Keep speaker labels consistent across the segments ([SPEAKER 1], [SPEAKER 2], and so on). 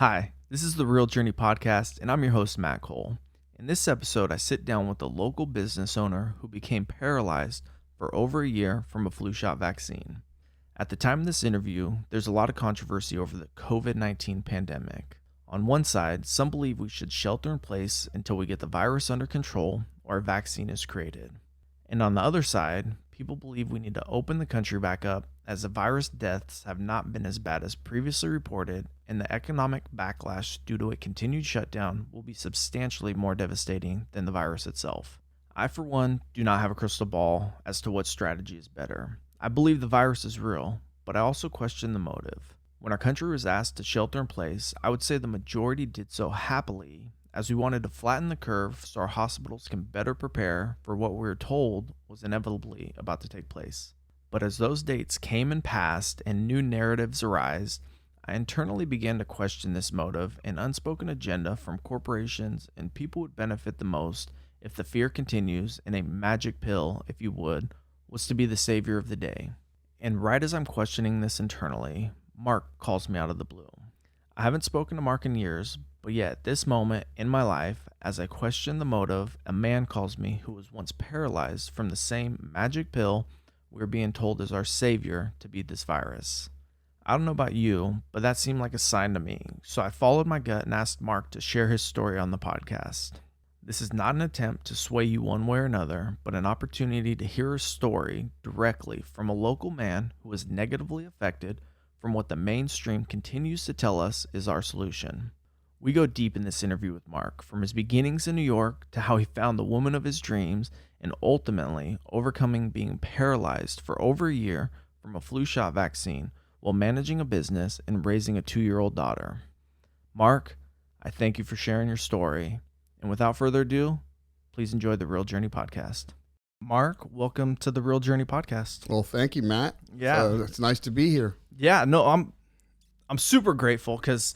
[SPEAKER 1] Hi, this is the Real Journey Podcast, and I'm your host, Matt Cole. In this episode, I sit down with a local business owner who became paralyzed for over a year from a flu shot vaccine. At the time of this interview, there's a lot of controversy over the COVID-19 pandemic. On one side, some believe we should shelter in place until we get the virus under control or a vaccine is created. And on the other side, people believe we need to open the country back up as the virus deaths have not been as bad as previously reported, and the economic backlash due to a continued shutdown will be substantially more devastating than the virus itself. I, for one, do not have a crystal ball as to what strategy is better. I believe the virus is real, but I also question the motive. When our country was asked to shelter in place, I would say the majority did so happily, as we wanted to flatten the curve so our hospitals can better prepare for what we were told was inevitably about to take place. But as those dates came and passed and new narratives arise, I internally began to question this motive and unspoken agenda from corporations and people would benefit the most if the fear continues and a magic pill, if you would, was to be the savior of the day. And right as I'm questioning this internally, Mark calls me out of the blue. I haven't spoken to Mark in years, but yet at this moment in my life, as I question the motive, a man calls me who was once paralyzed from the same magic pill we're being told is our savior to beat this virus. I don't know about you, but that seemed like a sign to me, so I followed my gut and asked Mark to share his story on the podcast. This is not an attempt to sway you one way or another, but an opportunity to hear a story directly from a local man who was negatively affected from what the mainstream continues to tell us is our solution. We go deep in this interview with Mark, from his beginnings in New York to how he found the woman of his dreams and ultimately overcoming being paralyzed for over a year from a flu shot vaccine while managing a business and raising a 2-year-old daughter. Mark, I thank you for sharing your story. And without further ado, please enjoy the Real Journey Podcast. Mark, welcome to the Real Journey Podcast.
[SPEAKER 2] Well, thank you, Matt.
[SPEAKER 1] Yeah.
[SPEAKER 2] It's nice to be here.
[SPEAKER 1] Yeah, no, I'm super grateful because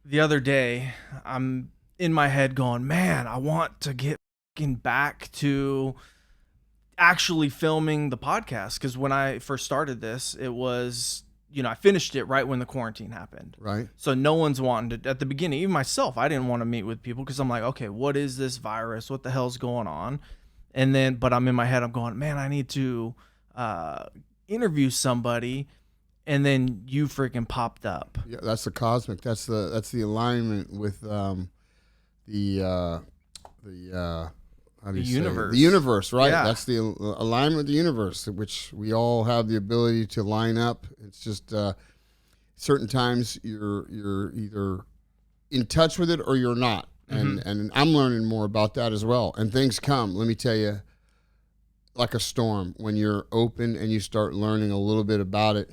[SPEAKER 1] the other day I'm in my head going, man, I want to get back to actually filming the podcast, because when I first started this, it was, I finished it right when the quarantine happened.
[SPEAKER 2] Right.
[SPEAKER 1] So no one's wanting to, at the beginning, even myself, I didn't want to meet with people because I'm like, okay, what is this virus? What the hell's going on? And then, but I'm in my head, I'm going, man, I need to interview somebody. And then you freaking popped up.
[SPEAKER 2] Yeah, that's the cosmic. That's the alignment with the
[SPEAKER 1] universe.
[SPEAKER 2] The universe, right?
[SPEAKER 1] Yeah.
[SPEAKER 2] That's the alignment with the universe, which we all have the ability to line up. It's just certain times you're either in touch with it or you're not. And I'm learning more about that as well. And things come, let me tell you, like a storm. When you're open and you start learning a little bit about it,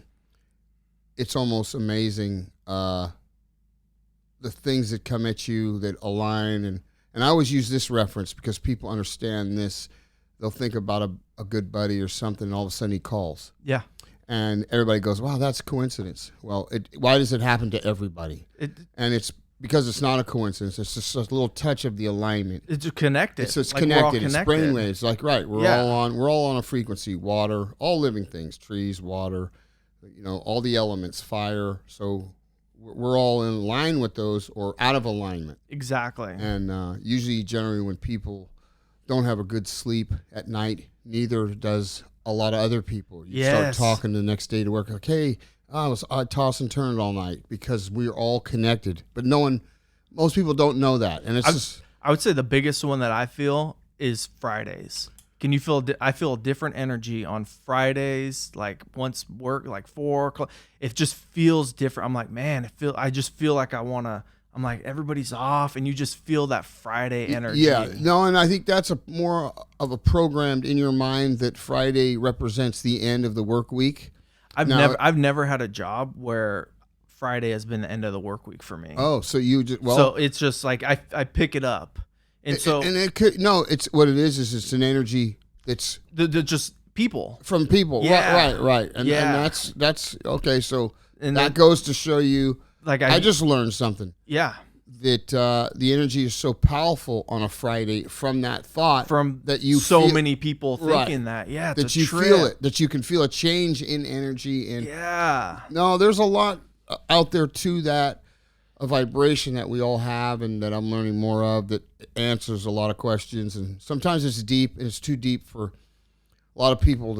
[SPEAKER 2] it's almost amazing the things that come at you that align. And I always use this reference because people understand this. They'll think about a good buddy or something, and all of a sudden he calls.
[SPEAKER 1] Yeah.
[SPEAKER 2] And everybody goes, wow, that's a coincidence. Well, why does it happen to everybody? And it's because it's not a coincidence. It's just a little touch of the alignment.
[SPEAKER 1] It's connected.
[SPEAKER 2] It's
[SPEAKER 1] like
[SPEAKER 2] connected. It's brainwaves. Like, right, we're all on a frequency. Water, all living things, trees, water, all the elements, fire. So we're all in line with those or out of alignment.
[SPEAKER 1] Exactly.
[SPEAKER 2] And usually, generally, when people don't have a good sleep at night, neither does a lot of other people. You start talking the next day to work, like, hey, I toss and turn all night, because we're all connected. But most people don't know that. And
[SPEAKER 1] I would say the biggest one that I feel is Fridays. Can you feel? I feel a different energy on Fridays. Like once work, like 4 o'clock, it just feels different. I'm like, man, I just feel like I want to. I'm like, everybody's off, and you just feel that Friday energy.
[SPEAKER 2] Yeah, no, and I think that's more of a programmed in your mind that Friday represents the end of the work week.
[SPEAKER 1] I've never had a job where Friday has been the end of the work week for me.
[SPEAKER 2] Oh, so you just
[SPEAKER 1] so it's just like I pick it up. And
[SPEAKER 2] it's what it is it's an energy that's
[SPEAKER 1] just people
[SPEAKER 2] from people.
[SPEAKER 1] Yeah.
[SPEAKER 2] Right. And that's okay. So
[SPEAKER 1] and
[SPEAKER 2] that goes to show you,
[SPEAKER 1] like
[SPEAKER 2] I just learned something.
[SPEAKER 1] Yeah.
[SPEAKER 2] That the energy is so powerful on a Friday from that thought, that you
[SPEAKER 1] feel, many people thinking that. Yeah. It's
[SPEAKER 2] that you
[SPEAKER 1] trip.
[SPEAKER 2] feel it, that you can feel a change in energy. And
[SPEAKER 1] yeah.
[SPEAKER 2] no, there's a lot out there to that. a vibration that we all have and that I'm learning more of that answers a lot of questions. And sometimes it's deep, and it's too deep for a lot of people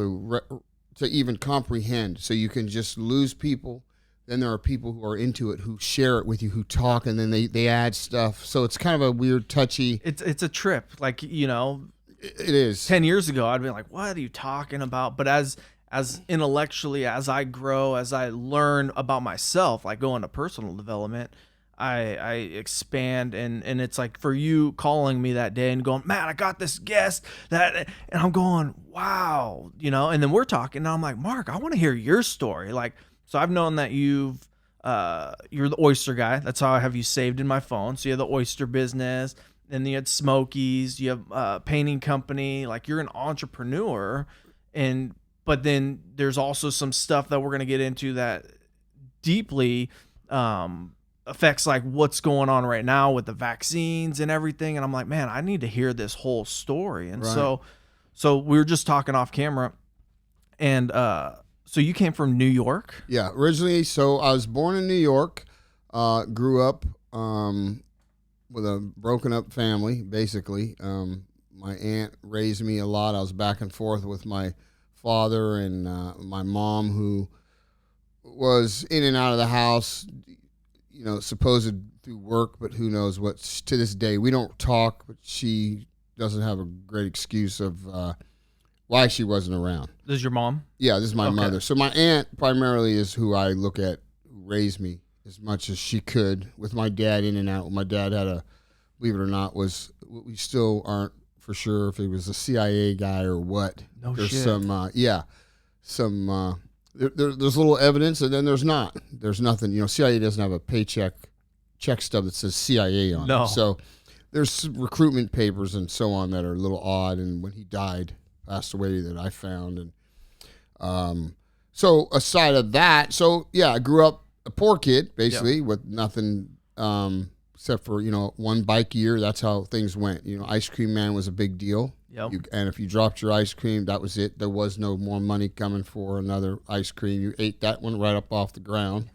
[SPEAKER 2] to even comprehend. So you can just lose people. Then there are people who are into it, who share it with you, who talk, and then they add stuff. So it's kind of a weird, touchy.
[SPEAKER 1] It's a trip. Like, you know,
[SPEAKER 2] it is.
[SPEAKER 1] 10 years ago, I'd be like, what are you talking about? But as intellectually, as I grow, as I learn about myself, like go into personal development, I expand, and it's like for you calling me that day and going, man, I got this guest and I'm going, wow, you know, and then we're talking, and I'm like, Mark, I want to hear your story. Like, so I've known that you're the oyster guy. That's how I have you saved in my phone. So you have the oyster business, and you had Smokies, you have a painting company, like you're an entrepreneur, but then there's also some stuff that we're going to get into that deeply, affects like what's going on right now with the vaccines and everything. And I'm like, man, I need to hear this whole story. And
[SPEAKER 2] right.
[SPEAKER 1] so we were just talking off camera, and so you came from New York?
[SPEAKER 2] Yeah, originally. So I was born in New York, grew up with a broken up family, basically. My aunt raised me a lot. I was back and forth with my father and my mom, who was in and out of the house, you know, supposed through work, but who knows what. To this day, we don't talk, but she doesn't have a great excuse of why she wasn't around.
[SPEAKER 1] This is your mom?
[SPEAKER 2] Yeah, this is my mother. So my aunt primarily is who I look at, who raised me as much as she could, with my dad in and out. My dad had a, believe it or not, we still aren't for sure if he was a CIA guy or what.
[SPEAKER 1] No
[SPEAKER 2] There's
[SPEAKER 1] shit.
[SPEAKER 2] There's little evidence, and then there's not. There's nothing. You know, CIA doesn't have a check stub that says CIA on
[SPEAKER 1] No.
[SPEAKER 2] it. So there's recruitment papers and so on that are a little odd. And when he died, passed away, that I found. And so aside of that, so yeah, I grew up a poor kid, basically, with nothing except for, you know, one bike a year. That's how things went. You know, ice cream man was a big deal.
[SPEAKER 1] Yep.
[SPEAKER 2] And if you dropped your ice cream, that was it. There was no more money coming for another ice cream. You ate that one right up off the ground.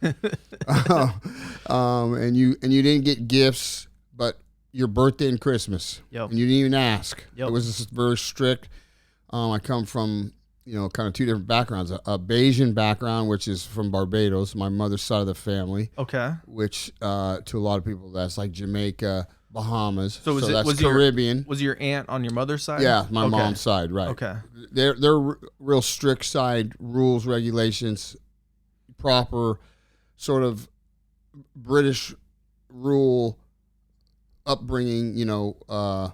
[SPEAKER 2] And you didn't get gifts, but your birthday and Christmas.
[SPEAKER 1] Yep.
[SPEAKER 2] And you didn't even ask.
[SPEAKER 1] Yep.
[SPEAKER 2] It was just very strict. I come from, you know, kind of two different backgrounds. A Bayesian background, which is from Barbados, my mother's side of the family.
[SPEAKER 1] Okay.
[SPEAKER 2] Which to a lot of people, that's like Jamaica, Bahamas.
[SPEAKER 1] So
[SPEAKER 2] that's Caribbean.
[SPEAKER 1] Was your aunt on your mother's side?
[SPEAKER 2] Yeah, my mom's side, right.
[SPEAKER 1] Okay.
[SPEAKER 2] They're real strict side, rules, regulations, proper sort of British rule upbringing, you know,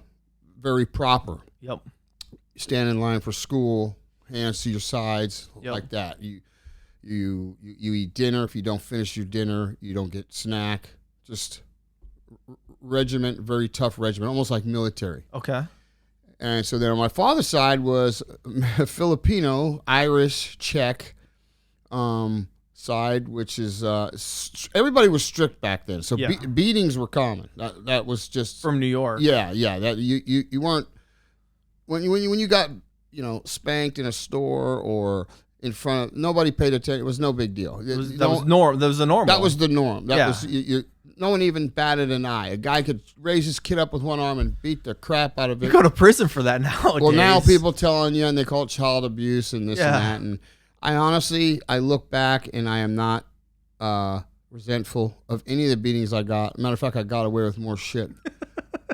[SPEAKER 2] very proper.
[SPEAKER 1] Yep.
[SPEAKER 2] Stand in line for school, hands to your sides,
[SPEAKER 1] Yep.
[SPEAKER 2] like that. You eat dinner. If you don't finish your dinner, you don't get snack. Just regiment, very tough regiment, almost like military.
[SPEAKER 1] Okay.
[SPEAKER 2] And so then on my father's side was Filipino, Irish, Czech side, which is everybody was strict back then. So beatings were common. That was just
[SPEAKER 1] from New York.
[SPEAKER 2] Yeah. That you weren't when you got, you know, spanked in a store or in front of, nobody paid attention. It was no big deal.
[SPEAKER 1] That was the norm. That was
[SPEAKER 2] the norm. That was no one even batted an eye. A guy could raise his kid up with one arm and beat the crap out of it.
[SPEAKER 1] You go to prison for that nowadays.
[SPEAKER 2] Well, now people telling you, and they call it child abuse and this and that. And I honestly, I look back and I am not resentful of any of the beatings I got. Matter of fact, I got away with more shit.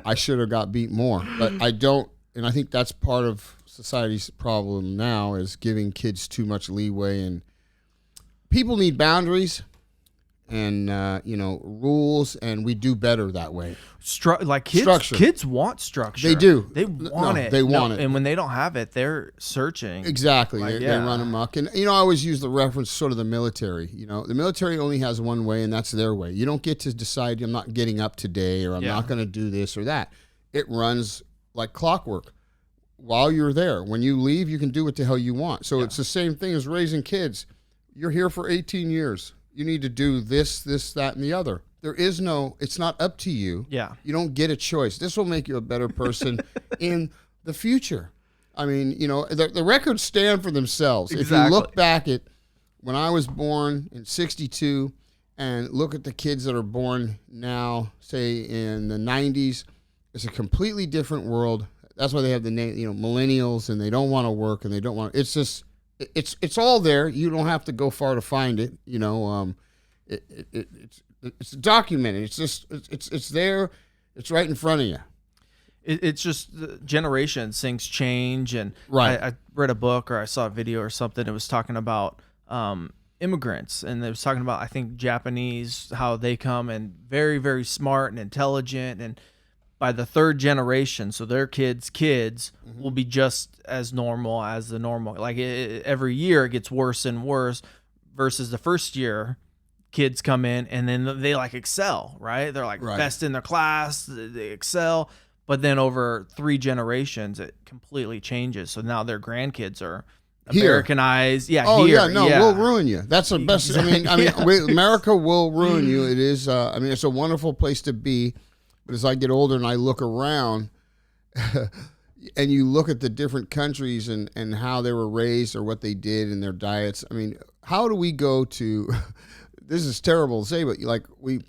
[SPEAKER 2] I should have got beat more, but I don't. And I think that's part of society's problem now, is giving kids too much leeway. And people need boundaries and you know, rules, and we do better that way.
[SPEAKER 1] Like kids want structure.
[SPEAKER 2] They do.
[SPEAKER 1] They want it.
[SPEAKER 2] They want it.
[SPEAKER 1] And when they don't have it, they're searching.
[SPEAKER 2] Exactly. Like, they run amok. And you know, I always use the reference sort of the military. You know, the military only has one way, and that's their way. You don't get to decide, I'm not getting up today, or I'm not going to do this or that. It runs like clockwork while you're there. When you leave, you can do what the hell you want. So it's the same thing as raising kids. You're here for 18 years. You need to do this, that, and the other. There is no, it's not up to you.
[SPEAKER 1] Yeah.
[SPEAKER 2] You don't get a choice. This will make you a better person in the future. I mean, you know, the records stand for themselves. Exactly. If you look back at when I was born in 62 and look at the kids that are born now, say in the 90s. It's a completely different world. That's why they have the name, millennials, and they don't want to work, and they don't want. It's just, it's all there. You don't have to go far to find it. It's documented. It's just, it's there. It's right in front of you.
[SPEAKER 1] It's just the generations, things change, and
[SPEAKER 2] Right.
[SPEAKER 1] I read a book or I saw a video or something. It was talking about immigrants, and it was talking about, I think, Japanese, how they come and very, very smart and intelligent, and by the third generation, so their kids will be just as normal as the normal. Like every year it gets worse and worse, versus the first year kids come in and then they like excel, right? They're like best in their class, they excel. But then over 3 generations, it completely changes. So now their grandkids are Americanized. Yeah.
[SPEAKER 2] Oh,
[SPEAKER 1] here.
[SPEAKER 2] yeah. No, we'll ruin you. That's the best.
[SPEAKER 1] Exactly.
[SPEAKER 2] America will ruin you. It is. It's a wonderful place to be. But as I get older and I look around, and you look at the different countries and how they were raised or what they did in their diets. I mean, how do we go to? This is terrible to say, but we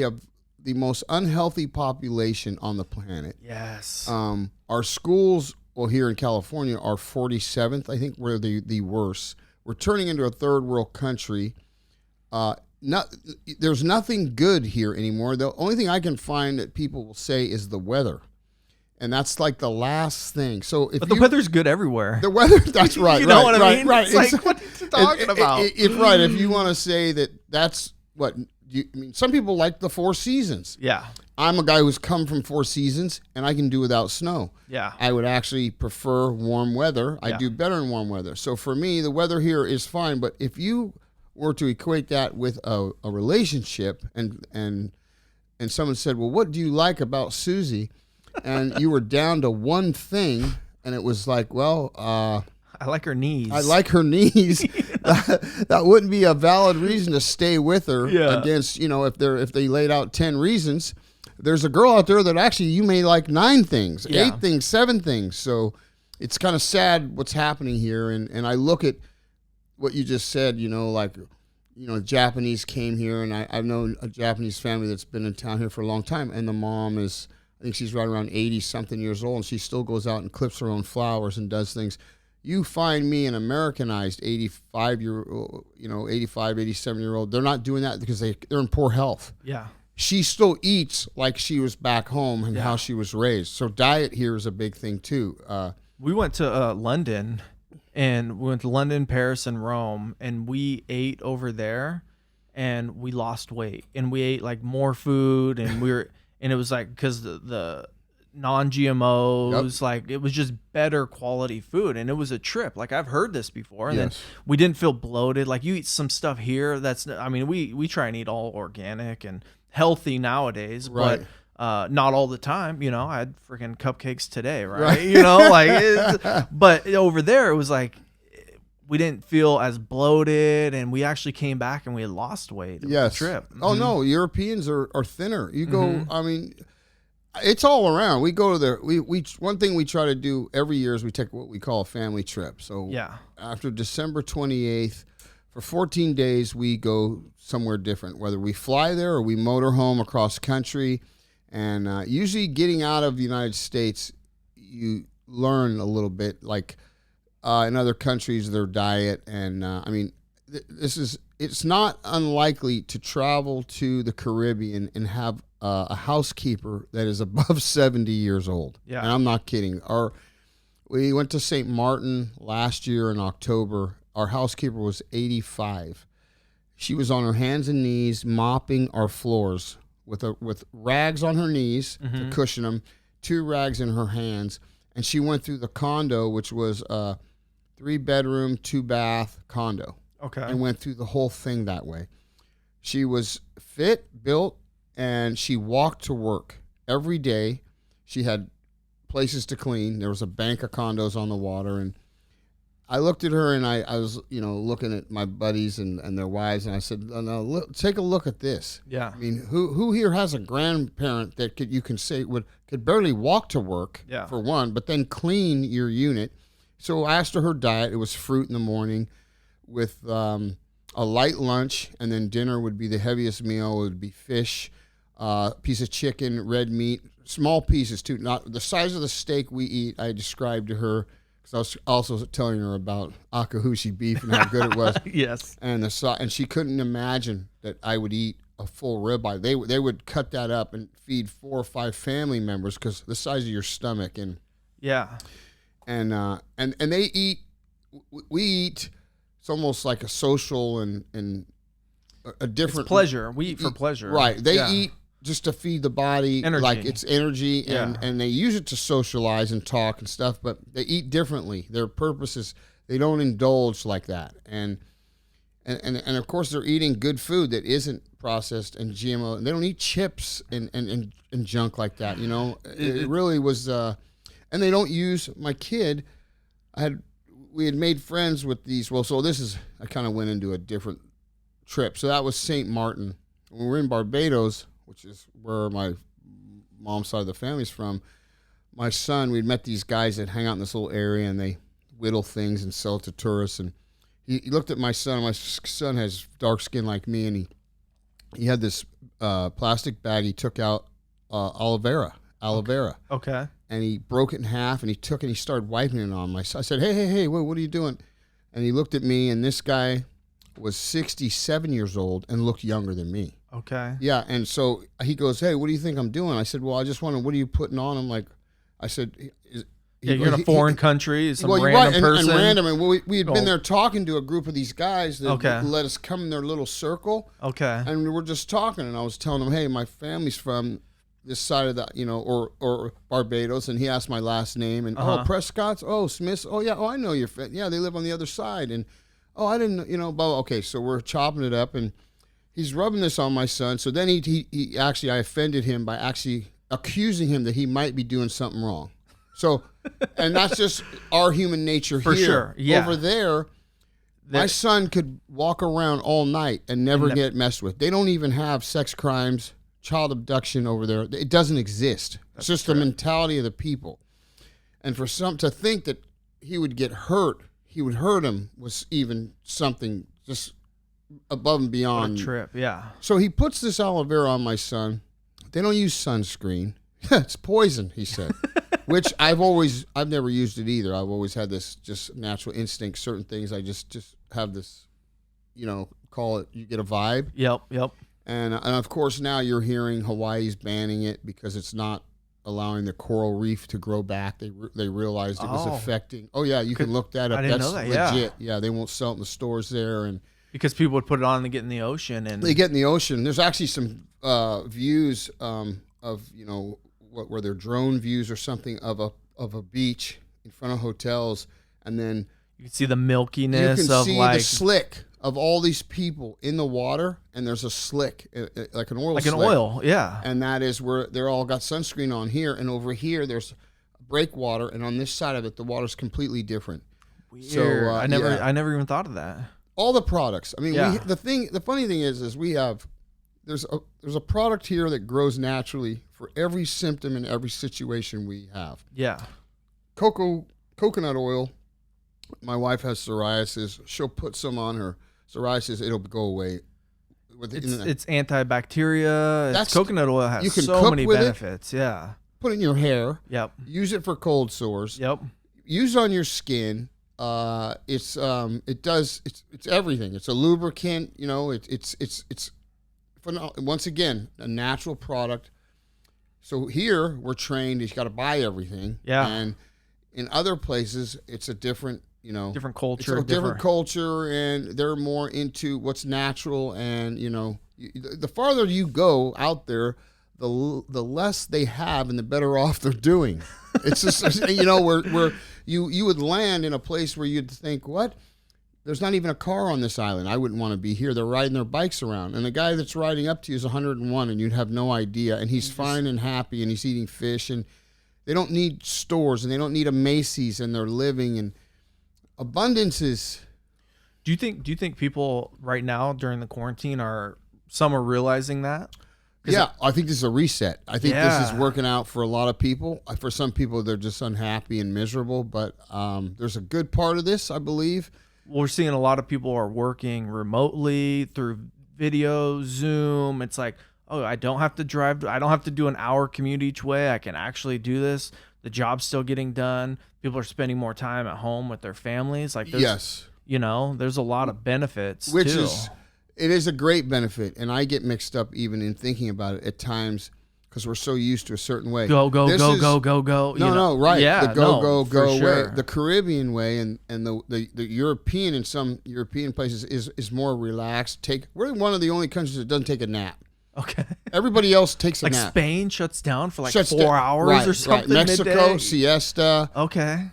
[SPEAKER 2] have the most unhealthy population on the planet.
[SPEAKER 1] Yes.
[SPEAKER 2] Our schools, here in California, are 47th. I think we're the worst. We're turning into a third world country. There's nothing good here anymore. The only thing I can find that people will say is the weather. And that's like the last thing. So
[SPEAKER 1] but the weather's good everywhere.
[SPEAKER 2] The weather, that's right.
[SPEAKER 1] You know what I mean?
[SPEAKER 2] Right.
[SPEAKER 1] It's like, what are you talking about?
[SPEAKER 2] If you want to say that's what, some people like the 4 seasons.
[SPEAKER 1] Yeah.
[SPEAKER 2] I'm a guy who's come from 4 seasons, and I can do without snow.
[SPEAKER 1] Yeah.
[SPEAKER 2] I would actually prefer warm weather. I do better in warm weather. So for me, the weather here is fine. But if you were to equate that with a relationship, and someone said, well, what do you like about Susie? And you were down to one thing, and it was like, well,
[SPEAKER 1] I like her knees.
[SPEAKER 2] I like her knees. That wouldn't be a valid reason to stay with her against, if they laid out 10 reasons. There's a girl out there that actually you may like 9 things, 8 things, 7 things. So it's kind of sad what's happening here. And I look at what you just said, Japanese came here, and I've known a Japanese family that's been in town here for a long time. And the mom is, I think she's right around 80-something years old, and she still goes out and clips her own flowers and does things. You find me an Americanized 85, 87-year-old. They're not doing that because they're in poor health.
[SPEAKER 1] Yeah.
[SPEAKER 2] She still eats like she was back home and how she was raised. So diet here is a big thing too.
[SPEAKER 1] We went to London, and we went to London, Paris, and Rome, and we ate over there, and we lost weight, and we ate like more food, and and it was like because the non-GMOs, like it was just better quality food, and it was a trip. Like I've heard this before, and then we didn't feel bloated. Like you eat some stuff here we try and eat all organic and healthy nowadays, but not all the time. I had freaking cupcakes today, right? But over there it was like we didn't feel as bloated, and we actually came back and we had lost weight. It was a trip.
[SPEAKER 2] Oh no, Europeans are thinner. You go, it's all around. We go to one thing we try to do every year is we take what we call a family trip. So after December 28th, for 14 days, we go somewhere different, whether we fly there or we motor home across country. And usually getting out of the United States, you learn a little bit, like in other countries, their diet. And it's not unlikely to travel to the Caribbean and have a housekeeper that is above 70 years old. Yeah. And I'm not kidding. We went to St. Martin last year in October. Our housekeeper was 85. She was on her hands and knees mopping our floors with rags on her knees to cushion them, 2 rags in her hands. And she went through the condo, which was a 3-bedroom, 2-bath condo. Okay. And went through the whole thing that way. She was fit, built, and she walked to work every day. She had places to clean. There was a bank of condos on the water, and I looked at her, and I was, looking at my buddies and their wives, and I said, no, take a look at this. Yeah. I mean, who here has a grandparent that could barely walk to work, for one, but then clean your unit? So I asked her diet. It was fruit in the morning with a light lunch, and then dinner would be the heaviest meal. It would be fish, piece of chicken, red meat, small pieces too. Not the size of the steak we eat. I described to her because I was also telling her about Akahushi beef and how good it was.
[SPEAKER 1] Yes.
[SPEAKER 2] And she couldn't imagine that I would eat a full ribeye. They would cut that up and feed 4 or 5 family members because the size of your stomach and they eat. We eat. It's almost like a social and a different
[SPEAKER 1] it's pleasure. We eat for pleasure,
[SPEAKER 2] right? They eat just to feed the body,
[SPEAKER 1] energy.
[SPEAKER 2] like it's energy, and they use it to socialize and talk and stuff. But they eat differently. Their purpose is they don't indulge like that, and of course they're eating good food that isn't processed and GMO. They don't eat chips and junk like that. You know, it really was. And they don't use my kid. We had made friends with these. Well, so I kind of went into a different trip. So that was St. Martin. When we were in Barbados, which is where my mom's side of the family's from, my son, we'd met these guys that hang out in this little area and they whittle things and sell to tourists. And he looked at my son. My son has dark skin like me, and he had this plastic bag. He took out aloe vera.
[SPEAKER 1] Okay.
[SPEAKER 2] And he broke it in half, and he took it and he started wiping it on my son. I said, hey, what are you doing? And he looked at me, and this guy was 67 years old and looked younger than me.
[SPEAKER 1] Okay.
[SPEAKER 2] Yeah, and so he goes, hey, what do you think I'm doing? I said, well, I just wonder, what are you putting on? I'm like, I said...
[SPEAKER 1] you're in a foreign country, some random person.
[SPEAKER 2] And random. And we had been there talking to a group of these guys that let us come in their little circle.
[SPEAKER 1] Okay.
[SPEAKER 2] And we were just talking, and I was telling them, hey, my family's from... this side of the, or Barbados, and he asked my last name, and Prescott's, Smith's, I know your friend, they live on the other side, and I didn't, okay, so we're chopping it up, and he's rubbing this on my son. So then he actually, I offended him by actually accusing him that he might be doing something wrong. So, and that's just our human nature
[SPEAKER 1] for
[SPEAKER 2] here.
[SPEAKER 1] Sure, yeah.
[SPEAKER 2] Over there, my son could walk around all night and never get messed with. They don't even have sex crimes, child abduction over there. It doesn't exist. It's just the mentality of the people. And for some to think that he would hurt him was even something just above and beyond.
[SPEAKER 1] What a trip, yeah.
[SPEAKER 2] So he puts this aloe vera on my son. They don't use sunscreen. It's poison, he said. Which I've never used it either. I've always had this just natural instinct. Certain things I just have this, call it, you get a vibe.
[SPEAKER 1] Yep.
[SPEAKER 2] And of course now you're hearing Hawaii's banning it because it's not allowing the coral reef to grow back. They realized it was affecting. Oh yeah, you can look that up.
[SPEAKER 1] I didn't know that.
[SPEAKER 2] Legit. Yeah, they won't sell it in the stores there, and
[SPEAKER 1] because people would put it on and get in the ocean, and
[SPEAKER 2] they get in the ocean. There's actually some views of where they're drone views or something of a beach in front of hotels, and then
[SPEAKER 1] you can see the milkiness
[SPEAKER 2] you can
[SPEAKER 1] of
[SPEAKER 2] see
[SPEAKER 1] like
[SPEAKER 2] the slick of all these people in the water, and there's a slick, like an oil
[SPEAKER 1] like
[SPEAKER 2] slick.
[SPEAKER 1] an oil, yeah.
[SPEAKER 2] And that is where they're all got sunscreen on here, and over here there's breakwater, and on this side of it the water's completely different.
[SPEAKER 1] Weird.
[SPEAKER 2] So
[SPEAKER 1] I never even thought of that.
[SPEAKER 2] All the products. I mean, the funny thing is we have there's a product here that grows naturally for every symptom and every situation we have.
[SPEAKER 1] Yeah.
[SPEAKER 2] Coconut oil. My wife has psoriasis. She'll put some on her psoriasis. It'll go away.
[SPEAKER 1] It's antibacteria. Coconut oil has so many benefits. Yeah.
[SPEAKER 2] Put it in your hair.
[SPEAKER 1] Yep.
[SPEAKER 2] Use it for cold sores.
[SPEAKER 1] Yep.
[SPEAKER 2] Use it on your skin. It's everything. It's a lubricant. It's once again a natural product. So here we're trained. You got to buy everything.
[SPEAKER 1] Yeah.
[SPEAKER 2] And in other places, it's a different.
[SPEAKER 1] Different culture.
[SPEAKER 2] It's a different culture, and they're more into what's natural. And the farther you go out there, the less they have, and the better off they're doing. It's just where you would land in a place where you'd think, what? There's not even a car on this island. I wouldn't want to be here. They're riding their bikes around, and the guy that's riding up to you is 101, and you'd have no idea. And he's fine and happy, and he's eating fish, and they don't need stores, and they don't need a Macy's, and they're living and abundance is.
[SPEAKER 1] Do you think people right now during the quarantine some are realizing that?
[SPEAKER 2] Yeah, I think this is a reset. I think this is working out for a lot of people. For some people, they're just unhappy and miserable. But there's a good part of this, I believe.
[SPEAKER 1] we're seeing a lot of people are working remotely through video, Zoom. It's like, oh, I don't have to drive. I don't have to do an hour commute each way. I can actually do this. The job's still getting done. People are spending more time at home with their families. Like,
[SPEAKER 2] yes,
[SPEAKER 1] there's a lot of benefits,
[SPEAKER 2] which
[SPEAKER 1] too.
[SPEAKER 2] It is a great benefit. And I get mixed up even in thinking about it at times because we're so used to a certain way.
[SPEAKER 1] Go.
[SPEAKER 2] No, right.
[SPEAKER 1] Yeah,
[SPEAKER 2] the go way.
[SPEAKER 1] sure.
[SPEAKER 2] The Caribbean way and the European in some European places is more relaxed. We're one of the only countries that doesn't take a nap.
[SPEAKER 1] Okay.
[SPEAKER 2] Everybody else takes a
[SPEAKER 1] like
[SPEAKER 2] nap.
[SPEAKER 1] Spain shuts down for 4 hours or something.
[SPEAKER 2] Right. Mexico,
[SPEAKER 1] midday.
[SPEAKER 2] siesta.
[SPEAKER 1] Okay.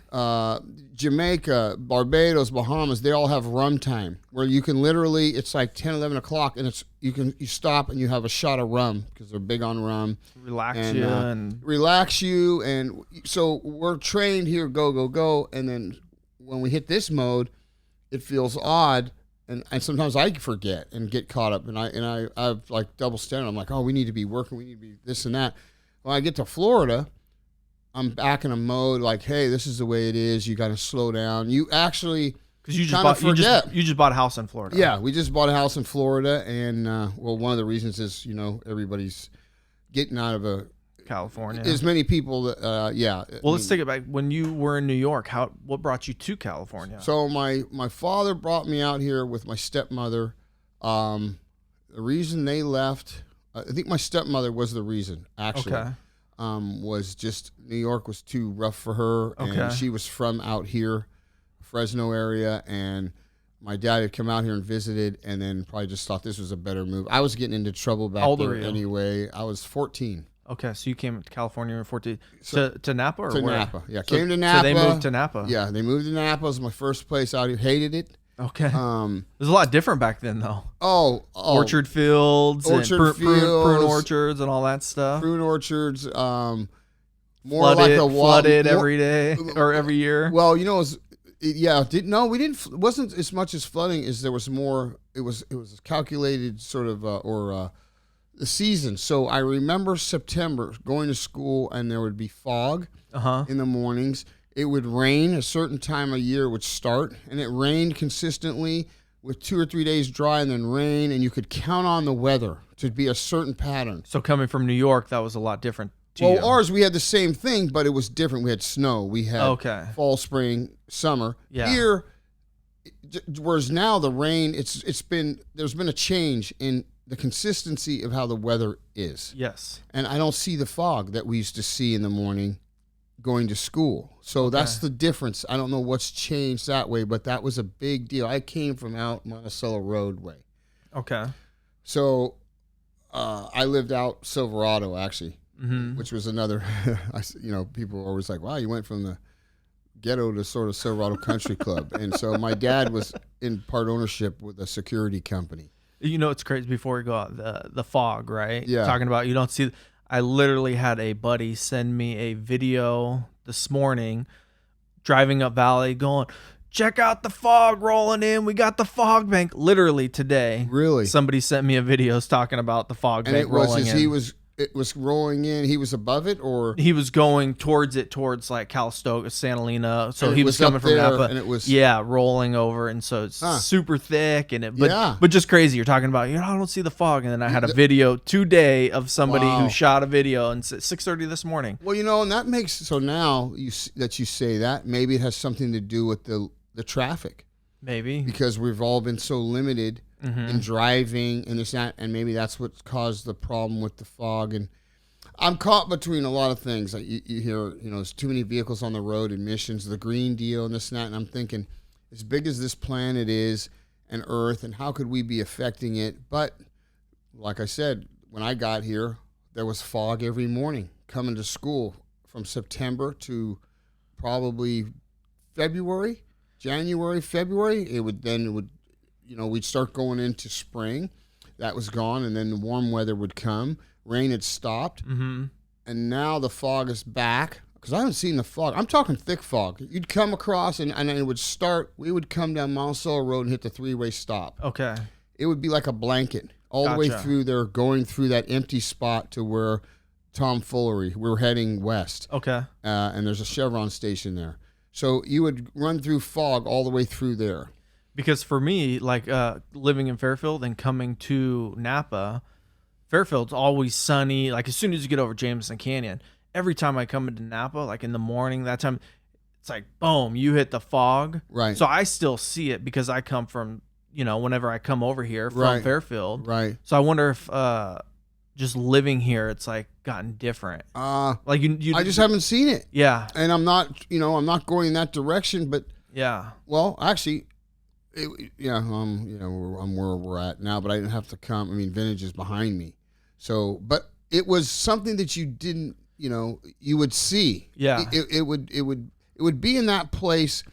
[SPEAKER 2] Jamaica, Barbados, Bahamas, they all have rum time where you can literally, it's like 10, 11 o'clock and you stop and you have a shot of rum because they're big on rum.
[SPEAKER 1] Relax you.
[SPEAKER 2] And so we're trained here, go. And then when we hit this mode, it feels odd. And sometimes I forget and get caught up, and I've like double standard. I'm like, oh, we need to be working, we need to be this and that. When I get to Florida, I'm back in a mode like, hey, this is the way it is. You got to slow down. You actually
[SPEAKER 1] because you
[SPEAKER 2] forget.
[SPEAKER 1] You just bought a house in Florida.
[SPEAKER 2] Yeah, we just bought a house in Florida, and one of the reasons is everybody's getting out of
[SPEAKER 1] California.
[SPEAKER 2] As many people that
[SPEAKER 1] Well, let's take it back. When you were in New York, what brought you to California?
[SPEAKER 2] So my father brought me out here with my stepmother. The reason they left, I think my stepmother was the reason, actually.
[SPEAKER 1] Okay.
[SPEAKER 2] Was just New York was too rough for her, and she was from out here, Fresno area, and my dad had come out here and visited, and then probably just thought this was a better move. I was getting into trouble back there anyway. I was 14.
[SPEAKER 1] Okay, so you came to California when you were 14. To Napa or
[SPEAKER 2] to
[SPEAKER 1] where?
[SPEAKER 2] Napa, yeah. Came to Napa.
[SPEAKER 1] So they moved to Napa.
[SPEAKER 2] Yeah, they moved to Napa. It was my first place out here. Hated it.
[SPEAKER 1] Okay. It was a lot different back then, though.
[SPEAKER 2] Orchard
[SPEAKER 1] fields,
[SPEAKER 2] and
[SPEAKER 1] prune orchards, and all that stuff.
[SPEAKER 2] Prune orchards, more
[SPEAKER 1] flooded every day or every year.
[SPEAKER 2] Well, we didn't. It wasn't as much as flooding as there was more. It was calculated sort of the season. So I remember September going to school, and there would be fog in the mornings. It would rain a certain time of year would start, and it rained consistently with 2 or 3 days dry and then rain, and you could count on the weather to be a certain pattern.
[SPEAKER 1] So coming from New York, that was a lot different to you.
[SPEAKER 2] Ours, we had the same thing, but it was different. We had snow. We had fall, spring, summer.
[SPEAKER 1] Yeah.
[SPEAKER 2] Here, whereas now the rain, there's been a change in the consistency of how the weather is.
[SPEAKER 1] Yes.
[SPEAKER 2] And I don't see the fog that we used to see in the morning going to school. So that's the difference. I don't know what's changed that way, but that was a big deal. I came from out Monticello Roadway.
[SPEAKER 1] Okay.
[SPEAKER 2] So I lived out Silverado, actually, which was another, people are always like, wow, you went from the ghetto to sort of Silverado Country Club. And so my dad was in part ownership with a security company.
[SPEAKER 1] It's crazy before we go out, the fog, right?
[SPEAKER 2] Yeah.
[SPEAKER 1] Talking about you don't see. I literally had a buddy send me a video this morning driving up Valley going, check out the fog rolling in. We got the fog bank. Literally today.
[SPEAKER 2] Really?
[SPEAKER 1] Somebody sent me a video talking about the fog bank rolling in.
[SPEAKER 2] It was rolling in. He was above it, or
[SPEAKER 1] he was going towards like Calistoga, Santa Lena. So he was coming from Napa,
[SPEAKER 2] and it was
[SPEAKER 1] rolling over, and so it's super thick, but just crazy. You're talking about, I don't see the fog, and then I had a video today of somebody who shot a video, and 6:30 this morning.
[SPEAKER 2] Well, and that makes so now you say that maybe it has something to do with the traffic,
[SPEAKER 1] maybe
[SPEAKER 2] because we've all been so limited. And driving and this that, and maybe that's what caused the problem with the fog. And I'm caught between a lot of things. Like you hear, there's too many vehicles on the road, emissions, the Green Deal, and this and that. And I'm thinking, as big as this planet is, and Earth, and how could we be affecting it? But like I said, when I got here, there was fog every morning coming to school from September to probably January, February. It would we'd start going into spring. That was gone, and then the warm weather would come. Rain had stopped, and now the fog is back. Because I haven't seen the fog. I'm talking thick fog. You'd come across, and it would start. We would come down Monticello Road and hit the 3-way stop.
[SPEAKER 1] Okay.
[SPEAKER 2] It would be like a blanket all the way through there, going through that empty spot to where Tomfoolery. We're heading west.
[SPEAKER 1] Okay.
[SPEAKER 2] And there's a Chevron station there. So you would run through fog all the way through there.
[SPEAKER 1] Because for me, like living in Fairfield and coming to Napa, Fairfield's always sunny. Like as soon as you get over Jameson Canyon, every time I come into Napa, like in the morning, that time, it's like, boom, you hit the fog.
[SPEAKER 2] Right.
[SPEAKER 1] So I still see it because I come from, whenever I come over here from
[SPEAKER 2] Right.
[SPEAKER 1] Fairfield.
[SPEAKER 2] Right.
[SPEAKER 1] So I wonder if just living here, it's like gotten different.
[SPEAKER 2] Like I just haven't seen it.
[SPEAKER 1] Yeah.
[SPEAKER 2] And I'm not going in that direction, but
[SPEAKER 1] yeah.
[SPEAKER 2] Well, actually, I'm where we're at now, but I didn't have to come. I mean, Vintage is behind me. So, but it was something that you didn't, you would see.
[SPEAKER 1] Yeah.
[SPEAKER 2] It would be in that place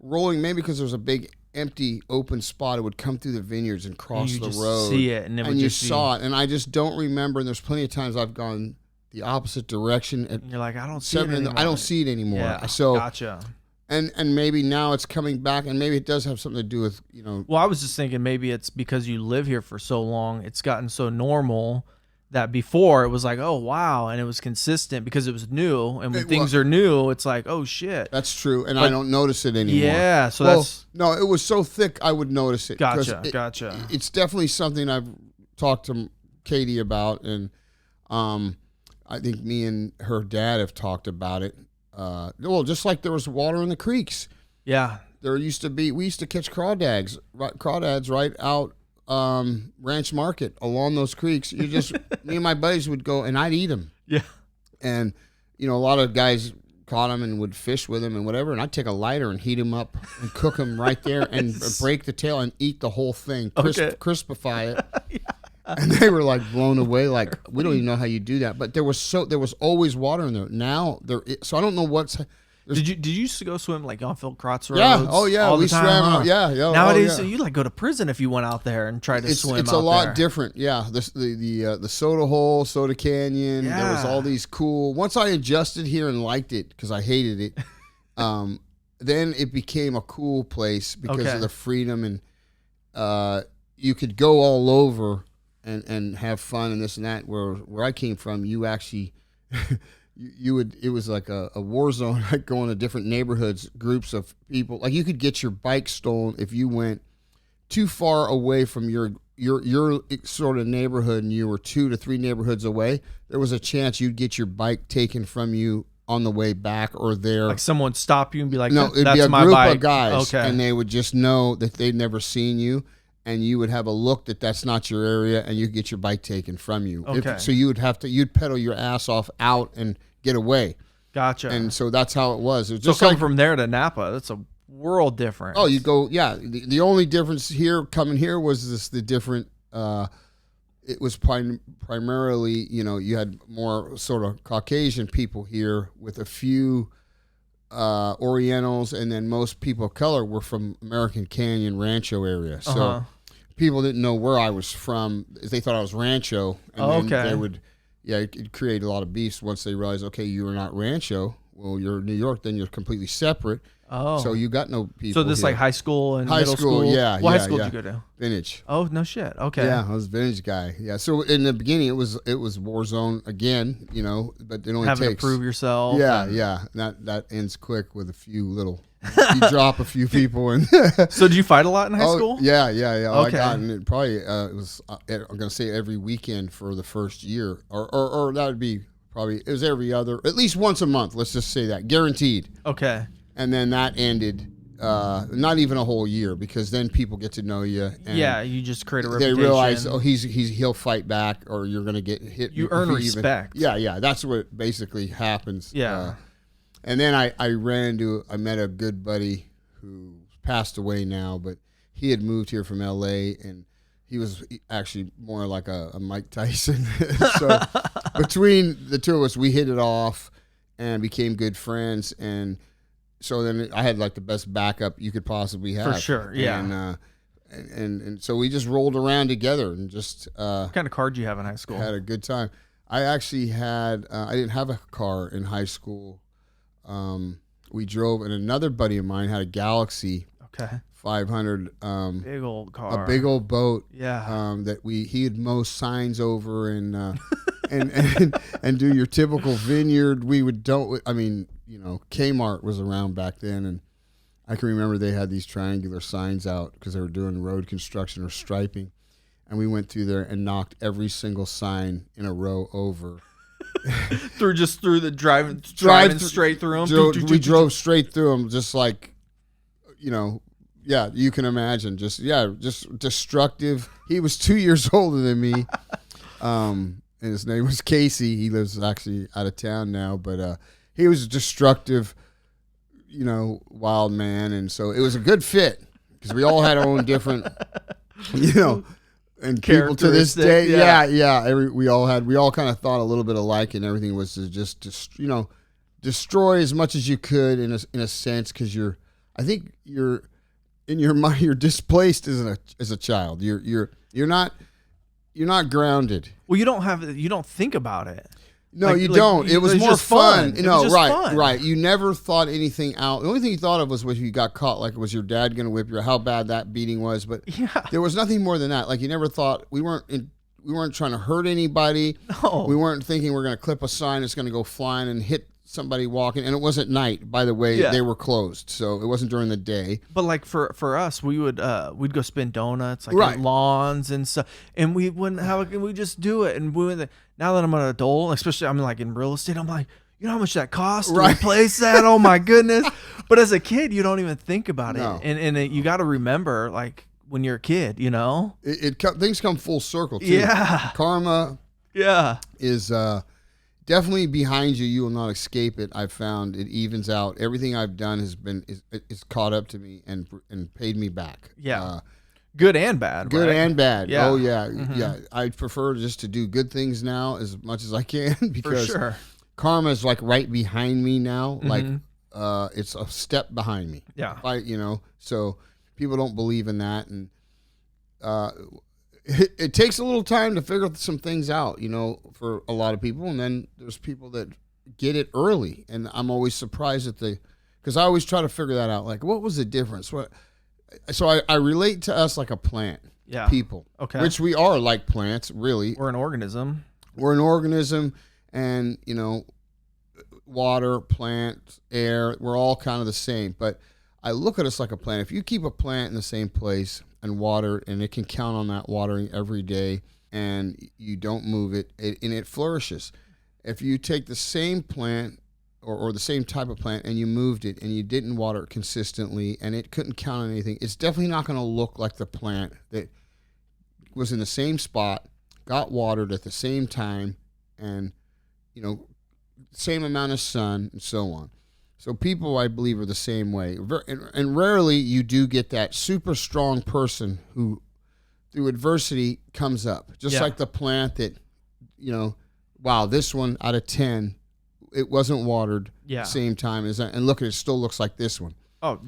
[SPEAKER 2] rolling, maybe because there's a big empty open spot. It would come through the vineyards and cross the road.
[SPEAKER 1] See it, and
[SPEAKER 2] you saw it, and I just don't remember. And there's plenty of times I've gone the opposite direction. And
[SPEAKER 1] you're like, I don't see it anymore.
[SPEAKER 2] I don't see it anymore.
[SPEAKER 1] Yeah,
[SPEAKER 2] so
[SPEAKER 1] gotcha.
[SPEAKER 2] And maybe now it's coming back, and maybe it does have something to do with
[SPEAKER 1] Well, I was just thinking maybe it's because you live here for so long, it's gotten so normal that before it was like, oh wow, and it was consistent because it was new, and when things are new, it's like, oh shit.
[SPEAKER 2] That's true, and I don't notice it anymore.
[SPEAKER 1] Yeah, so that's
[SPEAKER 2] no, it was so thick I would notice it.
[SPEAKER 1] Gotcha.
[SPEAKER 2] It's definitely something I've talked to Katie about, and I think me and her dad have talked about it. Just like there was water in the creeks.
[SPEAKER 1] Yeah.
[SPEAKER 2] We used to catch crawdads right out Ranch Market along those creeks. Me and my buddies would go, and I'd eat them.
[SPEAKER 1] Yeah.
[SPEAKER 2] And, a lot of guys caught them and would fish with them and whatever, and I'd take a lighter and heat them up and cook them right there and break the tail and eat the whole thing, crispify it. Yeah. And they were like blown away, like, we don't even know how you do that. But there was always water in there. Now so I don't know what's.
[SPEAKER 1] Did you used to go swim like on Phil Krotz roads?
[SPEAKER 2] Yeah. Oh yeah. We swam. Yeah.
[SPEAKER 1] Nowadays, you like go to prison if you went out there and tried to swim.
[SPEAKER 2] It's a lot different. Yeah. The Soda Hole, Soda Canyon. Yeah. There was all these cool. Once I adjusted here and liked it because I hated it, then it became a cool place because of the freedom, and you could go all over and have fun and this and that. Where I came from, you actually. It was like a war zone, like going to different neighborhoods, groups of people. Like you could get your bike stolen if you went too far away from your sort of neighborhood, and you were 2 to 3 neighborhoods away. There was a chance you'd get your bike taken from you on the way back or there.
[SPEAKER 1] Like someone stop you and be like,
[SPEAKER 2] no, it'd
[SPEAKER 1] that's
[SPEAKER 2] be a
[SPEAKER 1] my
[SPEAKER 2] group
[SPEAKER 1] bike.
[SPEAKER 2] of guys, and they would just know that they'd never seen you. And you would have a look that that's not your area, and you could get your bike taken from you.
[SPEAKER 1] Okay.
[SPEAKER 2] So you'd pedal your ass off out and get away.
[SPEAKER 1] Gotcha.
[SPEAKER 2] And so that's how it was. It was
[SPEAKER 1] so
[SPEAKER 2] just
[SPEAKER 1] coming from there to Napa, that's a world difference.
[SPEAKER 2] Oh, you go, yeah. The only difference coming here was the different. It was primarily, you had more sort of Caucasian people here with a few Orientals, and then most people of color were from American Canyon Rancho area. So people didn't know where I was from. They thought I was Rancho, and then they would, it created a lot of beefs once they realized, okay, you're not Rancho. Well, you're New York, then you're completely separate. Oh, so you got no people.
[SPEAKER 1] So this
[SPEAKER 2] here.
[SPEAKER 1] Like high school and middle school.
[SPEAKER 2] Yeah.
[SPEAKER 1] What high school did you go to?
[SPEAKER 2] Vintage.
[SPEAKER 1] Oh no shit. Okay.
[SPEAKER 2] Yeah, I was a Vintage guy. Yeah. So in the beginning, it was Warzone again. But it only
[SPEAKER 1] having
[SPEAKER 2] takes
[SPEAKER 1] to prove yourself.
[SPEAKER 2] Yeah. That ends quick with a few little. You drop a few people and.
[SPEAKER 1] So did you fight a lot in high school?
[SPEAKER 2] Yeah. Oh,
[SPEAKER 1] okay.
[SPEAKER 2] I got in it probably. It was. I'm gonna say every weekend for the first year, or that would be probably. It was every other, at least once a month. Let's just say that, guaranteed.
[SPEAKER 1] Okay.
[SPEAKER 2] And then that ended. Not even a whole year, because then people get to know you. And
[SPEAKER 1] you just create a reputation.
[SPEAKER 2] They realize, he'll fight back, or you're going to get hit.
[SPEAKER 1] You earn respect.
[SPEAKER 2] Yeah, that's what basically happens.
[SPEAKER 1] Yeah.
[SPEAKER 2] And then I met a good buddy who passed away now, but he had moved here from L.A., and he was actually more like a Mike Tyson. So between the two of us, we hit it off and became good friends, and so then I had like the best backup you could possibly have.
[SPEAKER 1] For sure, yeah.
[SPEAKER 2] And so we just rolled around together and just.
[SPEAKER 1] What kind of car did you have in high school?
[SPEAKER 2] Had a good time. I actually had. I didn't have a car in high school. We drove, and another buddy of mine had a Galaxy.
[SPEAKER 1] Okay.
[SPEAKER 2] 500.
[SPEAKER 1] Big old car.
[SPEAKER 2] A big old boat.
[SPEAKER 1] Yeah.
[SPEAKER 2] That he had mow signs over and. And do your typical vineyard. We would Kmart was around back then, and I can remember they had these triangular signs out because they were doing road construction or striping. And we went through there and knocked every single sign in a row over.
[SPEAKER 1] through the driving straight through them.
[SPEAKER 2] We drove straight through them, just like, you can imagine. Just destructive. He was 2 years older than me. And his name was Casey. He lives actually out of town now, but he was a destructive, wild man. And so it was a good fit because we all had our own different, and people to this day, we all kind of thought a little bit alike, and everything was to just destroy as much as you could in a sense, because I think you're in your mind, you're displaced as a child. You're not grounded.
[SPEAKER 1] Well, you don't think about it.
[SPEAKER 2] No, you don't. It was more fun.
[SPEAKER 1] Fun.
[SPEAKER 2] Right. You never thought anything out. The only thing you thought of was when you got caught, like, was your dad going to whip you, how bad that beating was. But there was nothing more than that. Like, you never thought, we weren't trying to hurt anybody.
[SPEAKER 1] No.
[SPEAKER 2] We weren't thinking we're going to clip a sign that's going to go flying and hit somebody walking. And it wasn't night, by the way. They were closed, so it wasn't during the day.
[SPEAKER 1] But like for us, we'd go spin donuts at lawns and stuff, and we just do it. And now that I'm an adult, especially I'm like in real estate, I'm like, you know how much that costs to replace that? Oh my goodness! But as a kid, you don't even think about it, and you got to remember, like, when you're a kid,
[SPEAKER 2] things come full circle too.
[SPEAKER 1] Yeah,
[SPEAKER 2] karma. Yeah, is definitely behind you. You will not escape it. I've found it evens out. Everything I've done is caught up to me and paid me back.
[SPEAKER 1] Yeah. Good and bad.
[SPEAKER 2] Good and bad.
[SPEAKER 1] Yeah.
[SPEAKER 2] Oh, yeah. Mm-hmm. Yeah. I prefer just to do good things now as much as I can, because karma is like right behind me now. Like, it's a step behind me.
[SPEAKER 1] Yeah.
[SPEAKER 2] So people don't believe in that. And it takes a little time to figure some things out, for a lot of people. And then there's people that get it early. And I'm always surprised because I always try to figure that out. Like, what was the difference? So I relate to us like a plant.
[SPEAKER 1] Yeah.
[SPEAKER 2] People.
[SPEAKER 1] Okay.
[SPEAKER 2] Which we are like plants, really.
[SPEAKER 1] We're an organism.
[SPEAKER 2] And, water, plant, air, we're all kind of the same. But I look at us like a plant. If you keep a plant in the same place and water, and it can count on that watering every day, and you don't move it, and it flourishes. If you take the same plant or the same type of plant and you moved it and you didn't water it consistently and it couldn't count on anything, it's definitely not going to look like the plant that was in the same spot, got watered at the same time, and same amount of sun, and so on. So people, I believe, are the same way. And rarely you do get that super strong person who, through adversity, comes up. Just like the plant that, wow, this one out of 10, it wasn't watered same time as that. And look, it still looks like this one.
[SPEAKER 1] Oh,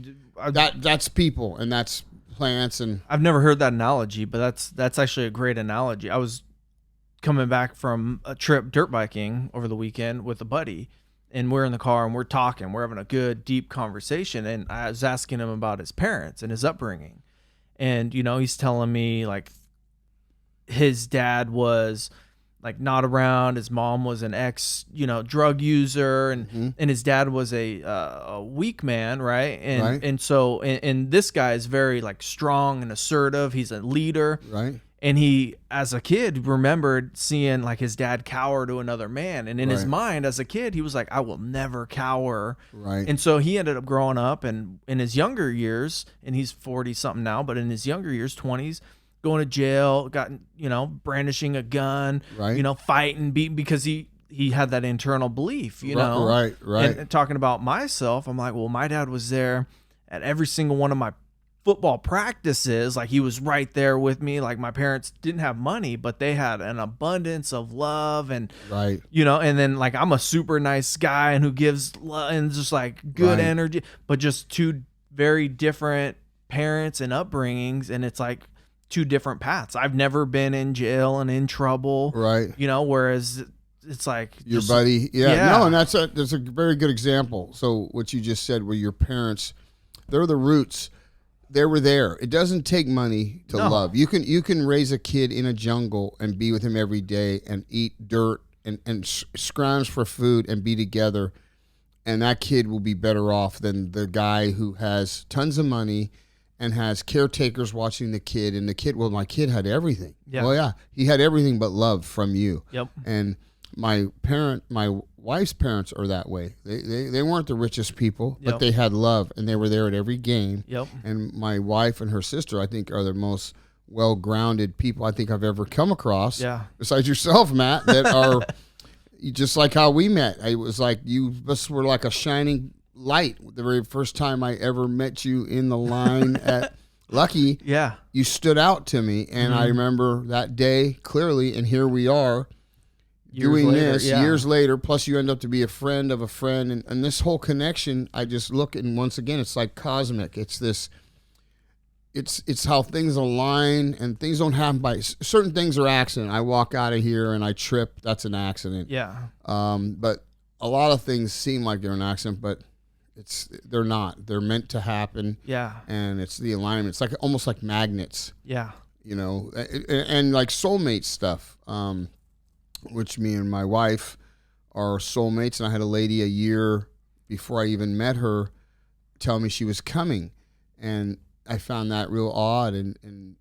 [SPEAKER 2] that's people, and that's plants. And
[SPEAKER 1] I've never heard that analogy, but that's actually a great analogy. I was coming back from a trip dirt biking over the weekend with a buddy, and we're in the car and we're talking. We're having a good, deep conversation, and I was asking him about his parents and his upbringing. And, he's telling me, like, his dad was, like, not around. His mom was an drug user, and his dad was a weak man, right? And so this guy is very, like, strong and assertive. He's a leader,
[SPEAKER 2] right?
[SPEAKER 1] And he, as a kid, remembered seeing, like, his dad cower to another man. And in his mind, as a kid, he was like, I will never cower.
[SPEAKER 2] Right.
[SPEAKER 1] And so he ended up growing up, and in his younger years, and he's 40-something now, but in his younger years, 20s, going to jail, got, brandishing a gun, fighting, beating, because he had that internal belief,
[SPEAKER 2] Right.
[SPEAKER 1] And talking about myself, I'm like, well, my dad was there at every single one of my football practices. Like, he was right there with me. Like, my parents didn't have money, but they had an abundance of love, and and then, like, I'm a super nice guy and who gives love and just, like, good energy, but just two very different parents and upbringings, and it's like two different paths. I've never been in jail and in trouble, whereas it's like
[SPEAKER 2] your buddy. No, and that's a very good example. So what you just said, where your parents, they're the roots. They were there. It doesn't take money to love. You can raise a kid in a jungle and be with him every day and eat dirt and scrounge for food and be together and that kid will be better off than the guy who has tons of money and has caretakers watching the kid. And the kid, well, my kid had everything.
[SPEAKER 1] Yeah.
[SPEAKER 2] Well, yeah, he had everything but love from you.
[SPEAKER 1] Yep.
[SPEAKER 2] And my wife's parents are that way. They weren't the richest people, but they had love, and they were there at every game.
[SPEAKER 1] Yep.
[SPEAKER 2] And my wife and her sister, I think, are the most well-grounded people I think I've ever come across.
[SPEAKER 1] Yeah.
[SPEAKER 2] Besides yourself, Matt, that are just like how we met. It was like you just were like a shining light. The very first time I ever met you in the line at Lucky,
[SPEAKER 1] Yeah.
[SPEAKER 2] you stood out to me, and I remember that day clearly. And here we are doing this years later. Plus, you end up to be a friend of a friend, and this whole connection. I just look, and once again, it's like cosmic. It's this. It's how things align, and things don't happen by certain things are accident. I walk out of here and I trip. That's an accident.
[SPEAKER 1] Yeah.
[SPEAKER 2] But a lot of things seem like they're an accident, but they're not. They're meant to happen.
[SPEAKER 1] Yeah.
[SPEAKER 2] And it's the alignment. It's like almost like magnets.
[SPEAKER 1] Yeah.
[SPEAKER 2] You know, and like soulmate stuff, which me and my wife are soulmates. And I had a lady a year before I even met her tell me she was coming, and I found that real odd, and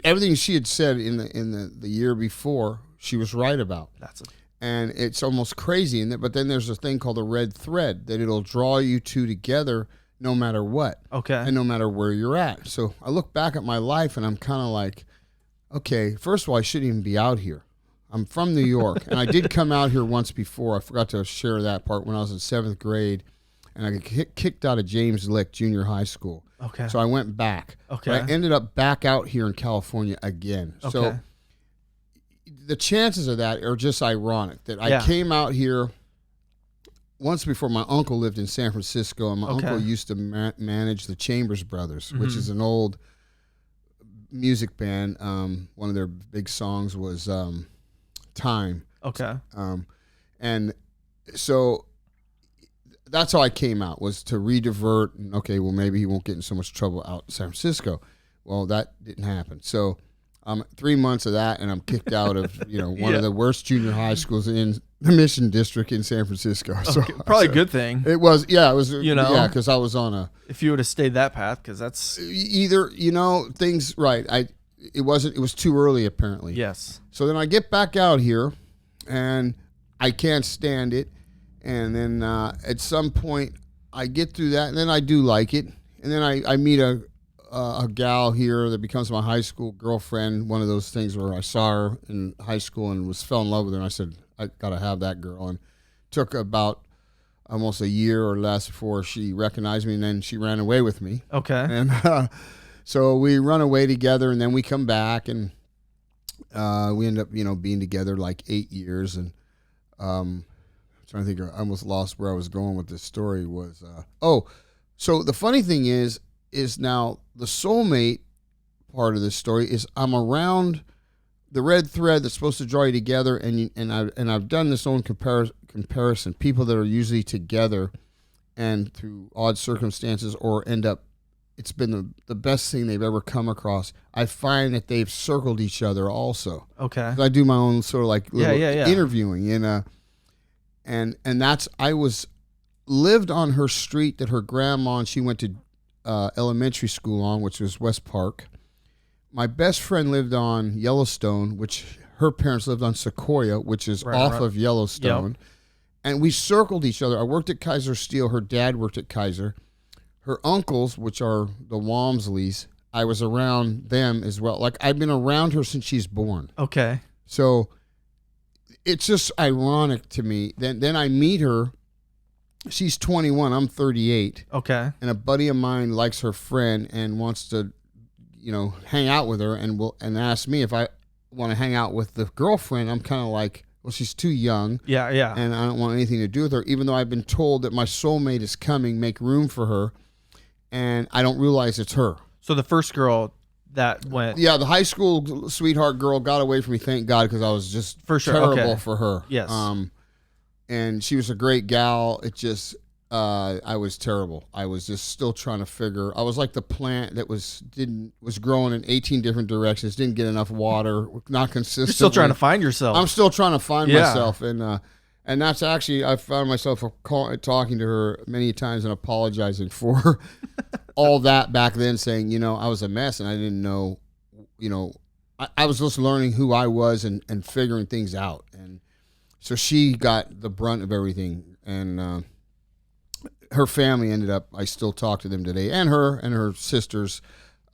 [SPEAKER 2] everything she had said in the year before, she was right about. And it's almost crazy. But then there's a thing called a red thread that it'll draw you two together no matter what.
[SPEAKER 1] Okay.
[SPEAKER 2] And no matter where you're at. So I look back at my life and I'm kind of like, okay, first of all, I shouldn't even be out here. I'm from New York, and I did come out here once before. I forgot to share that part when I was in 7th grade, and I got kicked out of James Lick Junior High School.
[SPEAKER 1] Okay.
[SPEAKER 2] So I went back.
[SPEAKER 1] Okay.
[SPEAKER 2] But I ended up back out here in California again.
[SPEAKER 1] Okay.
[SPEAKER 2] So the chances of that are just ironic that I came out here once before. My uncle lived in San Francisco, and my uncle used to manage the Chambers Brothers, which is an old music band. One of their big songs was Time.
[SPEAKER 1] Okay.
[SPEAKER 2] And so that's how I came out, was to redivert. And okay, well, maybe he won't get in so much trouble out in San Francisco. Well, that didn't happen. So 3 months of that, and I'm kicked out of one of the worst junior high schools in the Mission District in San Francisco. So
[SPEAKER 1] probably a good thing.
[SPEAKER 2] It was, it was, because I was on
[SPEAKER 1] if you would have stayed that path, because that's
[SPEAKER 2] either things right. It was too early apparently.
[SPEAKER 1] Yes.
[SPEAKER 2] So then I get back out here, and I can't stand it. And then at some point I get through that, and then I do like it. And then I meet a gal here that becomes my high school girlfriend. One of those things where I saw her in high school and fell in love with her. And I said, I got to have that girl. And took about almost a year or less before she recognized me, and then she ran away with me.
[SPEAKER 1] Okay.
[SPEAKER 2] And so we run away together, and then we come back, and we end up, being together like 8 years. And trying to think, I almost lost where I was going with this story. Was so the funny thing is now the soulmate part of this story is I'm around the red thread that's supposed to draw you together, and I've done this own comparison. People that are usually together and through odd circumstances or end up, it's been the best thing they've ever come across. I find that they've circled each other also.
[SPEAKER 1] Okay.
[SPEAKER 2] I do my own sort of like little interviewing, and that's, I lived on her street that her grandma and she went to elementary school on, which was West Park. My best friend lived on Yellowstone, which her parents lived on Sequoia, which is off of Yellowstone. Yep. And we circled each other. I worked at Kaiser Steel. Her dad worked at Kaiser. Her uncles, which are the Walmsleys, I was around them as well. Like, I've been around her since she's born.
[SPEAKER 1] Okay.
[SPEAKER 2] So it's just ironic to me. Then I meet her. She's 21. I'm 38.
[SPEAKER 1] Okay.
[SPEAKER 2] And a buddy of mine likes her friend and wants to, hang out with her, and ask me if I want to hang out with the girlfriend. I'm kind of like, well, she's too young.
[SPEAKER 1] Yeah.
[SPEAKER 2] And I don't want anything to do with her, even though I've been told that my soulmate is coming, make room for her, and I don't realize it's her.
[SPEAKER 1] So the first girl that went...
[SPEAKER 2] Yeah, the high school sweetheart girl got away from me, thank God, because I was just terrible for her.
[SPEAKER 1] Yes.
[SPEAKER 2] And she was a great gal. It just... I was terrible. I was just still trying to figure. I was like the plant that was growing in 18 different directions, didn't get enough water, not consistent.
[SPEAKER 1] You're still trying to find yourself.
[SPEAKER 2] I'm still trying to find myself, and And that's actually, I found myself talking to her many times and apologizing for all that back then, saying, I was a mess and I didn't know, I was just learning who I was and figuring things out. And so she got the brunt of everything. And her family ended up, I still talk to them today, and her sisters.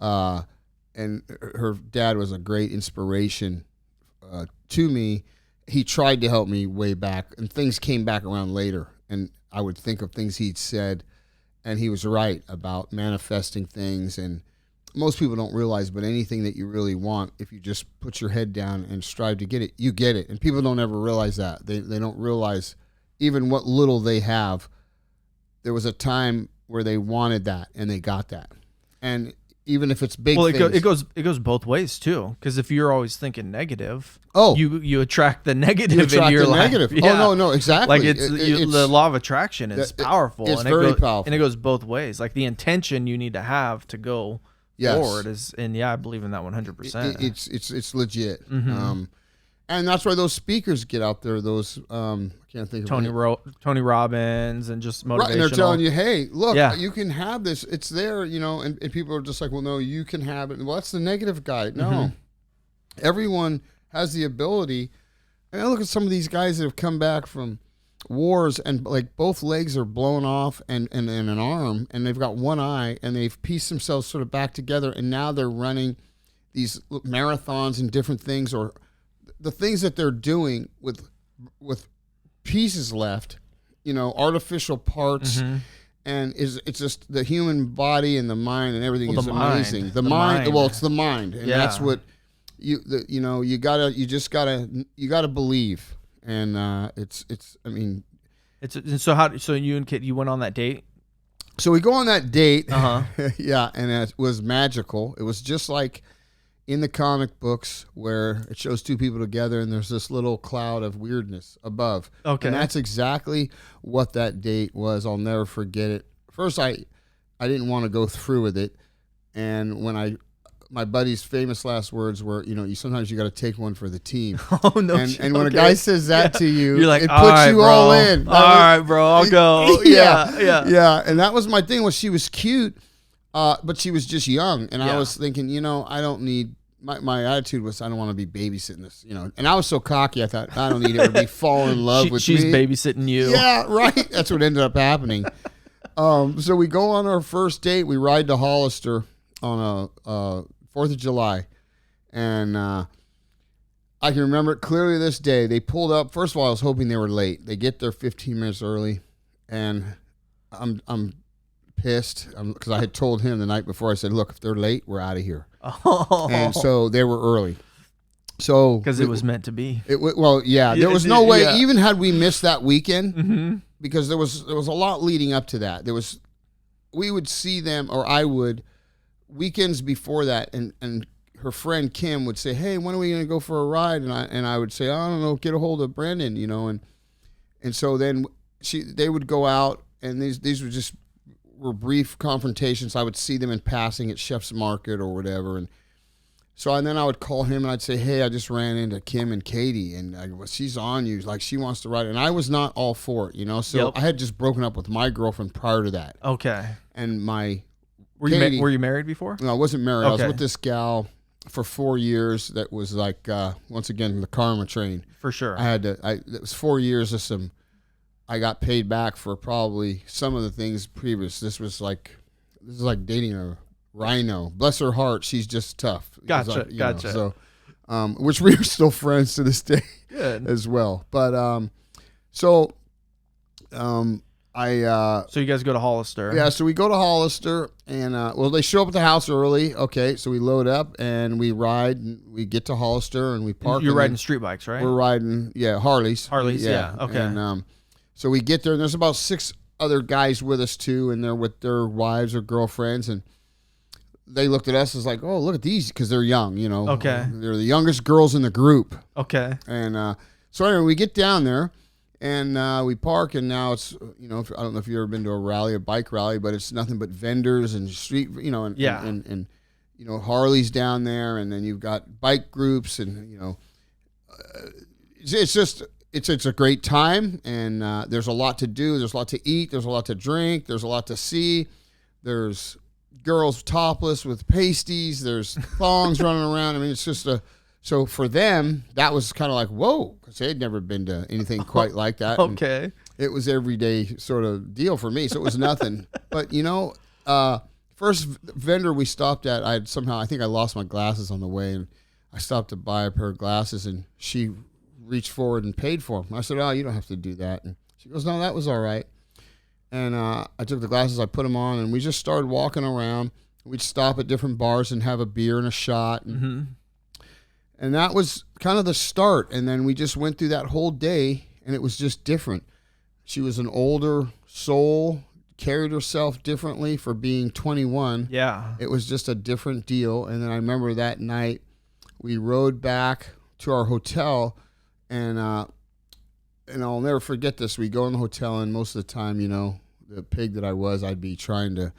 [SPEAKER 2] And her dad was a great inspiration to me. He tried to help me way back, and things came back around later. And I would think of things he'd said, and he was right about manifesting things. And most people don't realize, but anything that you really want, if you just put your head down and strive to get it, you get it. And people don't ever realize that. They don't realize even what little they have. There was a time where they wanted that, and they got that. And even if it's big things.
[SPEAKER 1] It goes both ways too. Because if you're always thinking negative, you attract the negative
[SPEAKER 2] in your life.
[SPEAKER 1] Yeah.
[SPEAKER 2] Oh no, exactly.
[SPEAKER 1] Like the law of attraction is powerful.
[SPEAKER 2] It's very powerful,
[SPEAKER 1] and it goes both ways. Like the intention you need to have to go forward is, and I believe in that 100%.
[SPEAKER 2] It's legit.
[SPEAKER 1] Mm-hmm.
[SPEAKER 2] And that's why those speakers get out there. Those I can't think of
[SPEAKER 1] Tony Robbins and just motivational.
[SPEAKER 2] Right, and they're telling you, hey, look, you can have this. It's there, and people are just like, well, no, you can have it. Well, that's the negative guy. No, everyone has the ability. And I look at some of these guys that have come back from wars and like both legs are blown off and an arm, and they've got one eye, and they've pieced themselves sort of back together, and now they're running these marathons and different things, or the things that they're doing with pieces left, artificial parts, and it's just the human body and the mind and everything is amazing. The mind. Well, it's the mind, and that's what you just gotta believe, and
[SPEAKER 1] so you and Kit, you went on that date.
[SPEAKER 2] So we go on that date, yeah, and it was magical. It was just like in the comic books where it shows two people together and there's this little cloud of weirdness above. Okay. And that's exactly what that date was. I'll never forget it. First, I didn't want to go through with it. And when my buddy's famous last words were, sometimes you got to take one for the team.
[SPEAKER 1] Oh, no.
[SPEAKER 2] And when a guy says that to you,
[SPEAKER 1] you're like,
[SPEAKER 2] it puts you all in.
[SPEAKER 1] All right, bro, I'll go. Yeah.
[SPEAKER 2] And that was my thing. Was she was cute, but she was just young. And I was thinking, I don't need, my attitude was, I don't want to be babysitting this, And I was so cocky, I thought, I don't need her to be fall in love with
[SPEAKER 1] she's
[SPEAKER 2] me.
[SPEAKER 1] She's babysitting you.
[SPEAKER 2] Yeah, right. That's what ended up happening. So we go on our first date. We ride to Hollister on a 4th of July. And I can remember it clearly this day. They pulled up. First of all, I was hoping they were late. They get there 15 minutes early. And I'm pissed because I had told him the night before. I said, look, if they're late, we're out of here. Oh. And so they were early. So
[SPEAKER 1] because it was meant to be.
[SPEAKER 2] There was no way, even had we missed that weekend, because there was a lot leading up to that. We would see them, or I would, weekends before that, and her friend Kim would say, hey, when are we going to go for a ride? And I would say, I don't know, get a hold of Brendan, and so then they would go out, and these were brief confrontations. I would see them in passing at Chef's Market or whatever, and then I would call him and I'd say, hey, I just ran into Kim and Katie, and she's on you, like she wants to ride, and I was not all for it, so I had just broken up with my girlfriend prior to that.
[SPEAKER 1] Okay.
[SPEAKER 2] And
[SPEAKER 1] were you married before?
[SPEAKER 2] No, I wasn't married. Okay. I was with this gal for 4 years. That was like once again the karma train.
[SPEAKER 1] For sure.
[SPEAKER 2] It was 4 years of I got paid back for probably some of the things previous. This is like dating a rhino. Bless her heart, she's just tough.
[SPEAKER 1] Gotcha.
[SPEAKER 2] So, which we are still friends to this day.
[SPEAKER 1] Good.
[SPEAKER 2] As well. But so you guys
[SPEAKER 1] go to Hollister.
[SPEAKER 2] Yeah, so we go to Hollister, and they show up at the house early. Okay, so we load up and we ride. And we get to Hollister and we park.
[SPEAKER 1] You're riding street bikes, right?
[SPEAKER 2] We're riding, Harleys.
[SPEAKER 1] Yeah. Okay.
[SPEAKER 2] And so we get there, and there's about 6 other guys with us too, and they're with their wives or girlfriends, and they looked at us as like, oh, look at these, because they're young,
[SPEAKER 1] Okay.
[SPEAKER 2] They're the youngest girls in the group.
[SPEAKER 1] Okay.
[SPEAKER 2] And so anyway, we get down there. And we park, and now it's, I don't know if you've ever been to a bike rally, but it's nothing but vendors and street, and Harleys down there, and then you've got bike groups, and, it's just, it's a great time, and there's a lot to do. There's a lot to eat. There's a lot to drink. There's a lot to see. There's girls topless with pasties. There's thongs running around. I mean, it's just so for them, that was kind of like, whoa, because they had never been to anything quite like that.
[SPEAKER 1] Okay.
[SPEAKER 2] And it was everyday sort of deal for me, so it was nothing. But, first vendor we stopped at, I think I lost my glasses on the way, and I stopped to buy a pair of glasses, and she reached forward and paid for them. I said, oh, you don't have to do that. And she goes, no, that was all right. And I took the glasses, I put them on, and we just started walking around. We'd stop at different bars and have a beer and a shot. And that was kind of the start. And then we just went through that whole day, and it was just different. She was an older soul, carried herself differently for being 21.
[SPEAKER 1] Yeah.
[SPEAKER 2] It was just a different deal. And then I remember that night we rode back to our hotel, and I'll never forget this. We go in the hotel, and most of the time, the pig that I was, I'd be trying to,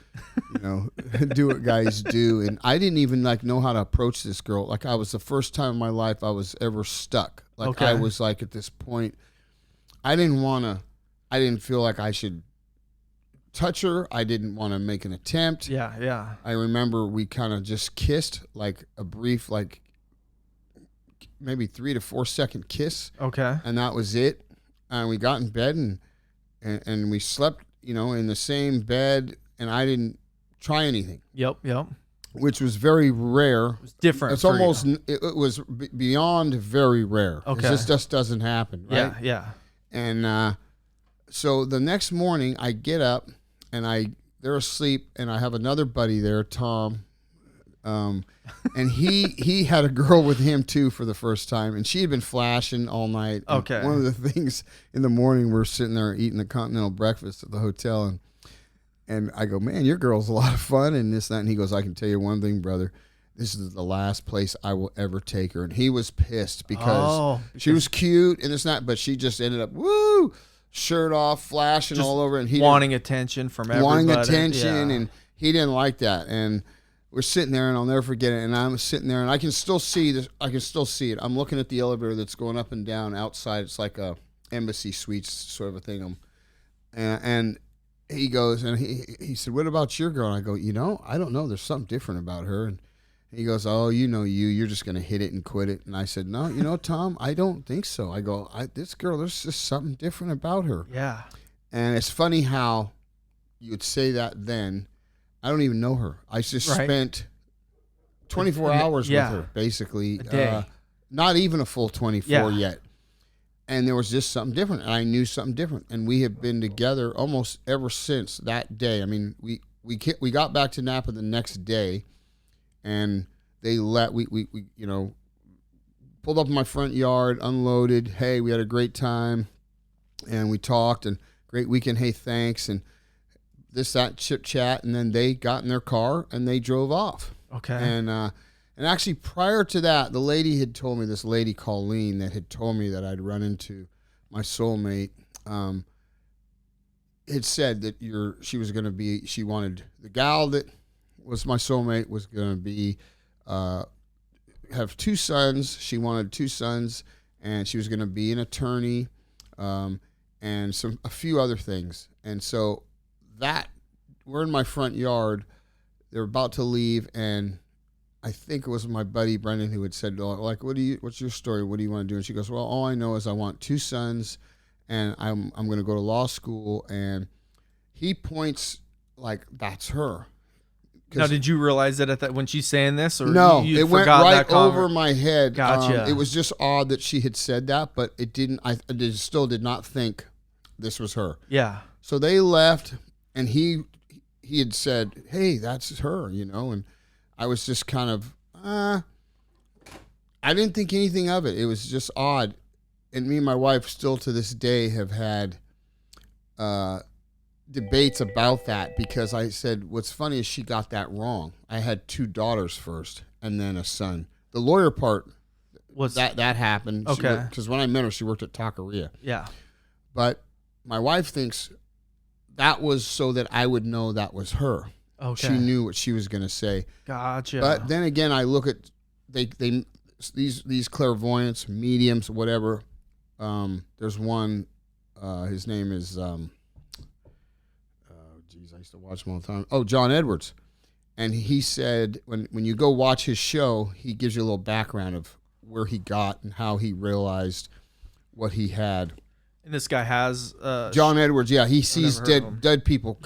[SPEAKER 2] do what guys do. And I didn't even know how to approach this girl. Like, I was the first time in my life I was ever stuck. Like, okay. I was at this point, I didn't feel like I should touch her. I didn't want to make an attempt.
[SPEAKER 1] Yeah.
[SPEAKER 2] I remember we kind of just kissed, like a brief, maybe 3 to 4 second kiss.
[SPEAKER 1] Okay.
[SPEAKER 2] And that was it. And we got in bed and we slept, in the same bed, and I didn't try anything.
[SPEAKER 1] Yep.
[SPEAKER 2] Which was very rare. It was
[SPEAKER 1] different.
[SPEAKER 2] It's almost, it was beyond very rare.
[SPEAKER 1] Okay.
[SPEAKER 2] This just doesn't happen, right?
[SPEAKER 1] Yeah.
[SPEAKER 2] And so the next morning I get up, and they're asleep, and I have another buddy there, Tom. And he had a girl with him too for the first time, and she had been flashing all night.
[SPEAKER 1] Okay.
[SPEAKER 2] One of the things in the morning, we're sitting there eating a continental breakfast at the hotel, and I go, man, your girl's a lot of fun and this, that. And he goes, I can tell you one thing, brother. This is the last place I will ever take her. And he was pissed because she was cute and this and that, but she just ended up, shirt off, flashing
[SPEAKER 1] just
[SPEAKER 2] all over, and he
[SPEAKER 1] wanting attention from everybody.
[SPEAKER 2] And he didn't like that. And we're sitting there, and I'll never forget it. And I'm sitting there, and I can still see this. I can still see it. I'm looking at the elevator that's going up and down outside. It's like a embassy suites sort of a thing. And he goes, and he said, "What about your girl?" And I go, I don't know. There's something different about her. And he goes, "Oh, you're just gonna hit it and quit it." And I said, "No, Tom, I don't think so." I go, "This girl, there's just something different about her."
[SPEAKER 1] Yeah.
[SPEAKER 2] And it's funny how you would say that then. I don't even know her. I just spent 24 hours with her, basically.
[SPEAKER 1] A day.
[SPEAKER 2] Not even a full 24 yet. And there was just something different. And I knew something different. And we have been together almost ever since that day. I mean, we got back to Napa the next day, and we pulled up in my front yard, unloaded. Hey, we had a great time, and we talked, and great weekend. Hey, thanks, and this, that, chit chat, and then they got in their car and they drove off.
[SPEAKER 1] Okay.
[SPEAKER 2] And actually prior to that, the lady had told me, this lady Colleen that had told me that I'd run into my soulmate, had said that she wanted the gal that was my soulmate was going to be have 2 sons. She wanted 2 sons, and she was going to be an attorney, and a few other things. And so that we're in my front yard, they're about to leave, and I think it was my buddy Brendan who had said, what's your story? What do you want to do? And she goes, well, all I know is I want 2 sons, and I'm going to go to law school. And he points like, that's her.
[SPEAKER 1] Now, did you realize that when she's saying this, or
[SPEAKER 2] no?
[SPEAKER 1] you
[SPEAKER 2] it went right over my head.
[SPEAKER 1] Gotcha.
[SPEAKER 2] It was just odd that she had said that, but it didn't. I still did not think this was her.
[SPEAKER 1] Yeah.
[SPEAKER 2] So they left. And he had said, hey, that's her, and I was just kind of, I didn't think anything of it. It was just odd. And me and my wife still to this day have had debates about that, because I said, what's funny is she got that wrong. I had 2 daughters first and then a son. The lawyer part, that happened.
[SPEAKER 1] Okay.
[SPEAKER 2] Because when I met her, she worked at Taqueria.
[SPEAKER 1] Yeah.
[SPEAKER 2] But my wife thinks that was so that I would know that was her.
[SPEAKER 1] Okay.
[SPEAKER 2] She knew what she was going to say.
[SPEAKER 1] Gotcha.
[SPEAKER 2] But then again, I look at these clairvoyants, mediums, whatever. There's one. His name is. I used to watch him all the time. Oh, John Edwards, and he said when you go watch his show, he gives you a little background of where he got and how he realized what he had.
[SPEAKER 1] And this guy has
[SPEAKER 2] John Edwards. Yeah, he sees dead people.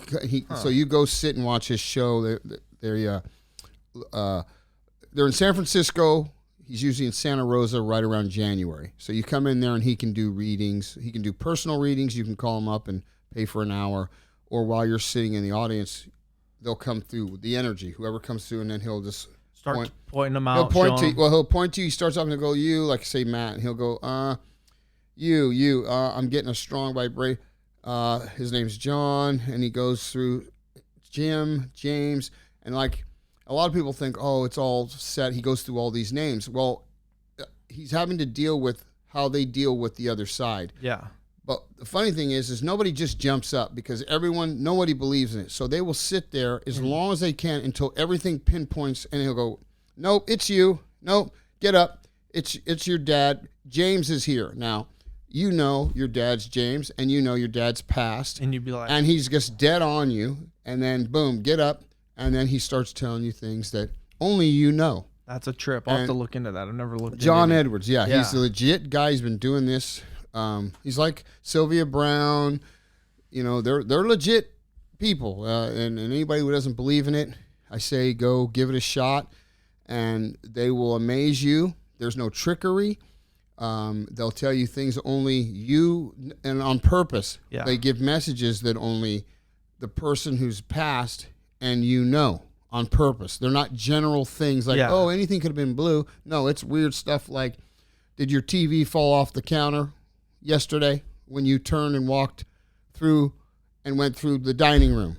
[SPEAKER 2] So you go sit and watch his show. They're in San Francisco. He's usually in Santa Rosa right around January. So you come in there and he can do readings. He can do personal readings. You can call him up and pay for an hour. Or while you're sitting in the audience, they'll come through with the energy. Whoever comes through, and then he'll just
[SPEAKER 1] start pointing them out.
[SPEAKER 2] He'll point to you. Well, he'll point to you. He starts off and he'll go, you, like say Matt, and he'll go, you. I'm getting a strong vibration. His name's John, and he goes through Jim, James, and like a lot of people think, oh, it's all set. He goes through all these names. Well, he's having to deal with how they deal with the other side.
[SPEAKER 1] Yeah.
[SPEAKER 2] But the funny thing is nobody just jumps up because nobody believes in it. So they will sit there as long as they can until everything pinpoints, and he'll go, nope, it's you. Nope, get up. It's your dad. James is here. Now, you know your dad's James, and you know your dad's passed.
[SPEAKER 1] And you'd be like...
[SPEAKER 2] And he's just dead on you, and then, boom, get up, and then he starts telling you things that only you know.
[SPEAKER 1] That's a trip. I'll have to look into that. I've never looked into it.
[SPEAKER 2] John Edwards, yeah. He's a legit guy. He's been doing this. He's like Sylvia Brown, they're legit people, and anybody who doesn't believe in it, I say go give it a shot, and they will amaze you. There's no trickery. They'll tell you things only you, and on purpose. Yeah. They give messages that only the person who's passed and on purpose. They're not general things like, oh, anything could have been blue. No, it's weird stuff like, did your TV fall off the counter yesterday when you turned and walked through and went through the dining room?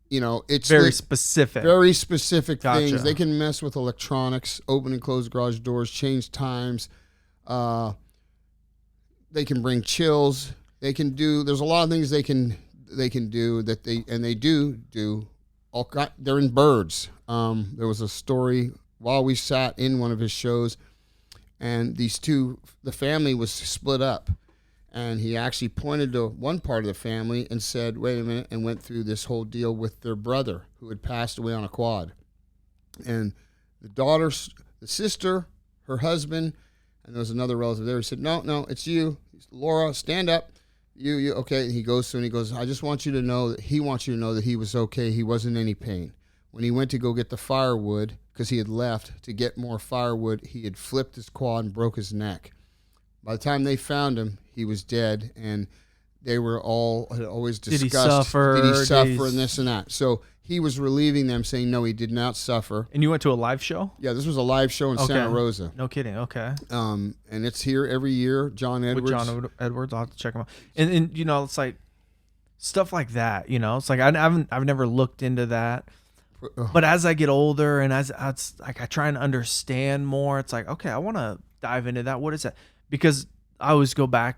[SPEAKER 2] It's
[SPEAKER 1] very specific
[SPEAKER 2] things. They can mess with electronics, open and close garage doors, change times. They can bring chills. They can do. There's a lot of things they can do that they do. They're in birds. There was a story while we sat in one of his shows, and the family was split up. And he actually pointed to one part of the family and said, wait a minute, and went through this whole deal with their brother who had passed away on a quad. And the daughter, the sister, her husband, and there was another relative there. He said, no, it's you. Laura, stand up. You, okay. And he goes through and he goes, I just want you to know that he wants you to know that he was okay. He wasn't in any pain. When he went to go get the firewood, because he had left to get more firewood, he had flipped his quad and broke his neck. By the time they found him, he was dead, and they had always discussed, did he suffer and this and that. So he was relieving them, saying, no, he did not suffer.
[SPEAKER 1] And you went to a live show?
[SPEAKER 2] Yeah, this was a live show in Santa Rosa.
[SPEAKER 1] No kidding, okay.
[SPEAKER 2] And it's here every year, John Edwards.
[SPEAKER 1] With John Edwards, I'll have to check him out. And it's like, stuff like that, it's like, I've never looked into that. But as I get older and as like I try and understand more, it's like, okay, I want to dive into that. What is that? Because I always go back,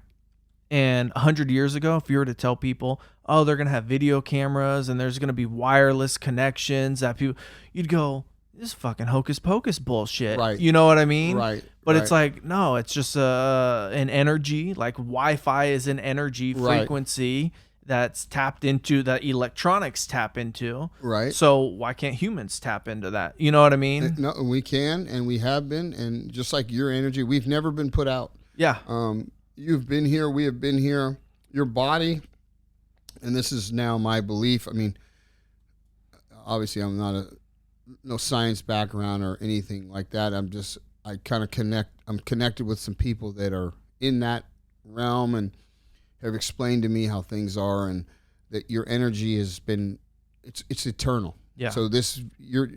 [SPEAKER 1] and 100 years ago, if you were to tell people, oh, they're going to have video cameras and there's going to be wireless connections that you'd go, this is fucking hocus pocus bullshit.
[SPEAKER 2] Right.
[SPEAKER 1] You know what I mean?
[SPEAKER 2] Right.
[SPEAKER 1] But it's like, no, it's just an energy, like Wi-Fi is an energy frequency that's tapped into, that electronics tap into.
[SPEAKER 2] Right.
[SPEAKER 1] So why can't humans tap into that? You know what I mean?
[SPEAKER 2] No, we can, and we have been, and just like your energy, we've never been put out.
[SPEAKER 1] Yeah.
[SPEAKER 2] You've been here. We have been here. Your body, and this is now my belief. I mean, obviously, I'm not no science background or anything like that. I'm connected with some people that are in that realm and have explained to me how things are, and that your energy has been, it's eternal.
[SPEAKER 1] Yeah.
[SPEAKER 2] So your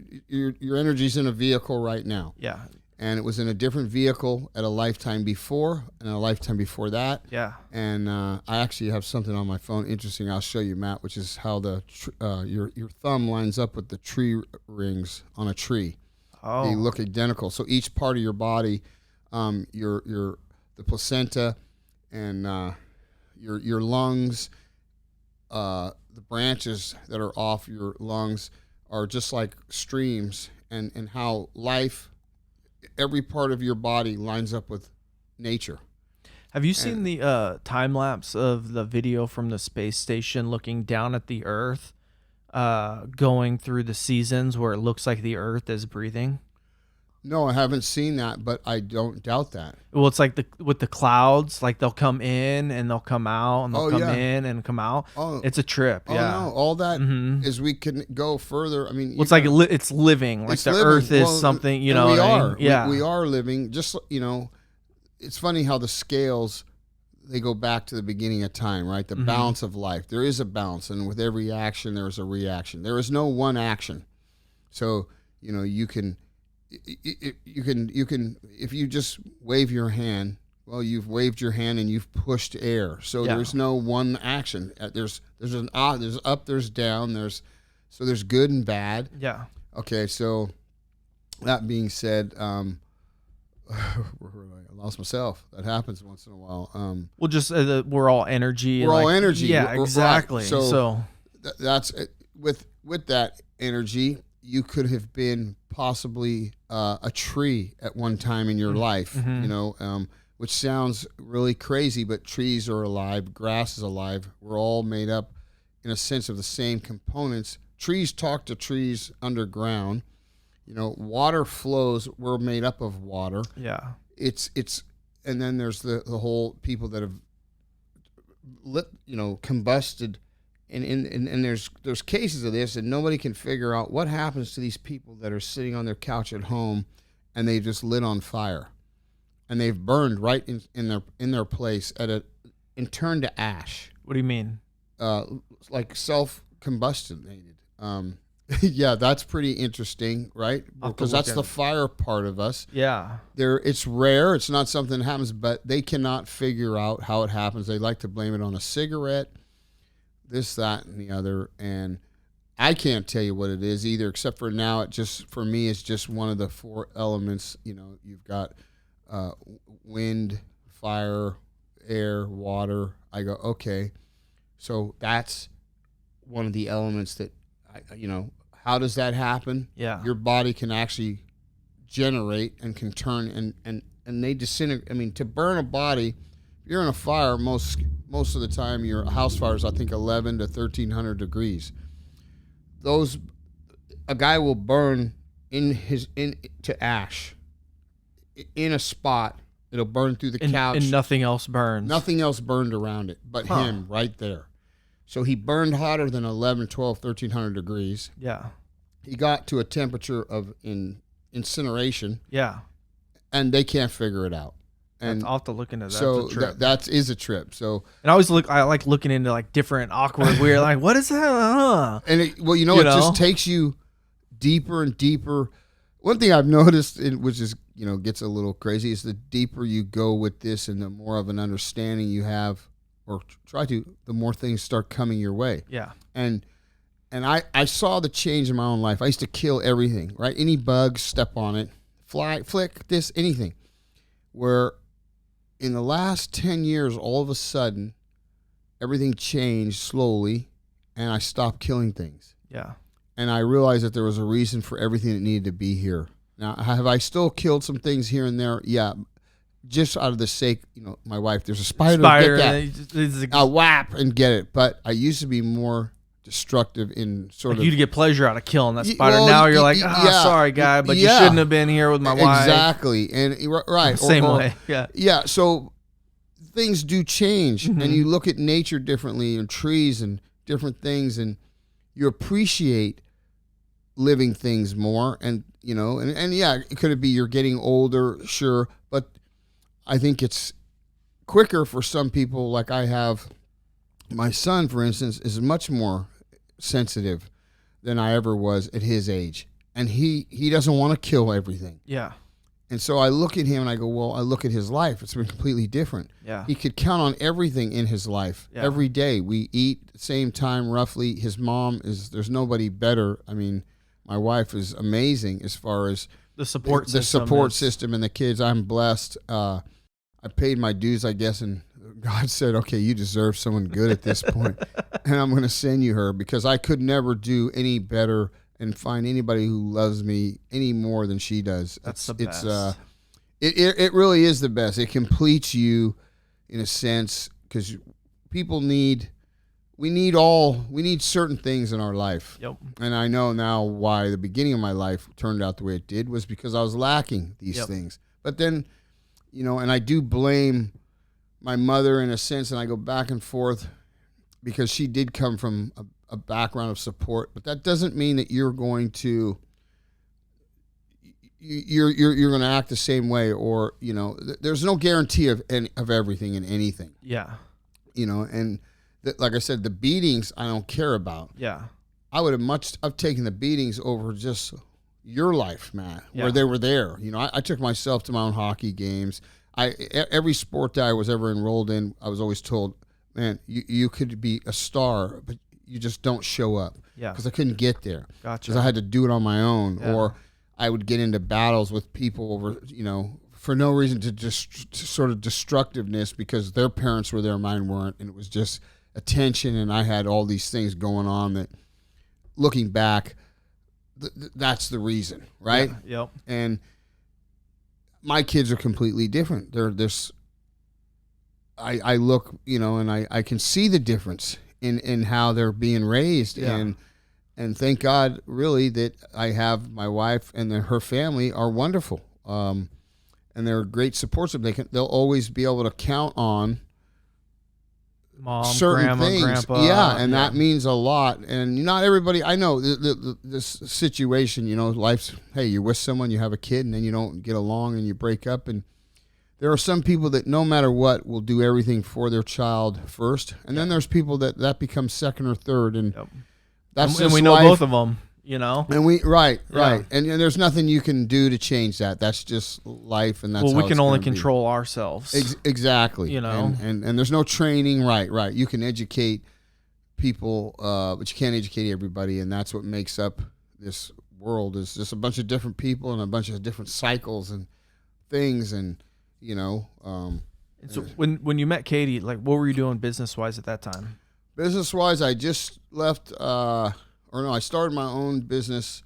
[SPEAKER 2] energy's in a vehicle right now.
[SPEAKER 1] Yeah.
[SPEAKER 2] And it was in a different vehicle at a lifetime before, and a lifetime before that.
[SPEAKER 1] Yeah.
[SPEAKER 2] And I actually have something on my phone interesting. I'll show you, Matt, which is how your thumb lines up with the tree rings on a tree.
[SPEAKER 1] Oh.
[SPEAKER 2] They look identical. So each part of your body, the placenta, and your lungs, the branches that are off your lungs are just like streams, and how life, every part of your body lines up with nature.
[SPEAKER 1] Have you seen the time lapse of the video from the space station looking down at the Earth, going through the seasons where it looks like the Earth is breathing?
[SPEAKER 2] No, I haven't seen that, but I don't doubt that.
[SPEAKER 1] Well, it's like with the clouds, like they'll come in and they'll come out, and they'll come in and come out.
[SPEAKER 2] Oh,
[SPEAKER 1] it's a trip. Yeah.
[SPEAKER 2] No, all that is we can go further. I mean,
[SPEAKER 1] well, it's like it's living. Like the
[SPEAKER 2] living.
[SPEAKER 1] Earth is something. You know,
[SPEAKER 2] we
[SPEAKER 1] what
[SPEAKER 2] are.
[SPEAKER 1] I mean? Yeah,
[SPEAKER 2] we are living. Just it's funny how the scales, they go back to the beginning of time, right? The balance of life. There is a balance, and with every action, there is a reaction. There is no one action. So you can if you just wave your hand, well, you've waved your hand and you've pushed air. So there's no one action. There's up, there's down, there's good and bad.
[SPEAKER 1] Yeah.
[SPEAKER 2] Okay, so that being said, I lost myself. That happens once in a while.
[SPEAKER 1] Well, just we're all energy.
[SPEAKER 2] We're all energy.
[SPEAKER 1] Yeah, exactly.
[SPEAKER 2] Right. So that's with that energy, you could have been possibly a tree at one time in your life, which sounds really crazy, but trees are alive. Grass is alive. We're all made up, in a sense, of the same components. Trees talk to trees underground. Water flows. We're made up of water.
[SPEAKER 1] Yeah.
[SPEAKER 2] And then there's the whole people that have combusted. And there's cases of this, and nobody can figure out what happens to these people that are sitting on their couch at home, and they just lit on fire, and they've burned right in their place and turned to ash.
[SPEAKER 1] What do you mean?
[SPEAKER 2] Like self-combustionated. Yeah, that's pretty interesting, right? Because that's the fire part of us.
[SPEAKER 1] Yeah.
[SPEAKER 2] It's rare. It's not something that happens, but they cannot figure out how it happens. They like to blame it on a cigarette, this, that, and the other, and I can't tell you what it is either, except for now for me, it's just one of the four elements. You've got wind, fire, air, water. I go, okay, so that's one of the elements that, how does that happen?
[SPEAKER 1] Yeah.
[SPEAKER 2] Your body can actually generate and can turn, and they disintegrate. I mean, to burn a body, you're in a fire, most of the time your house fire is, I think, 11 to 1,300 degrees. A guy will burn to ash in a spot. It'll burn through the couch.
[SPEAKER 1] And nothing else burns.
[SPEAKER 2] Nothing else burned around it but him right there. So he burned hotter than 11, 12, 1,300 degrees.
[SPEAKER 1] Yeah.
[SPEAKER 2] He got to a temperature of incineration.
[SPEAKER 1] Yeah.
[SPEAKER 2] And they can't figure it out. And
[SPEAKER 1] I'll have to look into that.
[SPEAKER 2] So that is a trip. So,
[SPEAKER 1] and I like looking into like different awkward, weird, like, what is that?
[SPEAKER 2] And it just takes you deeper and deeper. One thing I've noticed, which is, gets a little crazy, is the deeper you go with this and the more of an understanding you have, or the more things start coming your way.
[SPEAKER 1] Yeah.
[SPEAKER 2] And I saw the change in my own life. I used to kill everything, right? Any bug, step on it, fly, flick, this, anything. Where in the last 10 years, all of a sudden, everything changed slowly, and I stopped killing things.
[SPEAKER 1] Yeah.
[SPEAKER 2] And I realized that there was a reason for everything that needed to be here. Now, have I still killed some things here and there? Yeah. Just out of the sake, my wife, there's a spider get that. I'll whap and get it. But I used to be more destructive in sort of.
[SPEAKER 1] You'd get pleasure out of killing that spider. Well, now you're like, sorry, guy, but you shouldn't have been here with my wife.
[SPEAKER 2] Exactly. And right.
[SPEAKER 1] Same way. Yeah.
[SPEAKER 2] Yeah. So things do change, and you look at nature differently, and trees and different things, and you appreciate living things more. And, and yeah, could it be you're getting older? Sure. But I think it's quicker for some people. Like I have, my son, for instance, is much more sensitive than I ever was at his age. And he doesn't want to kill everything.
[SPEAKER 1] Yeah.
[SPEAKER 2] And so I look at him and I go, well, I look at his life. It's been completely different.
[SPEAKER 1] Yeah.
[SPEAKER 2] He could count on everything in his life. Yeah. Every day. We eat at the same time, roughly. His mom there's nobody better. I mean, my wife is amazing as far as
[SPEAKER 1] the support
[SPEAKER 2] system and the kids. I'm blessed. I paid my dues, I guess, and God said, okay, you deserve someone good at this point, and I'm going to send you her, because I could never do any better and find anybody who loves me any more than she does.
[SPEAKER 1] That's the best.
[SPEAKER 2] It really is the best. It completes you in a sense, because people need certain things in our life.
[SPEAKER 1] Yep.
[SPEAKER 2] And I know now why the beginning of my life turned out the way it did was because I was lacking these things. But then, and I do blame my mother in a sense, and I go back and forth because she did come from a background of support, but that doesn't mean that you're going to act the same way, or there's no guarantee of everything and anything.
[SPEAKER 1] Yeah.
[SPEAKER 2] And like I said, the beatings I don't care about.
[SPEAKER 1] Yeah.
[SPEAKER 2] I would have taken the beatings over just your life, Matt, where they were there. I took myself to my own hockey games. Every sport that I was ever enrolled in, I was always told, man, you could be a star, but you just don't show up.
[SPEAKER 1] Yeah.
[SPEAKER 2] Because I couldn't get there.
[SPEAKER 1] Gotcha.
[SPEAKER 2] Because I had to do it on my own, or I would get into battles with people over, for no reason, to just sort of destructiveness because their parents were there, mine weren't, and it was just attention, and I had all these things going on that, looking back, that's the reason, right?
[SPEAKER 1] Yeah. Yep.
[SPEAKER 2] And my kids are completely different. I look, and I can see the difference in how they're being raised, and thank God, really, that I have my wife and her family are wonderful, and they're great supports. They'll always be able to count on
[SPEAKER 1] Mom,
[SPEAKER 2] certain
[SPEAKER 1] grandma,
[SPEAKER 2] things,
[SPEAKER 1] grandpa,
[SPEAKER 2] and that means a lot. And not everybody, I know this situation, life's, hey, you're with someone, you have a kid, and then you don't get along and you break up, and there are some people that no matter what will do everything for their child first, and then there's people that becomes second or third, and that's
[SPEAKER 1] and we know both of them.
[SPEAKER 2] And we right, and there's nothing you can do to change that. That's just life, and that's
[SPEAKER 1] we can only control ourselves.
[SPEAKER 2] Exactly, and there's no training. Right. You can educate people, but you can't educate everybody, and that's what makes up this world. Is just a bunch of different people and a bunch of different cycles and things, and And
[SPEAKER 1] so when you met Katie, like, what were you doing business wise at that time?
[SPEAKER 2] Business wise, I just left. I started my own business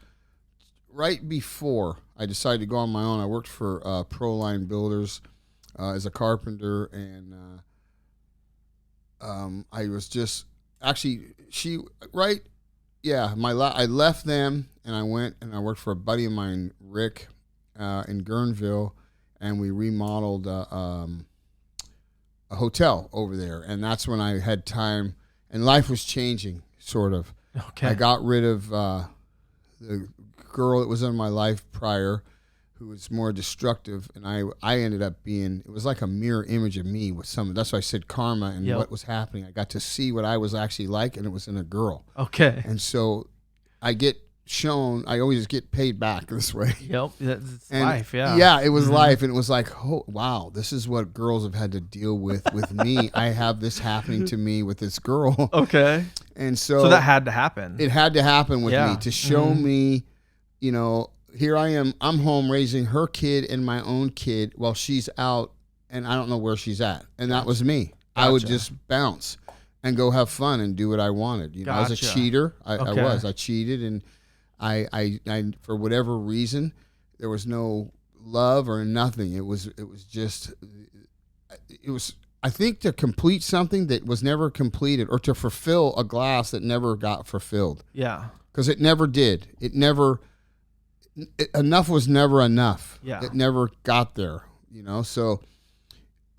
[SPEAKER 2] right before I decided to go on my own. I worked for Proline Builders as a carpenter, and I was just actually I left them and I went and I worked for a buddy of mine, Rick, in Guerneville, and we remodeled a hotel over there, and that's when I had time, and life was changing, sort of.
[SPEAKER 1] Okay.
[SPEAKER 2] I got rid of the girl that was in my life prior, who was more destructive, and I ended up being, it was like a mirror image of me with some. That's why I said karma and what was happening. I got to see what I was actually like, and it was in a girl.
[SPEAKER 1] Okay.
[SPEAKER 2] And so I always get paid back this way.
[SPEAKER 1] Yep, it's life, yeah.
[SPEAKER 2] Yeah, it was life, and it was like, oh, wow, this is what girls have had to deal with me. I have this happening to me with this girl.
[SPEAKER 1] Okay.
[SPEAKER 2] And so
[SPEAKER 1] that had to happen.
[SPEAKER 2] It had to happen with me to show me, here I am, I'm home raising her kid and my own kid while she's out, and I don't know where she's at. And that was me. Gotcha. I would just bounce and go have fun and do what I wanted.
[SPEAKER 1] Gotcha.
[SPEAKER 2] I was a cheater. I cheated, and I for whatever reason, there was no love or nothing. It was I think to complete something that was never completed, or to fulfill a glass that never got fulfilled.
[SPEAKER 1] Yeah. Because
[SPEAKER 2] it never did. Enough was never enough.
[SPEAKER 1] Yeah.
[SPEAKER 2] It never got there, So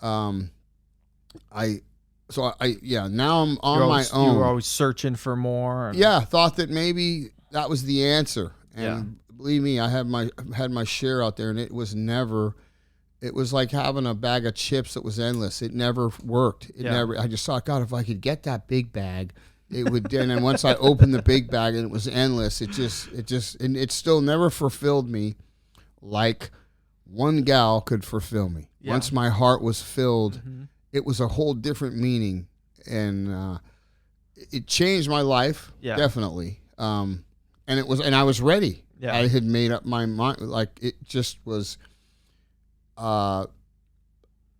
[SPEAKER 2] now I'm on my own.
[SPEAKER 1] You were always searching for more.
[SPEAKER 2] Thought that maybe that was the answer. And believe me, I had my share out there, and it was never. It was like having a bag of chips that was endless. It never worked. I just thought, God, if I could get that big bag, it would. And then once I opened the big bag and it was endless, and it still never fulfilled me like one gal could fulfill me. Yeah. Once my heart was filled, it was a whole different meaning, and it changed my life definitely. And I was ready. Yeah. I had made up my mind. Like, it just was.